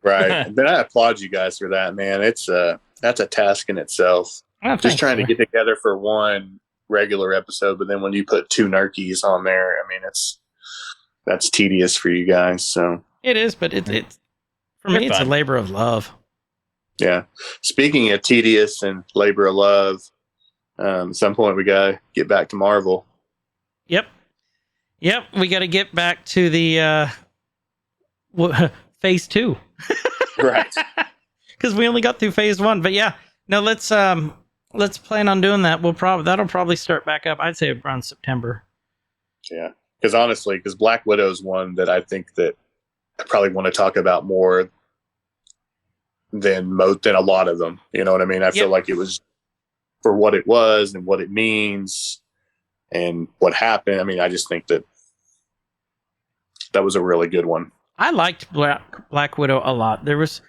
Right. But I applaud you guys for that, man. That's a task in itself. Just trying to get together for one regular episode, but then when you put 2 Nerkies on there, I mean, that's tedious for you guys. So it is, but it's for me, it's a labor of love. Yeah. Speaking of tedious and labor of love, at some point we gotta get back to Marvel. Yep. We got to get back to the phase 2. Right. Because we only got through phase 1. But yeah, no, let's plan on doing that. That'll probably start back up. I'd say around September. Yeah. Because honestly, Black Widow's one that I think that I probably want to talk about more than a lot of them. You know what I mean? I feel like it was for what it was and what it means and what happened. I mean, I just think that was a really good one. I liked Black Widow a lot. There was,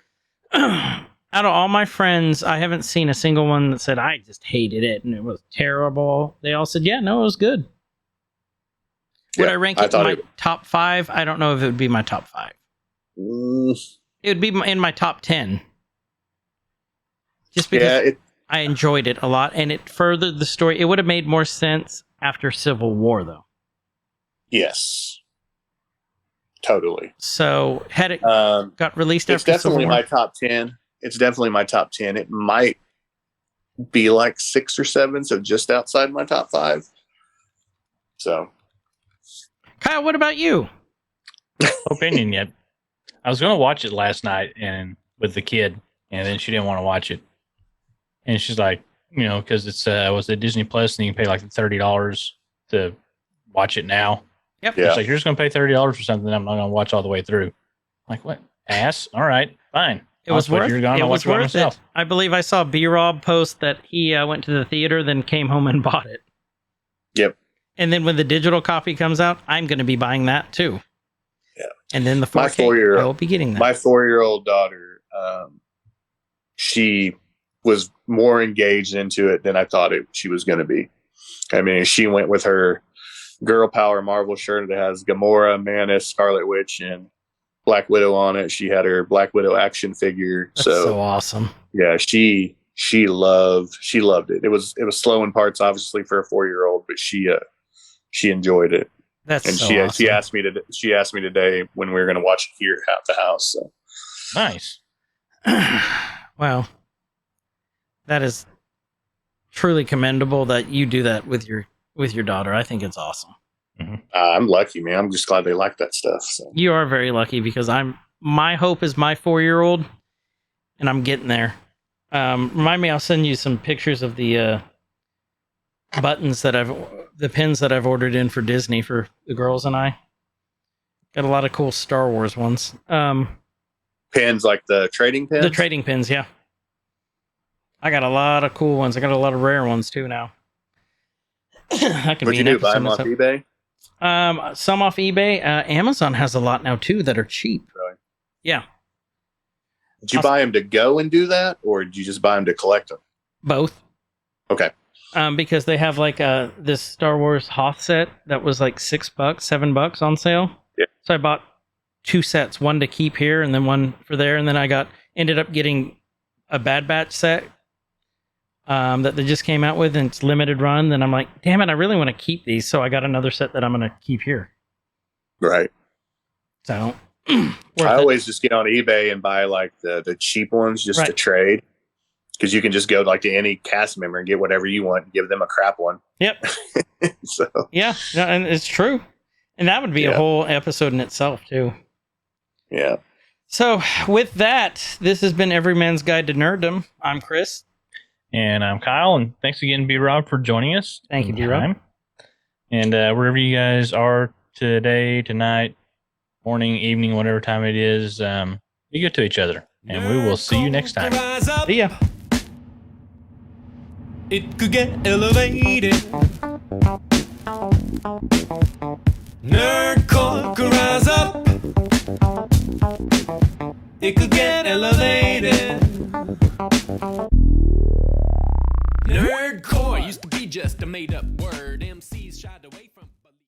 out of all my friends, I haven't seen a single one that said, I just hated it and it was terrible. They all said, yeah, no, it was good. Would I rank it in my top 5? I don't know if it would be my top 5. It would be in my top 10. Just because I enjoyed it a lot and it furthered the story. It would have made more sense after Civil War, though. Yes. Totally. So had it got released after Civil War? My top 10. It's definitely my top 10. It might be like 6 or 7, so just outside my top 5. So, Kyle, what about you? No opinion yet. I was going to watch it last night and with the kid, and then she didn't want to watch it. And she's like, because it's was it Disney Plus, and you can pay like $30 to watch it now. Yep. Yeah. It's like, you're just going to pay $30 for something I'm not going to watch all the way through. I'm like, what? Ass? All right, fine. It was worth it. I believe I saw BRob post that he went to the theater, then came home and bought it. Yep. And then when the digital copy comes out, I'm going to be buying that too. Yeah. And then the 4K, I will be getting that. My 4-year-old daughter, she was more engaged into it than I thought she was going to be. I mean, she went with her Girl Power Marvel shirt that has Gamora, Mantis, Scarlet Witch, and Black Widow on it. She had her Black Widow action figure. That's so awesome. Yeah, she loved it. It was slow in parts, obviously, for a 4-year-old, but she enjoyed it. Awesome. She asked me today when we were going to watch it here at the house. So. Nice. Well, that is truly commendable that you do that with your daughter. I think it's awesome. Mm-hmm. I'm lucky, man. I'm just glad they like that stuff. So. You are very lucky because my hope is my 4-year-old, and I'm getting there. Remind me, I'll send you some pictures of the the pins that I've ordered in for Disney for the girls and I. Got a lot of cool Star Wars ones. Pins like the trading pins? The trading pins, yeah. I got a lot of cool ones. I got a lot of rare ones too now. What'd you do? Buy them off eBay? Some off eBay. Amazon has a lot now too that are cheap. Really? Yeah. Did you buy them to go and do that, or did you just buy them to collect them? Both. Okay. Because they have like this Star Wars Hoth set that was like $6, $7 on sale. Yeah. So I bought 2 sets, one to keep here and then one for there, and then I ended up getting a Bad Batch set that they just came out with, and it's limited run. Then I'm like, damn it, I really want to keep these, so I got another set that I'm going to keep here. Right. So I always just get on eBay and buy like the cheap ones just to trade, because you can just go like to any cast member and get whatever you want and give them a crap one. Yep. So yeah, and it's true, and that would be a whole episode in itself too. Yeah. So, with that, this has been Every Man's Guide to Nerddom. I'm Chris. And I'm Kyle, and thanks again, BRob, for joining us. Thank you, BRob. And wherever you guys are today, tonight, morning, evening, whatever time it is, be good to each other. And we will see you next time. Rise up. See ya. It could get elevated. Nerdcore could rise up. It could get elevated. Nerdcore used to be just a made up word. MCs shied away from.